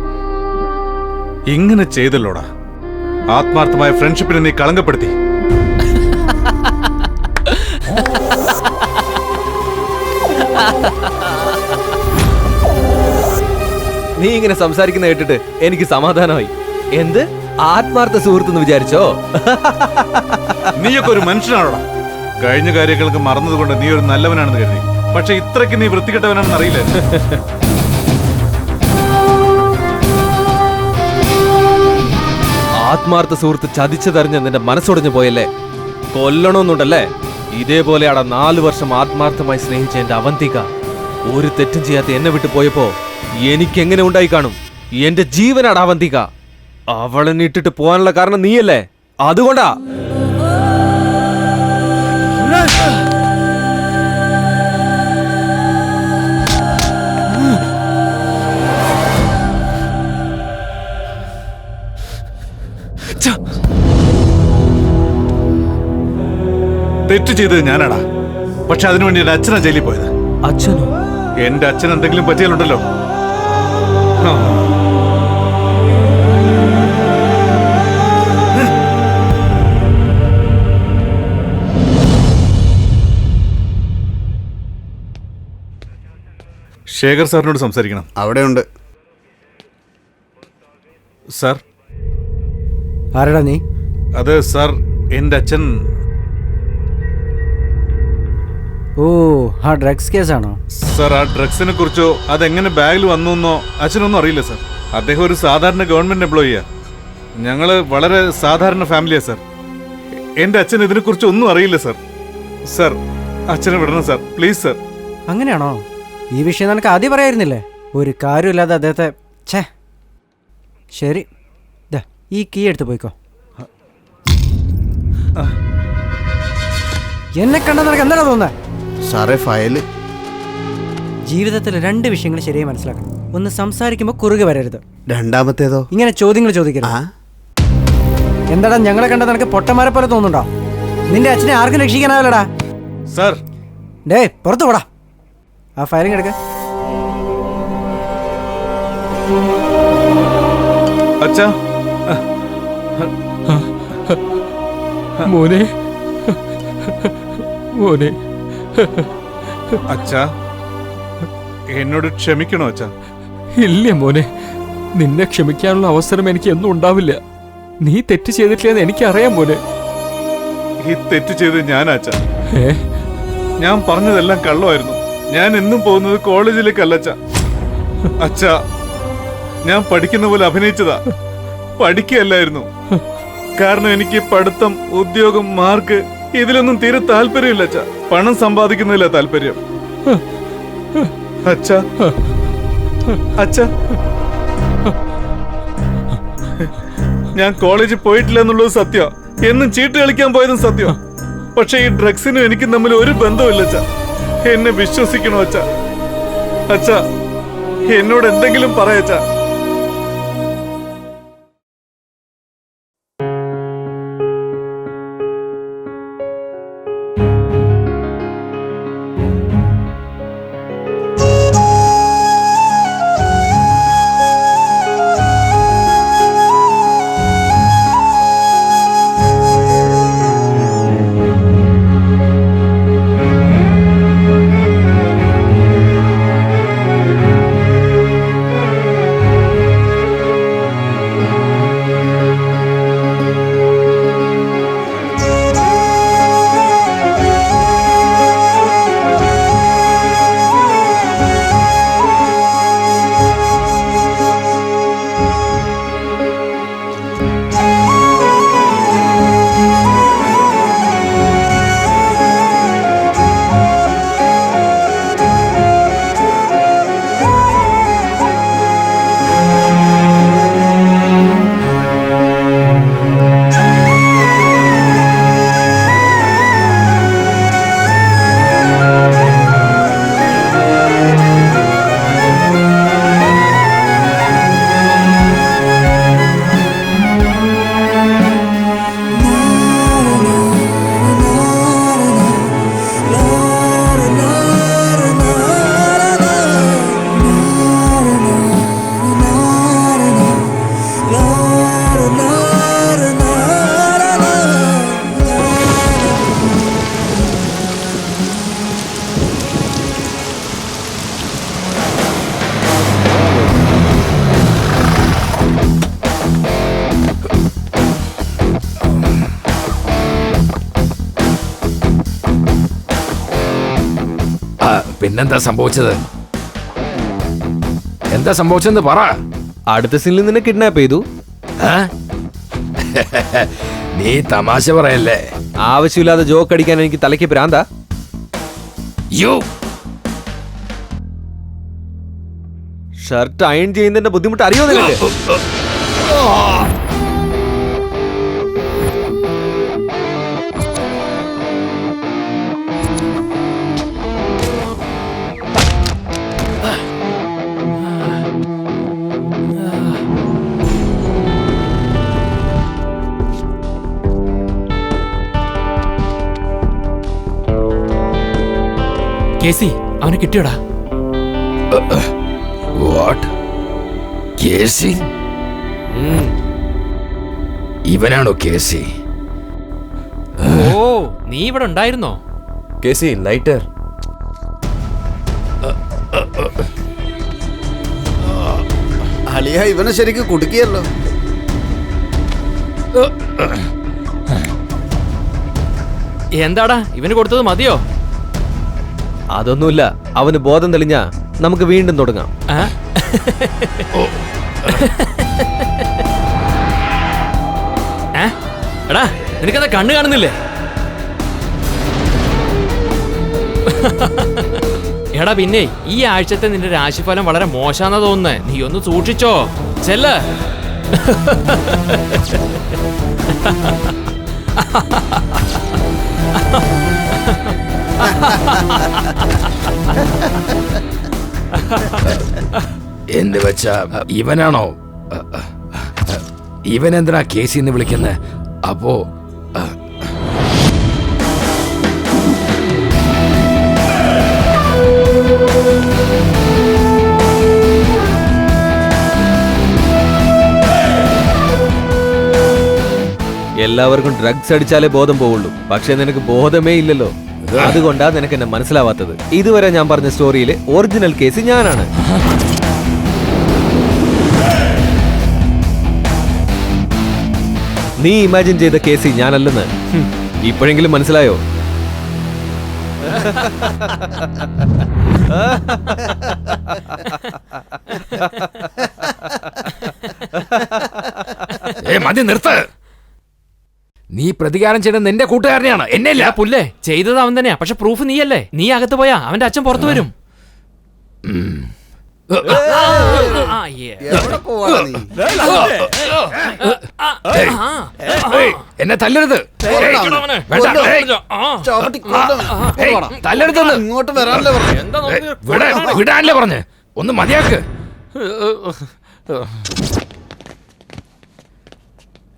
ഇങ്ങനെ ചെയ്തല്ലോടാ. ആത്മാർത്ഥമായ ഫ്രണ്ട്ഷിപ്പിനെ നീ കളങ്കപ്പെടുത്തി. നീ ഇങ്ങനെ സംസാരിക്കുന്ന കേട്ടിട്ട് എനിക്ക് സമാധാനമായി. എന്ത് ആത്മാർത്ഥ സുഹൃത്തെന്ന് വിചാരിച്ചോ? നീയൊക്കെ ഒരു മനുഷ്യനാണോടാ? കഴിഞ്ഞ കാര്യങ്ങൾക്ക് മറന്നതുകൊണ്ട് നീ ഒരു നല്ലവനാണെന്ന് കരുതി. പക്ഷെ ഇത്രയ്ക്ക് നീ വൃത്തികെട്ടവനാണെന്ന് അറിയില്ല. ആത്മാർത്ഥ സുഹൃത്ത് ചതിച്ചതറിഞ്ഞ് നിന്റെ മനസ്സൊടിഞ്ഞു പോയല്ലേ? കൊല്ലണമെന്നുണ്ടല്ലേ? ഇതേപോലെയാടാ 4 വർഷം ആത്മാർത്ഥമായി സ്നേഹിച്ച എന്റെ അവന്തിക ഒരു തെറ്റും ചെയ്യാത്ത എന്നെ വിട്ടു പോയപ്പോ എനിക്കെങ്ങനെ ഉണ്ടായി കാണും? എന്റെ ജീവനാടാ അവന്തിക. അവളെ ഇട്ടിട്ട് പോകാനുള്ള കാരണം നീയല്ലേ? അതുകൊണ്ടാ. തെറ്റ് ചെയ്തത് ഞാനാടാ. പക്ഷെ അതിനുവേണ്ടി എന്റെ അച്ഛനാ ജയിലിൽ പോയത്. അച്ഛനോ? എന്റെ അച്ഛൻ എന്തെങ്കിലും പറ്റിയാലുണ്ടല്ലോ. ശേഖർ സാറിനോട് സംസാരിക്കണം. അവിടെയുണ്ട്. സാർ. ആരടാ നീ? അത് സാർ, എന്റെ അച്ഛൻ. ഓ, ആ ഡ്രഗ്സ് കേസാണോ? സാർ, ആ ഡ്രഗ്സിനെ കുറിച്ചോ അതെങ്ങനെ ബാഗിൽ വന്നോ അച്ഛനൊന്നും അറിയില്ല സാർ. അദ്ദേഹം ഒരു സാധാരണ ഗവൺമെന്റ് എംപ്ലോയിയാ. ഞങ്ങള് വളരെ സാധാരണ ഫാമിലിയാ സാർ. എന്റെ അച്ഛൻ ഇതിനെക്കുറിച്ച് ഒന്നും അറിയില്ല സാർ. സാർ, അച്ഛനെ വിടണം സാർ, പ്ലീസ് സാർ. അങ്ങനെയാണോ? ഈ വിഷയം നിനക്ക് ആദ്യം പറയായിരുന്നില്ലേ? ഒരു കാര്യമില്ലാതെ അദ്ദേഹത്തെ. ഛേ, ശരി, ഈ കീ എടുത്ത് പോയിക്കോ. എന്നെ കണ്ട നിനക്ക് എന്താണ് തോന്നുന്നത്? സാറേ, ഫയല്. ജീവിതത്തിൽ 2 വിഷയങ്ങൾ ശരിയായി മനസ്സിലാക്കണം. ഒന്ന് സംസാരിക്കുമ്പോൾ കുറുകെ വരരുത്. രണ്ടാമത്തേതോ? ഇങ്ങനെ ചോദ്യങ്ങൾ ചോദിക്കരുത്. എന്താടാ ഞങ്ങളെ കണ്ട നിനക്ക് പൊട്ടന്മാരെ പോലെ തോന്നുന്നുണ്ടോ? നിന്റെ അച്ഛനെ ആർക്കും രക്ഷിക്കാനാവില്ലടാ. സാർ ഡേ പുറത്തു പോടാ. ആ ഫയലിംഗ് എടുക്ക. അച്ഛാ മോനെ മോനെ അച്ഛാ എന്നോട് ക്ഷമിക്കണോ അച്ഛാ? ഇല്ല മോനെ, നിന്നെ ക്ഷമിക്കാനുള്ള അവസരം എനിക്ക് എന്നും ഉണ്ടാവില്ല. നീ തെറ്റ് ചെയ്തിട്ടില്ലെന്ന് എനിക്കറിയാം മോനെ. ഈ തെറ്റ് ചെയ്ത് ഞാനാച്ചാ. ഞാൻ പറഞ്ഞതെല്ലാം കള്ളമായിരുന്നു. ഞാൻ എന്നും പോകുന്നത് കോളേജിലേക്കല്ല അച്ഛാ. അച്ഛാ ഞാൻ പഠിക്കുന്ന പോലെ അഭിനയിച്ചതാ, പഠിക്കുകയല്ലായിരുന്നു. കാരണം എനിക്ക് പഠിത്തം, ഉദ്യോഗം, മാർക്ക് ഇതിലൊന്നും തീരെ താല്പര്യമില്ല അച്ഛാ. പണം സമ്പാദിക്കുന്നതിലാ താല്പര്യം. അച്ഛാ അച്ഛാ ഞാൻ കോളേജിൽ പോയിട്ടില്ല എന്നുള്ളത് സത്യം. എന്നും ചീട്ട് കളിക്കാൻ പോയതും സത്യം. പക്ഷെ ഈ ഡ്രഗ്സിനും എനിക്കും തമ്മിൽ ഒരു ബന്ധമില്ല അച്ഛാ. എന്നെ വിശ്വസിക്കണോ അച്ഛാ? അച്ഛാ എന്നോട് എന്തെങ്കിലും പറയച്ചാ. പിന്നെന്താ സംഭവിച്ചത്? എന്താ സംഭവിച്ചെന്ന് പറ. അടുത്ത സീനിൽ നിന്നെ കിഡ്നാപ്പ് ചെയ്തു. നീ തമാശ പറയല്ലേ? ആവശ്യമില്ലാതെ ജോക്ക് അടിക്കാൻ എനിക്ക് തലയ്ക്ക് പ്രാന്താ. ഷർട്ട് അയൺ ചെയ്യുന്നതിന്റെ ബുദ്ധിമുട്ട് അറിയോ നിനക്ക്? കേസി അവനെ കിട്ടിയോടാ? വാട്ട്? കേസി? ഇവനാണോ കേസി? ഓ നീ ഇവിടെ ഉണ്ടായിരുന്നോ? കേസി ലൈറ്റർ. അലിയ ഇവനെ ശരിക്കും കുടുക്കിയല്ലോ. എന്താടാ ഇവന് കൊടുത്തത് മതിയോ? അതൊന്നുമില്ല, അവന് ബോധം തെളിഞ്ഞാ നമുക്ക് വീണ്ടും തുടങ്ങാം. എടാ നിനക്കെന്താ കണ്ണ് കാണുന്നില്ലേ? എടാ പിന്നെ ഈ ആഴ്ചത്തെ നിന്റെ രാശിഫലം വളരെ മോശാന്നാ തോന്നുന്നേ. നീ ഒന്ന് സൂക്ഷിച്ചോ. ചെല്ല്. എന്ന് വെച്ചാ ഇവനാണോ? ഇവനെന്തിനാ കേസിന്ന് വിളിക്കുന്നത്? അപ്പോ എല്ലാവർക്കും ഡ്രഗ്സ് അടിച്ചാലേ ബോധം പോവുള്ളൂ. പക്ഷെ നിനക്ക് ബോധമേ ഇല്ലല്ലോ. അതുകൊണ്ടാ നിനക്ക് എന്നെ മനസ്സിലാവാത്തത്. ഇതുവരെ ഞാൻ പറഞ്ഞ സ്റ്റോറിയിലെ ഒറിജിനൽ കേസ് ഞാനാണ്. നീ ഇമാജിൻ ചെയ്ത കേസ് ഞാനല്ലെന്ന് ഇപ്പോഴെങ്കിലും മനസ്സിലായോ? മതി നിർത്ത്. നീ പ്രതികാരം ചെയ്ത നിന്റെ കൂട്ടുകാരനെയാണ്, എന്നെയല്ല. പുല്ലേ ചെയ്തത് അവൻ തന്നെയാ. പക്ഷെ പ്രൂഫ് നീയല്ലേ. നീ അകത്ത് പോയാ അവന്റെ അച്ഛൻ പുറത്തു വരും. എന്നെ തല്ലരുത്. തല്ലരുതെന്ന് ഇങ്ങോട്ട് വരാനല്ലേ പറഞ്ഞു. വിടാനല്ലേ പറഞ്ഞ്. ഒന്ന് മതിയാക്ക്.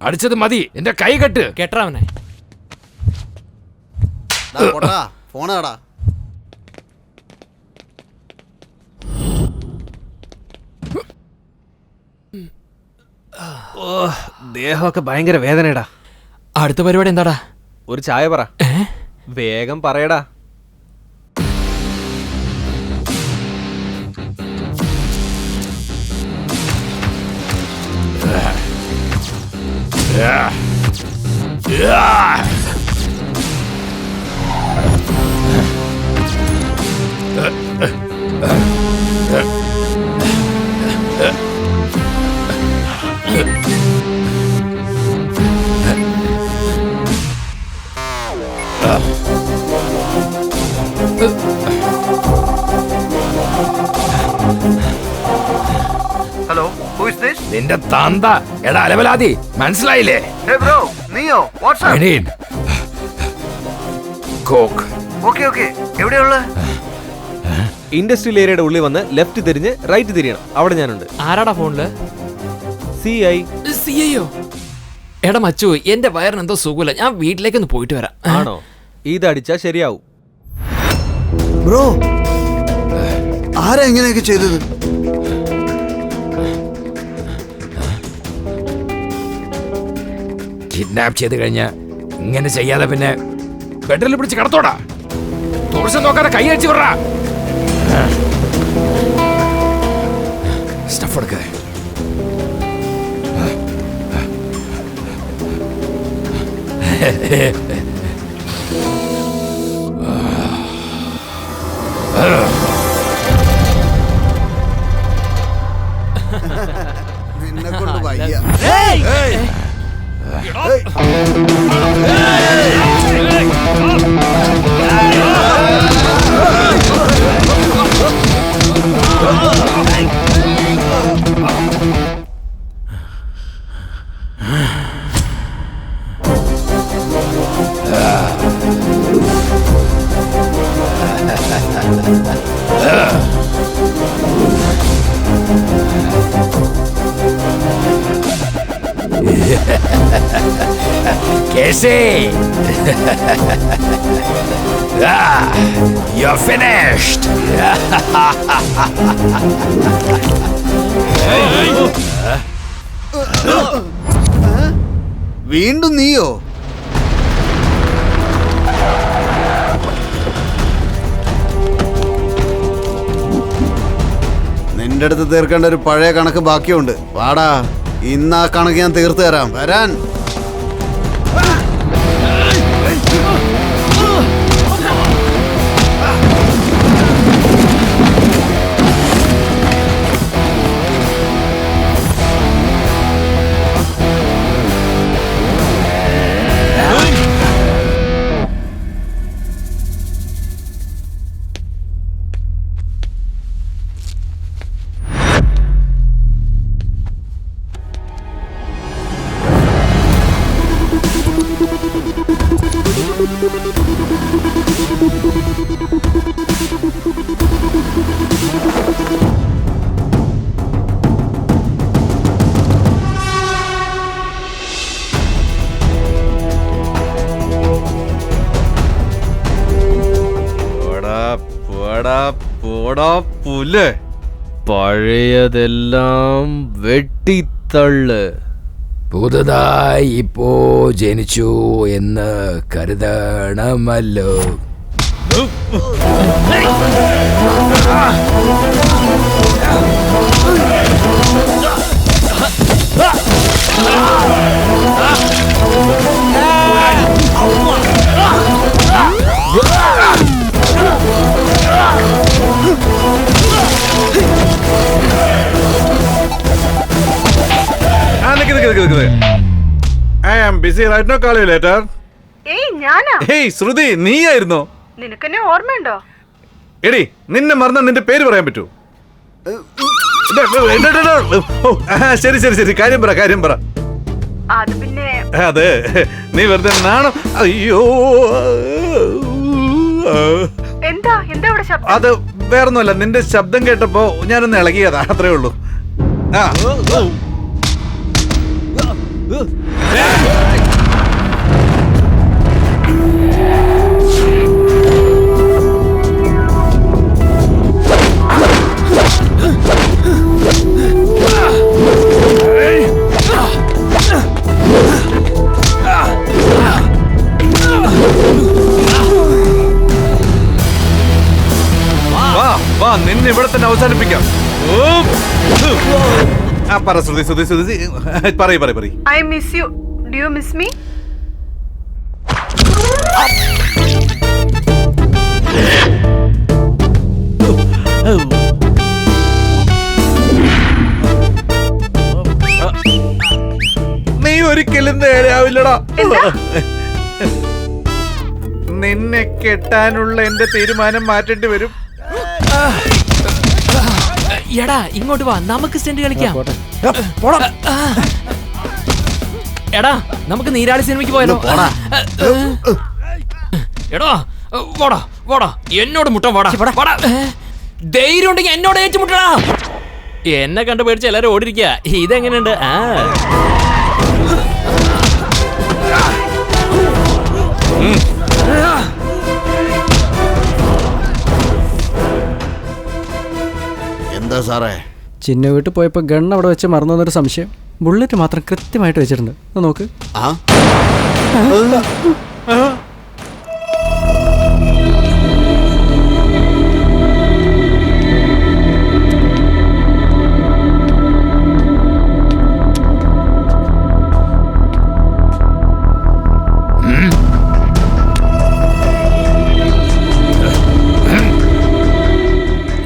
അടിച്ചത് മതി. എന്റെ കൈ കെട്ട്. കെട്ടവനെ ഫോണാടാ. ദേഹമൊക്കെ ഭയങ്കര വേദനയടാ. അടുത്ത പരിപാടി എന്താടാ? ഒരു ചായ പറ. വേഗം പറയടാ. Hello, who is this? നിന്റെ തന്ത. എടാ അലവലാതി, മനസ്സിലായില്ലേ? ഹേ ബ്രോ, നീയോ? What's coke. ഓക്കേ, എവിടെയുള്ള? ഇൻഡസ്ട്രിയൽ ഏരിയയുടെ ഉള്ളിൽ വന്ന് ലെഫ്റ്റ് തിരിഞ്ഞ് റൈറ്റ് തിരിയണം. അവിടെ ഞാനുണ്ട്. ആരാടാ ഫോണില്? CI. എടാ മച്ചു, എന്റെ വയറിന് എന്തോ സുഖമില്ല. ഞാൻ വീട്ടിലേക്കൊന്ന് പോയിട്ട് വരാം. ആണോ? ഇതടിച്ചാ ശരിയാവും. ബ്രോ, ആരാ ഇങ്ങനെയൊക്കെ ചെയ്തത്? കിഡ്നാപ്പ് ചെയ്ത് കഴിഞ്ഞാ ഇങ്ങനെ ചെയ്യാതെ പിന്നെ ബെഡറിൽ പിടിച്ച് കടത്തോടാ. തുറസം നോക്കാതെ കൈ അടിച്ചു വിടറാ. സ്റ്റഫ് എടുക്ക. നിന്നെ കൊണ്ട് വയ്യ. Casey! You're finished! വീണ്ടും നീയോ? നിന്റെ അടുത്ത് തീർക്കേണ്ട ഒരു പഴയ കണക്ക് ബാക്കിയുണ്ട്. വാടാ, ഇന്ന് ആ കണക്ക് ഞാൻ തീർത്തു തരാം. വരാൻ. പോടാ പുല്ലേ. പഴയതെല്ലാം വെട്ടിത്തള്ള്. പുതുതായി ഇപ്പോ ജനിച്ചു എന്ന് കരുതണമല്ലോ. I am busy right now. Call you later. ഏയ് ഞാനാ? Hey ശ്രുതി, നീയായിരുന്നോ? നിനക്കെന്നെ ഓർമ്മയുണ്ടോ? എടി നിന്നെ മറന്ന നിന്റെ പേര് പറയാൻ പറ്റൂ? ശരി ശരി ശരി, കാര്യം പറ. അത് പിന്നെ അതെ, നീ വെറുതെ നാണം. അയ്യോ, എന്താ ഇവിടെ ശബ്ദം? അത് വേറൊന്നുമല്ല, നിന്റെ ശബ്ദം കേട്ടപ്പോ ഞാനൊന്ന് ഇളകിയതാ, അത്രേ ഉള്ളൂ. നിന്നെ ഇവിടെ തന്നെ അവസാനിപ്പിക്കാം. പറ ശ്രുതി, പറയ്. I miss you. Do you miss me? നീ ഒരിക്കലും നേരെയാവില്ലടാ. നിന്നെ കെട്ടാനുള്ള എന്റെ തീരുമാനം മാറ്റേണ്ടി വരും. എടാ ഇങ്ങോട്ട് വാ, നമുക്ക് സ്റ്റെന്റ് കളിക്കാം. എടാ നമുക്ക് നീരാളി സിനിമയ്ക്ക് പോയാലോ? എടാ വാടാ എന്നോട് മുട്ട വാടാ. ധൈര്യം ഉണ്ടെങ്കിൽ എന്നോട് ഏറ്റുമുട്ടടാ. എന്നെ കണ്ടു പേടിച്ച് എല്ലാരും ഓടിരിക്കുക. ഇതെങ്ങനെയുണ്ട്? എന്താ സാറേ? ചിന്ന വീട്ടിൽ പോയപ്പോൾ ഗൺ അവിടെ വെച്ച് മറന്നൊരു സംശയം. ബുള്ളറ്റ് മാത്രം കൃത്യമായിട്ട് വെച്ചിട്ടുണ്ട്. നോക്ക്.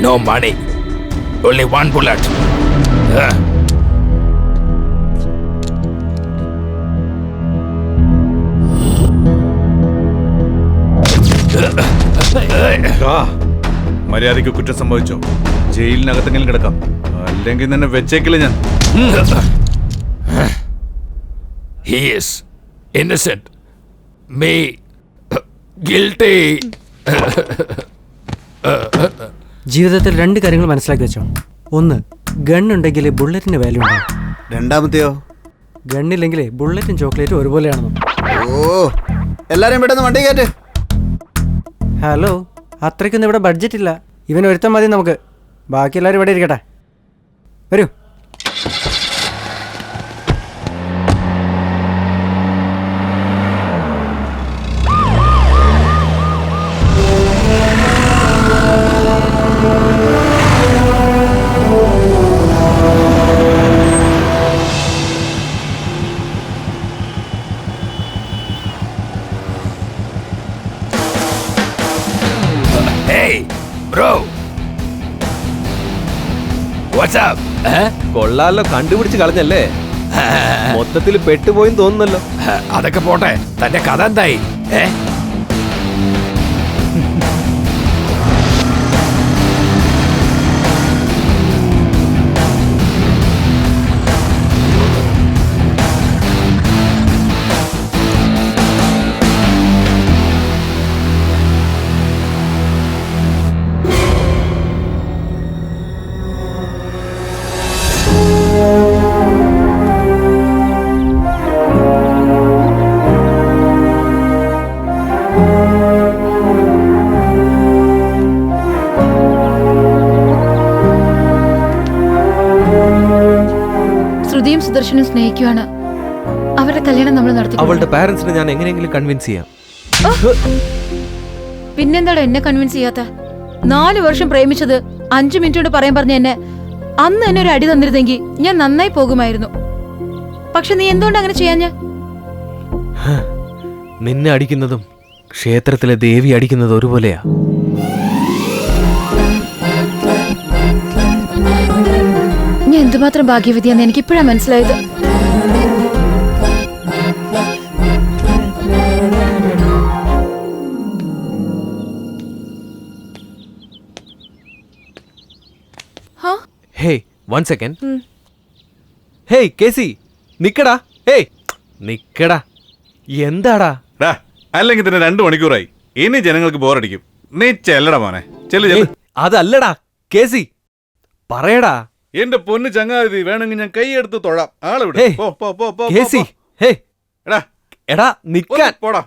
No money. Only one bullet. മര്യാദയ്ക്ക് കുറ്റം സംഭവിച്ചോ? ജയിലിനകത്തെങ്കിലും കിടക്കാം, അല്ലെങ്കിൽ നിന്നെ വെച്ചേക്കില്ല ഞാൻ. He is innocent. Me guilty. ജീവിതത്തിൽ രണ്ട് കാര്യങ്ങൾ മനസ്സിലാക്കി വെച്ചോ. ഒന്ന്, ഗണ്ണുണ്ടെങ്കിൽ ബുള്ളറ്റിന് വാല്യൂ ഉണ്ടാവും. രണ്ടാമത്തെയോ? ഗണ്ണില്ലെങ്കിൽ ബുള്ളറ്റും ചോക്ലേറ്റും ഒരുപോലെയാണെന്നും. എല്ലാരും പെട്ടെന്ന് വണ്ടി കയറ്റ്. ഹലോ, അത്രയ്ക്കൊന്നും ഇവിടെ ബഡ്ജറ്റ് ഇല്ല. ഇവൻ ഒരുത്തം മതി നമുക്ക്. ബാക്കി എല്ലാവരും ഇവിടെ ഇരിക്കട്ടെ. വരൂ. Bro, what's up? കൊള്ളാലോ, കണ്ടുപിടിച്ച് കളഞ്ഞല്ലേ? മൊത്തത്തിൽ പെട്ടുപോയെന്ന് തോന്നുന്നല്ലോ. അതൊക്കെ പോട്ടെ, തന്റെ കഥ എന്തായി? അച്ഛനും സ്നേഹിക്കുവാണ്. അവരുടെ കല്യാണം നമ്മൾ നടത്തി. അവളുടെ പാരന്റ്സിനെ ഞാൻ എങ്ങനെയെങ്കിലും കൺവിൻസ് ചെയ്യാം. പിന്നെന്താടാ എന്നെ കൺവിൻസ് ചെയ്യാത്ത? 4 വർഷം പ്രേമിച്ചത് 5 മിനിറ്റ് കൊണ്ട് പറയാൻ പറഞ്ഞ എന്നെ അന്ന് എന്നെ ഒരു അടി തന്നിരുന്നെങ്കിൽ ഞാൻ നന്നായി പോകുമായിരുന്നു. പക്ഷെ നീ എന്തുകൊണ്ട് അങ്ങനെ ചെയ്യാഞ്ഞ? നിന്നെ അടിക്കുന്നതും ക്ഷേത്രത്തിലെ ദേവി അടിക്കുന്നത് ഒരുപോലെയാ. ഞാൻ എന്തുമാത്രം ഭാഗ്യവതിയാന്ന് എനിക്കിപ്പോഴാ മനസ്സിലായത്. Hey, 1 second. ഹേയ് കേസി, നിക്കടാ. ഹേയ് നിക്കടാ. എന്താടാ? അല്ലെങ്കിൽ തന്നെ 2 മണിക്കൂറായി. ഇനി ജനങ്ങൾക്ക് ബോറടിക്കും. നീ ചെല്ലടാ മോനെ, ചെല്ലു. അതല്ലടാ കേസി, പറയടാ. എന്റെ പൊന്ന് ചങ്ങാതി, വേണമെങ്കിൽ ഞാൻ കൈയെടുത്ത് തൊഴാം. ആളെവിടെ? കേസി, എടാ നിക്കാൻ. പോടാ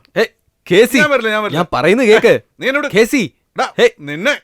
കേസി, ഞാൻ പറയുന്നത് കേക്ക്. നീ എന്നോട് കേസി, നിന്നെ